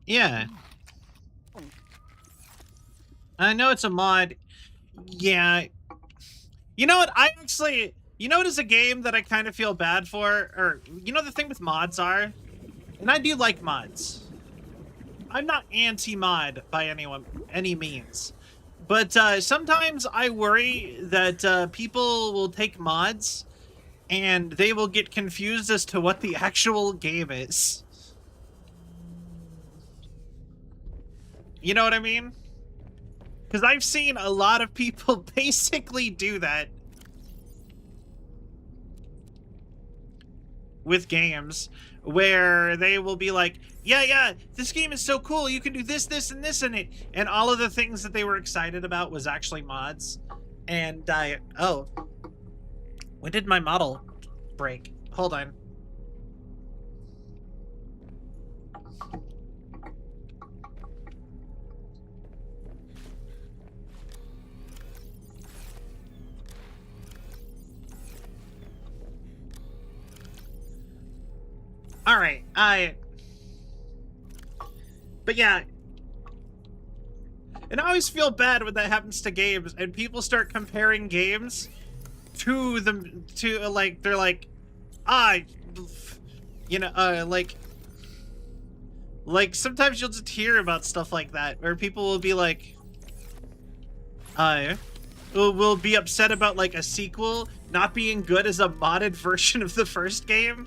Yeah. I know it's a mod. Yeah. You know what? You know what is a game that I kind of feel bad for? Or, you know the thing with mods are? And I do like mods. I'm not anti-mod by any means. But sometimes I worry that people will take mods and they will get confused as to what the actual game is. You know what I mean? Because I've seen a lot of people basically do that with games, where they will be like, yeah, this game is so cool, you can do this, and this in it. And all of the things that they were excited about was actually mods. And oh, when did my model break? Hold on. All right, but yeah, and I always feel bad when that happens to games and people start comparing games to them, to like, they're like, you know, like sometimes you'll just hear about stuff like that where people will be like, will be upset about like a sequel not being good as a modded version of the first game.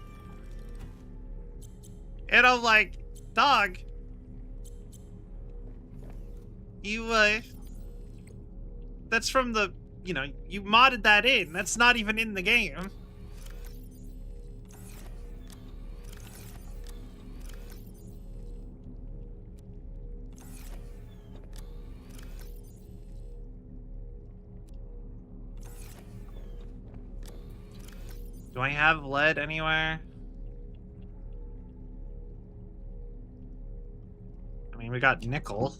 And I'm like, dog, you, that's from the, you know, you modded that in. That's not even in the game. Do I have lead anywhere? I mean, we got nickel.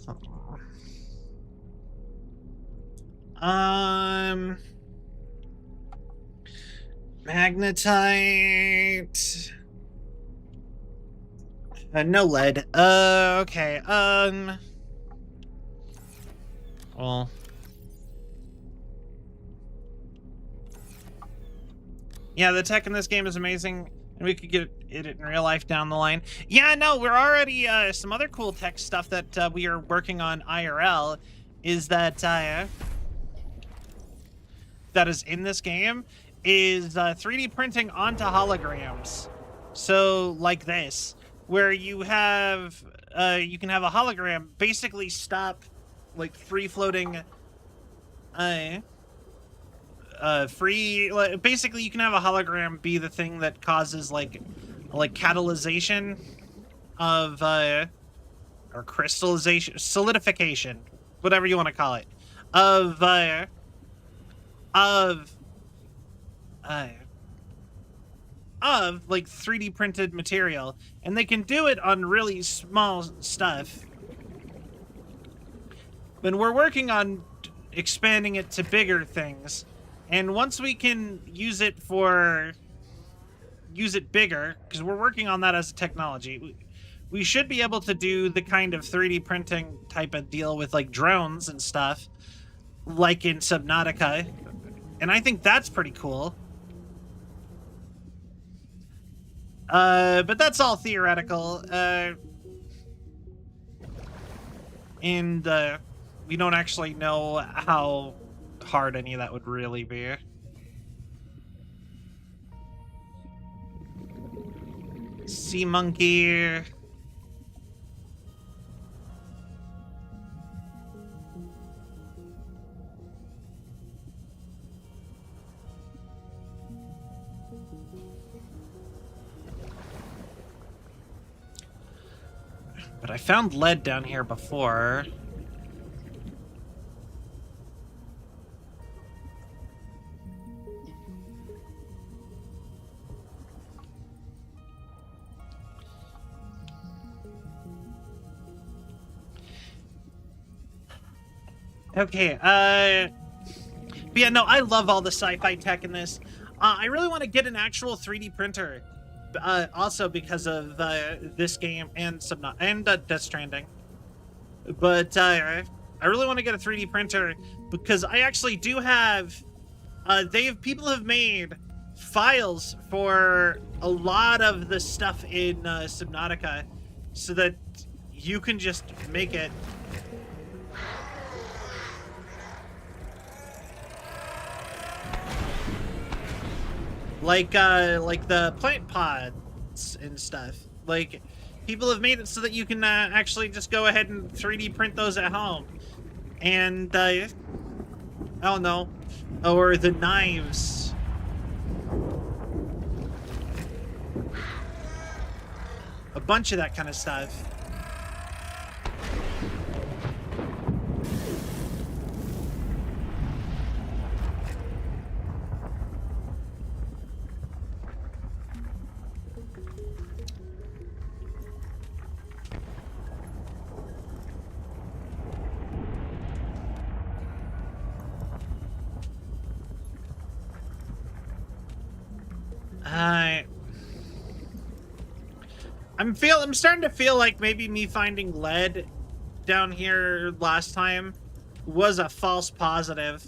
Magnetite. No lead. Okay. Well. Yeah, the tech in this game is amazing. And we could get it in real life down the line. Yeah, no, we're already, some other cool tech stuff that we are working on IRL is that, that is in this game is 3D printing onto holograms. So, like this. where you have you can have a hologram basically stop like free floating basically you can have a hologram be the thing that causes like catalyzation of or crystallization, solidification, whatever you want to call it, of like 3D printed material, and they can do it on really small stuff. But we're working on expanding it to bigger things, and once we can use it bigger, because we're working on that as a technology, we should be able to do the kind of 3D printing type of deal with like drones and stuff, like in Subnautica, and I think that's pretty cool. But that's all theoretical, and we don't actually know how hard any of that would really be. Sea monkey. But I found lead down here before. Okay, but yeah, no, I love all the sci-fi tech in this. I really want to get an actual 3D printer. Also because of this game and Death Stranding. But I really want to get a 3D printer because I actually do have people have made files for a lot of the stuff in Subnautica so that you can just make it. Like the plant pods and stuff. Like, people have made it so that you can actually just go ahead and 3D print those at home. And, I don't know. Or the knives. A bunch of that kind of stuff. I'm starting to feel like maybe me finding lead down here last time was a false positive.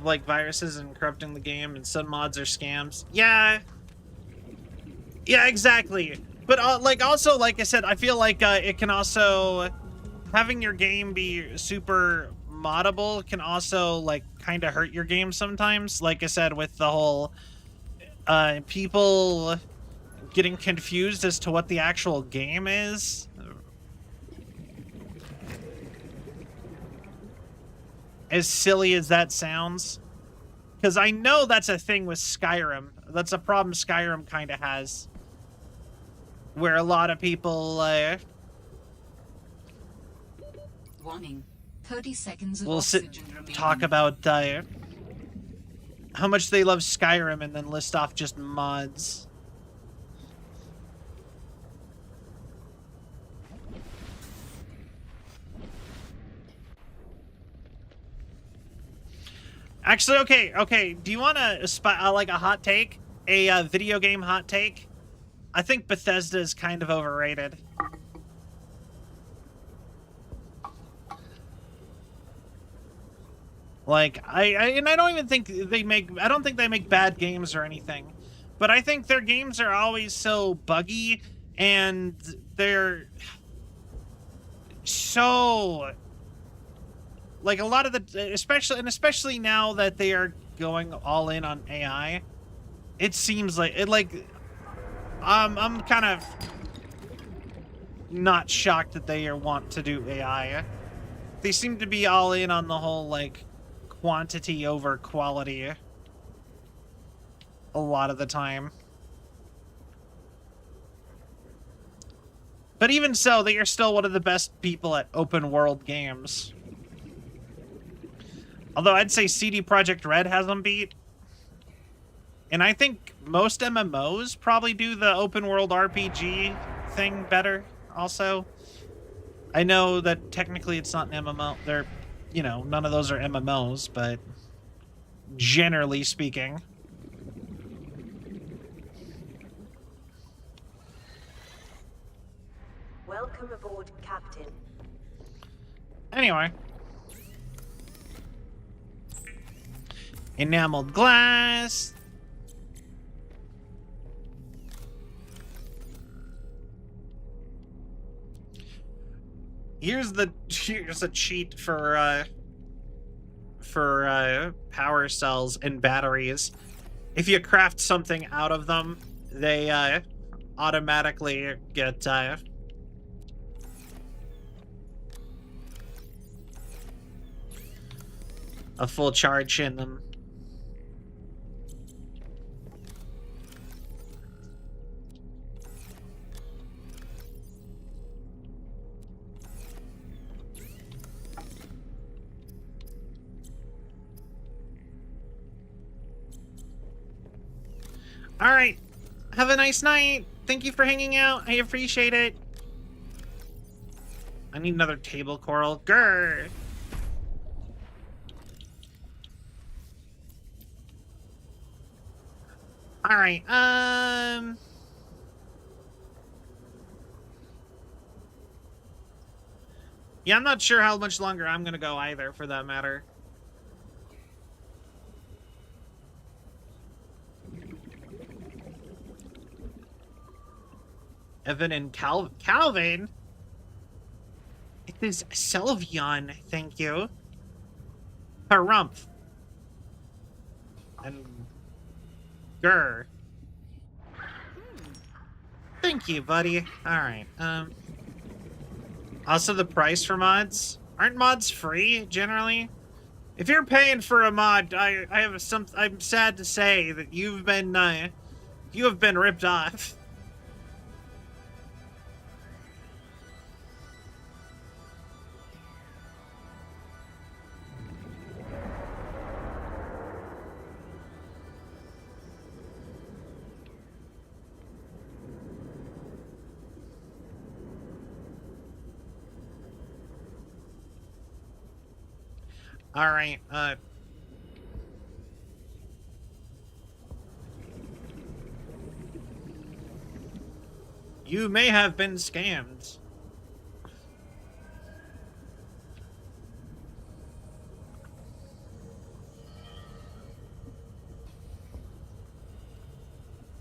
Like viruses and corrupting the game, and some mods are scams. Yeah, exactly. But like also, like I said, I feel like it can also, having your game be super moddable can also like kind of hurt your game sometimes. Like I said, with the whole people getting confused as to what the actual game is. As silly as that sounds, because I know that's a thing with Skyrim. That's a problem Skyrim kind of has, where a lot of people Warning. 30 seconds of will oxygen remaining. talk about how much they love Skyrim and then list off just mods. Actually, okay. Do you want to like a hot take? A video game hot take? I think Bethesda is kind of overrated. Like, I don't even think I don't think they make bad games or anything. But I think their games are always so buggy, and they're so, like, a lot of the, especially now that they are going all in on AI. It seems like it. I'm kind of not shocked that they want to do AI. They seem to be all in on the whole like quantity over quality a lot of the time. But even so, they are still one of the best people at open world games. Although I'd say CD Projekt Red has them beat. And I think most MMOs probably do the open world RPG thing better also. I know that technically it's not an MMO. They're, you know, none of those are MMOs, but generally speaking. Welcome aboard, Captain. Anyway. Enameled glass. Here's a cheat for power cells and batteries. If you craft something out of them, they automatically get a full charge in them. All right. Have a nice night. Thank you for hanging out. I appreciate it. I need another table coral. Grr. All right. Yeah, I'm not sure how much longer I'm gonna go either, for that matter. Evan and Calvin? It is Celvion, thank you. Harumph. And Grr. Thank you, buddy. Alright, also the price for mods. Aren't mods free, generally? If you're paying for a mod, I'm sad to say that you have been ripped off. All right, you may have been scammed.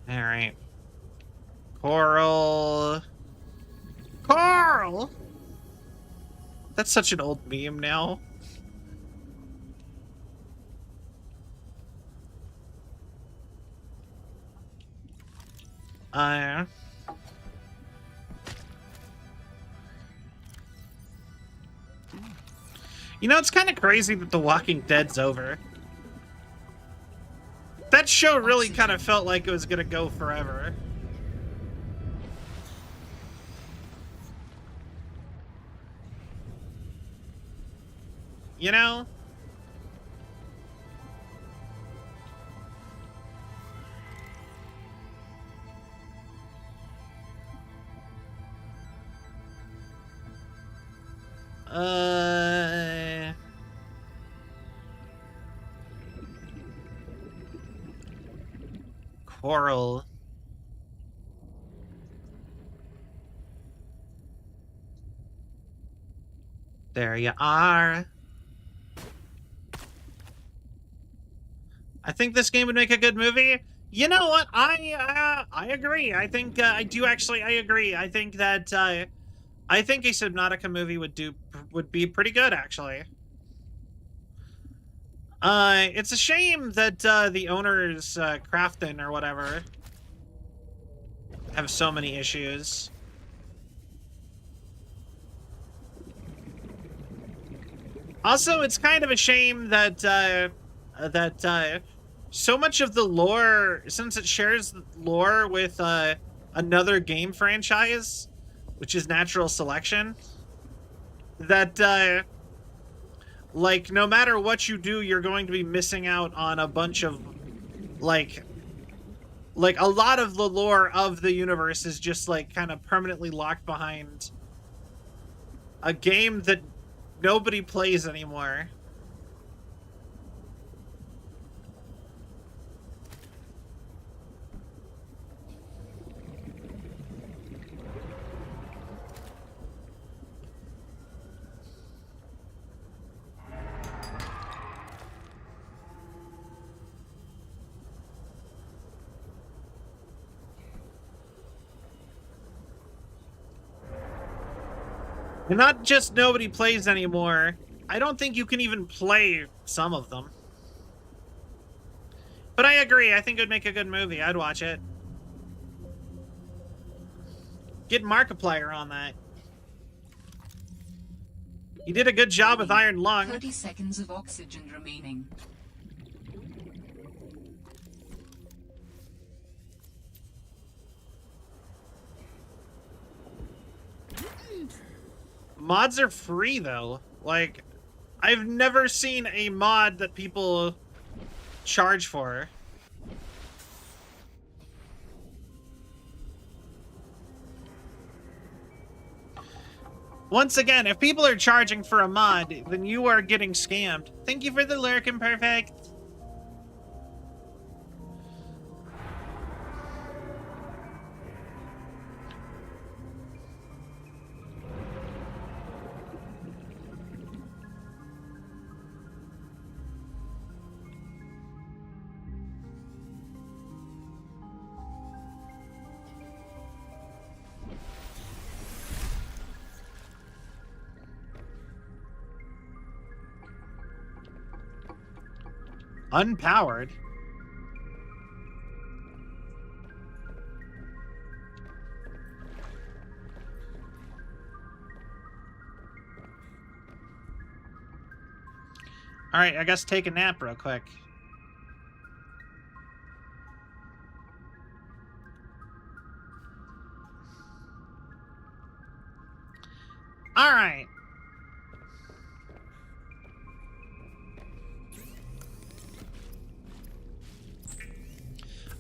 All right. Coral. Coral! That's such an old meme now. You know, it's kind of crazy that The Walking Dead's over. That show really kind of felt like it was gonna go forever. You know? Coral. There you are. I think this game would make a good movie. You know what? I agree. I think I agree. I think that I think a Subnautica movie would be pretty good, actually. It's a shame that the owners, Crafton or whatever, have so many issues. Also, it's kind of a shame that so much of the lore, since it shares lore with another game franchise, which is Natural Selection, that like no matter what you do, you're going to be missing out on a bunch of like a lot of the lore of the universe is just like kind of permanently locked behind a game that nobody plays anymore. And not just nobody plays anymore. I don't think you can even play some of them. But I agree. I think it would make a good movie. I'd watch it. Get Markiplier on that. He did a good job with Iron Lung. 30 seconds of oxygen remaining. Mods are free, though. Like, I've never seen a mod that people charge for. Once again, if people are charging for a mod, then you are getting scammed. Thank you for the lurk, Imperfect. Unpowered? Alright, I guess take a nap real quick. Alright.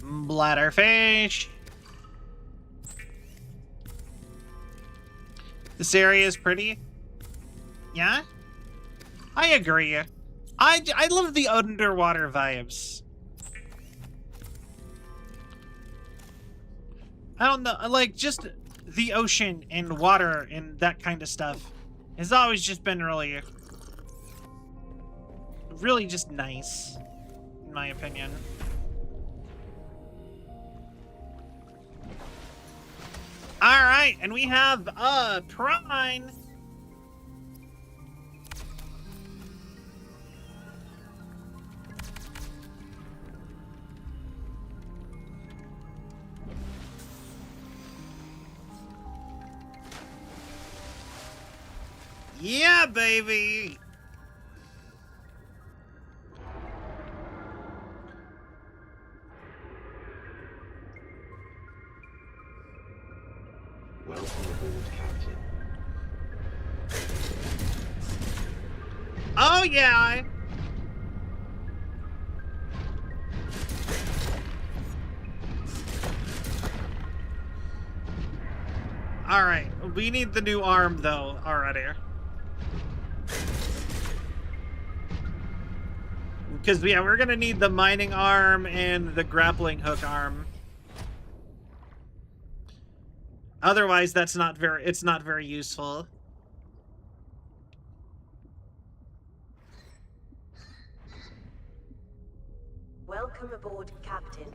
Bladderfish. This area is pretty. Yeah? I agree. I love the underwater vibes. I don't know, like, just the ocean and water and that kind of stuff has always just been really just nice, in my opinion. Alright, and we have, Prime. Yeah, baby! Welcome aboard, Captain. Oh, yeah! Alright, we need the new arm, though, already. Because, yeah, we're gonna need the mining arm and the grappling hook arm. Otherwise, it's not very useful. Welcome aboard, Captain.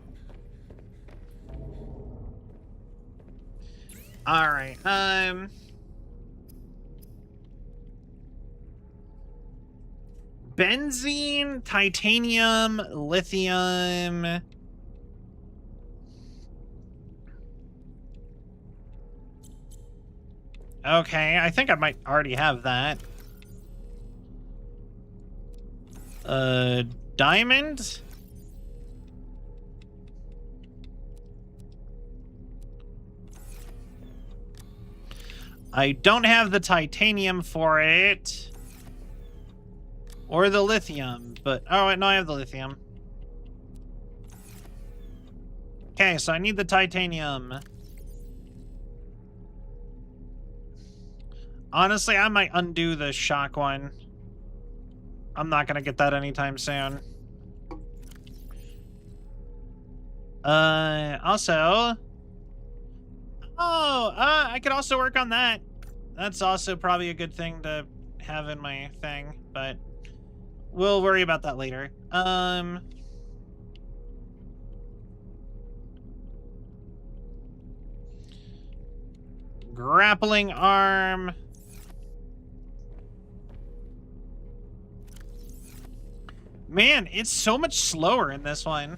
Alright, benzene, titanium, lithium. Okay, I think I might already have that. Diamond? I don't have the titanium for it. Or the lithium, but... Oh, wait, no, I have the lithium. Okay, so I need the titanium. Honestly, I might undo the shock one. I'm not gonna get that anytime soon. Also... Oh, I could also work on that. That's also probably a good thing to have in my thing, but we'll worry about that later. Grappling arm. Man, it's so much slower in this one.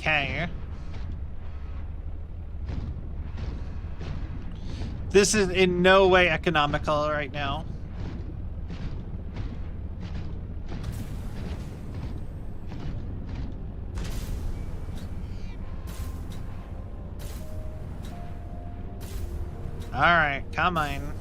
Okay. This is in no way economical right now. All right, come on.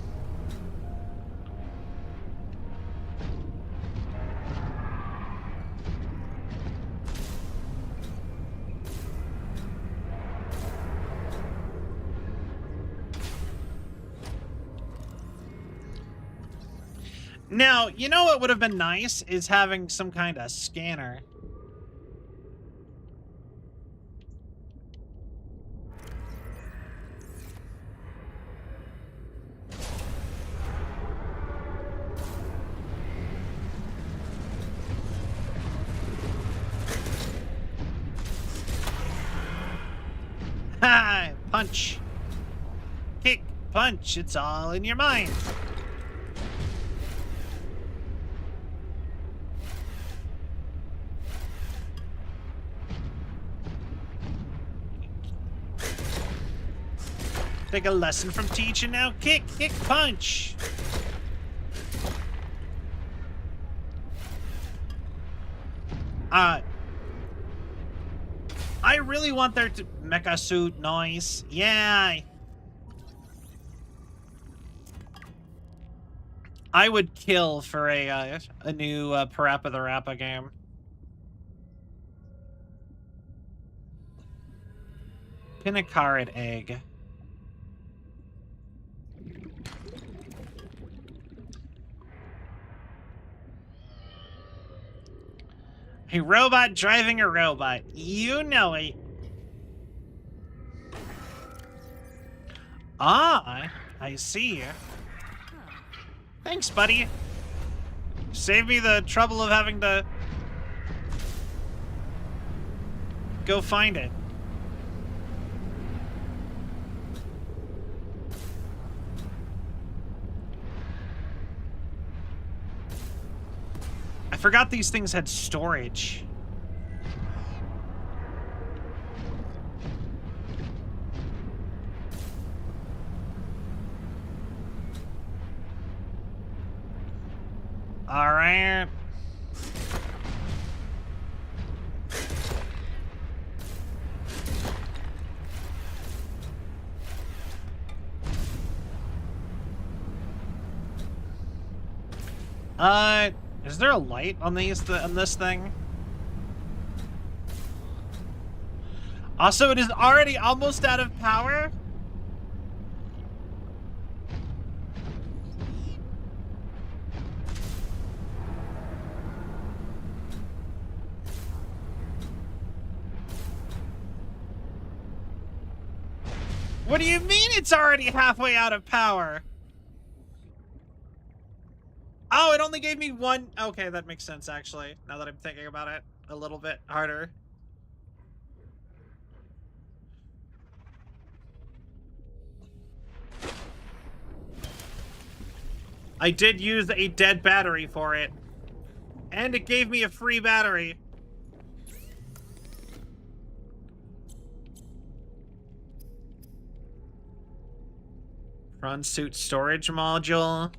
Now, you know what would have been nice is having some kind of scanner. Ha! Punch. Kick, punch, it's all in your mind. Take a lesson from teaching now. Kick, kick, punch. I really want there to mecha suit noise. Yeah. I would kill for a new Parappa the Rappa game. Pinacarid egg. A robot driving a robot. You know it. Ah, I see. Thanks, buddy. Save me the trouble of having to go find it. I forgot these things had storage. All right. Is there a light on this thing? Also, it is already almost out of power. What do you mean it's already halfway out of power? Oh, it only gave me one. Okay, that makes sense, actually, now that I'm thinking about it a little bit harder. I did use a dead battery for it. And it gave me a free battery. Prawn suit storage module.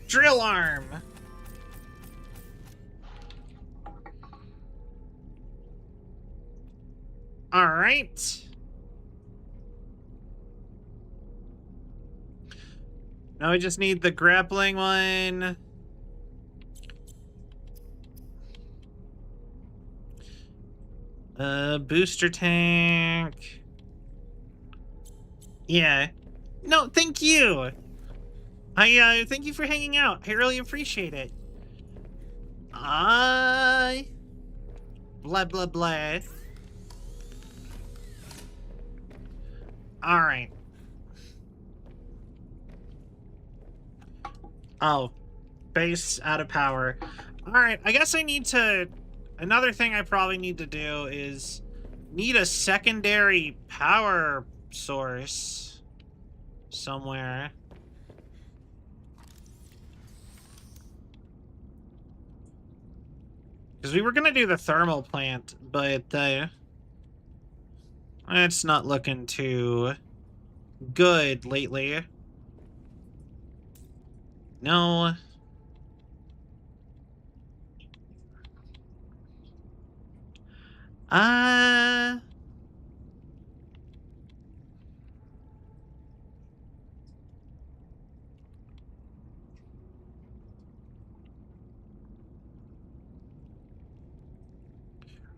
Drill arm. All right. Now we just need the grappling one. Booster tank. Yeah. No, thank you. Thank you for hanging out. I really appreciate it. Blah, blah, blah. Alright. Oh. Base out of power. Alright, I guess I need to... Another thing I probably need to do is... need a secondary power source somewhere. Because we were going to do the thermal plant, but it's not looking too good lately. No.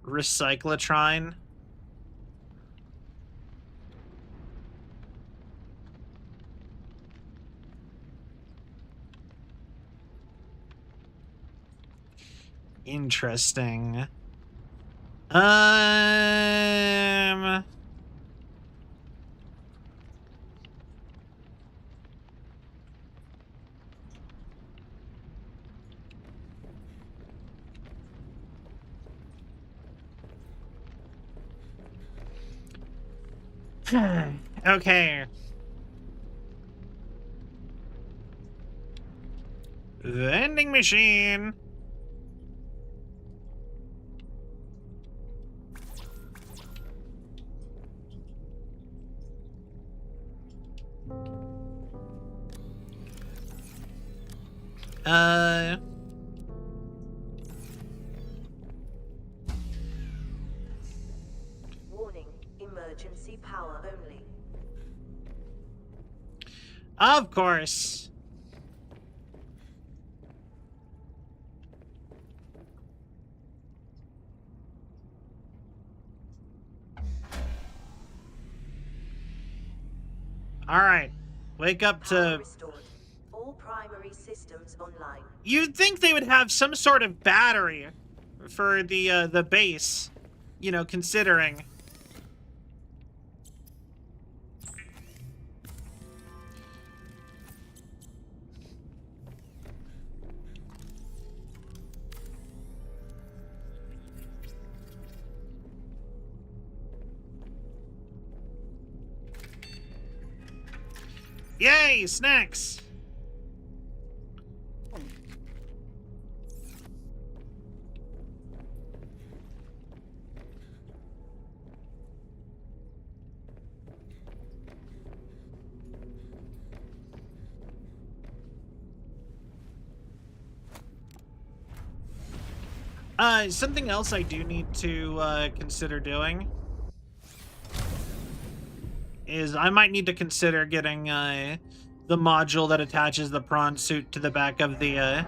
Recyclotron. Interesting. Okay. Vending machine. Warning, emergency power only. Of course. All right. Wake up to... All primary systems online. You'd think they would have some sort of battery for the base, you know, considering. Yay, snacks! Something else I do need to consider doing is I might need to consider getting the module that attaches the prawn suit to the back of the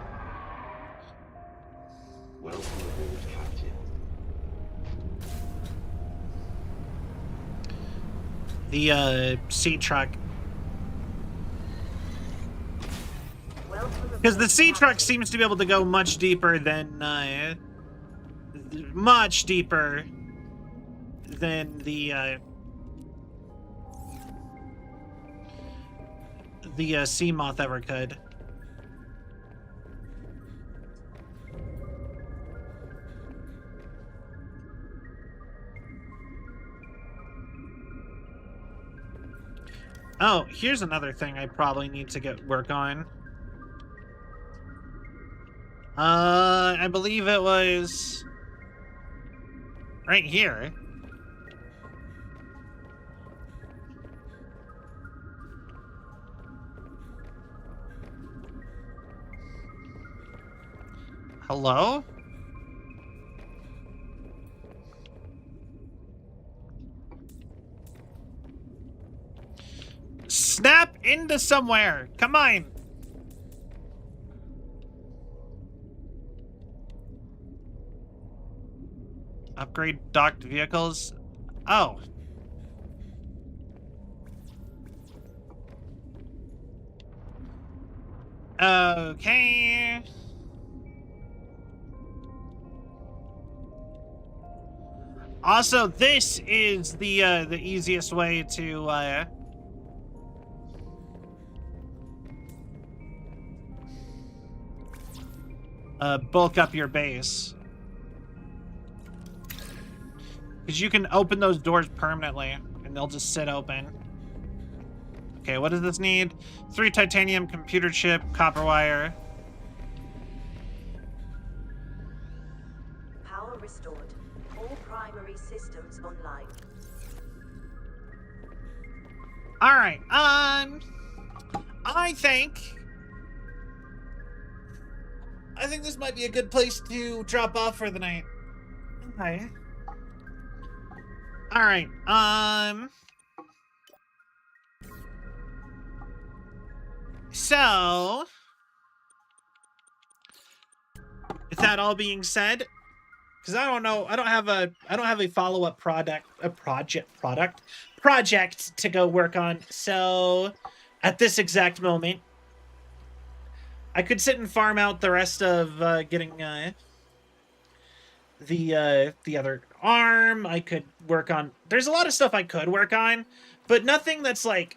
Welcome aboard, Captain. sea truck. Because the sea truck seems to be able to go much deeper than the the sea moth ever could. Oh, here's another thing I probably need to get work on. I believe it was right here. Hello? Snap into somewhere! Come on! Upgrade docked vehicles? Oh. Okay. Also, this is the easiest way to bulk up your base. Because you can open those doors permanently, and they'll just sit open. Okay, what does this need? 3 titanium, computer chip, copper wire. Power restored. All primary systems online. Alright, I think this might be a good place to drop off for the night. Okay. Alright, so with that all being said, because I don't have a follow-up project to go work on. So at this exact moment, I could sit and farm out the rest of getting the other arm. I could work on. There's a lot of stuff I could work on, but nothing that's like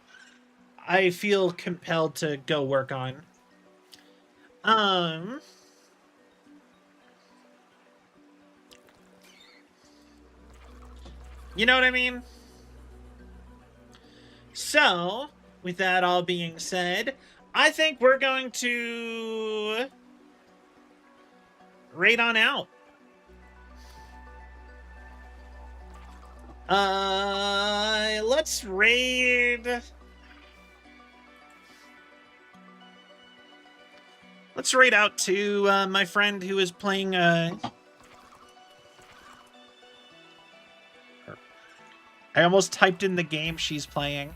I feel compelled to go work on. You know what I mean? So, with that all being said, I think we're going to raid on out. Let's raid. Let's raid out to my friend who is playing. I almost typed in the game she's playing.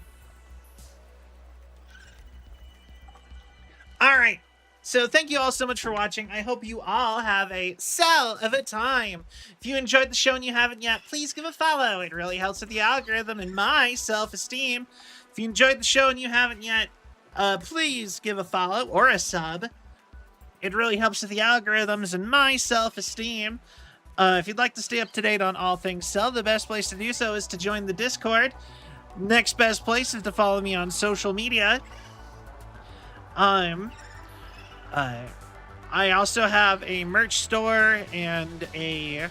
Alright, so thank you all so much for watching. I hope you all have a cell of a time. If you enjoyed the show and you haven't yet, please give a follow. It really helps with the algorithm and my self-esteem. If you enjoyed the show and you haven't yet, please give a follow or a sub. It really helps with the algorithms and my self-esteem. If you'd like to stay up to date on all things Cell, the best place to do so is to join the Discord. Next best place is to follow me on social media. I also have a merch store and a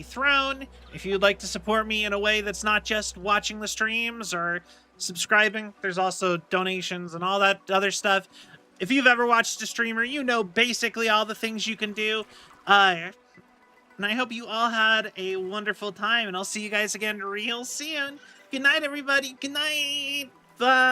throne. If you'd like to support me in a way that's not just watching the streams or subscribing, there's also donations and all that other stuff. If you've ever watched a streamer, you know basically all the things you can do. And I hope you all had a wonderful time, and I'll see you guys again real soon. Good night, everybody. Good night. Bye.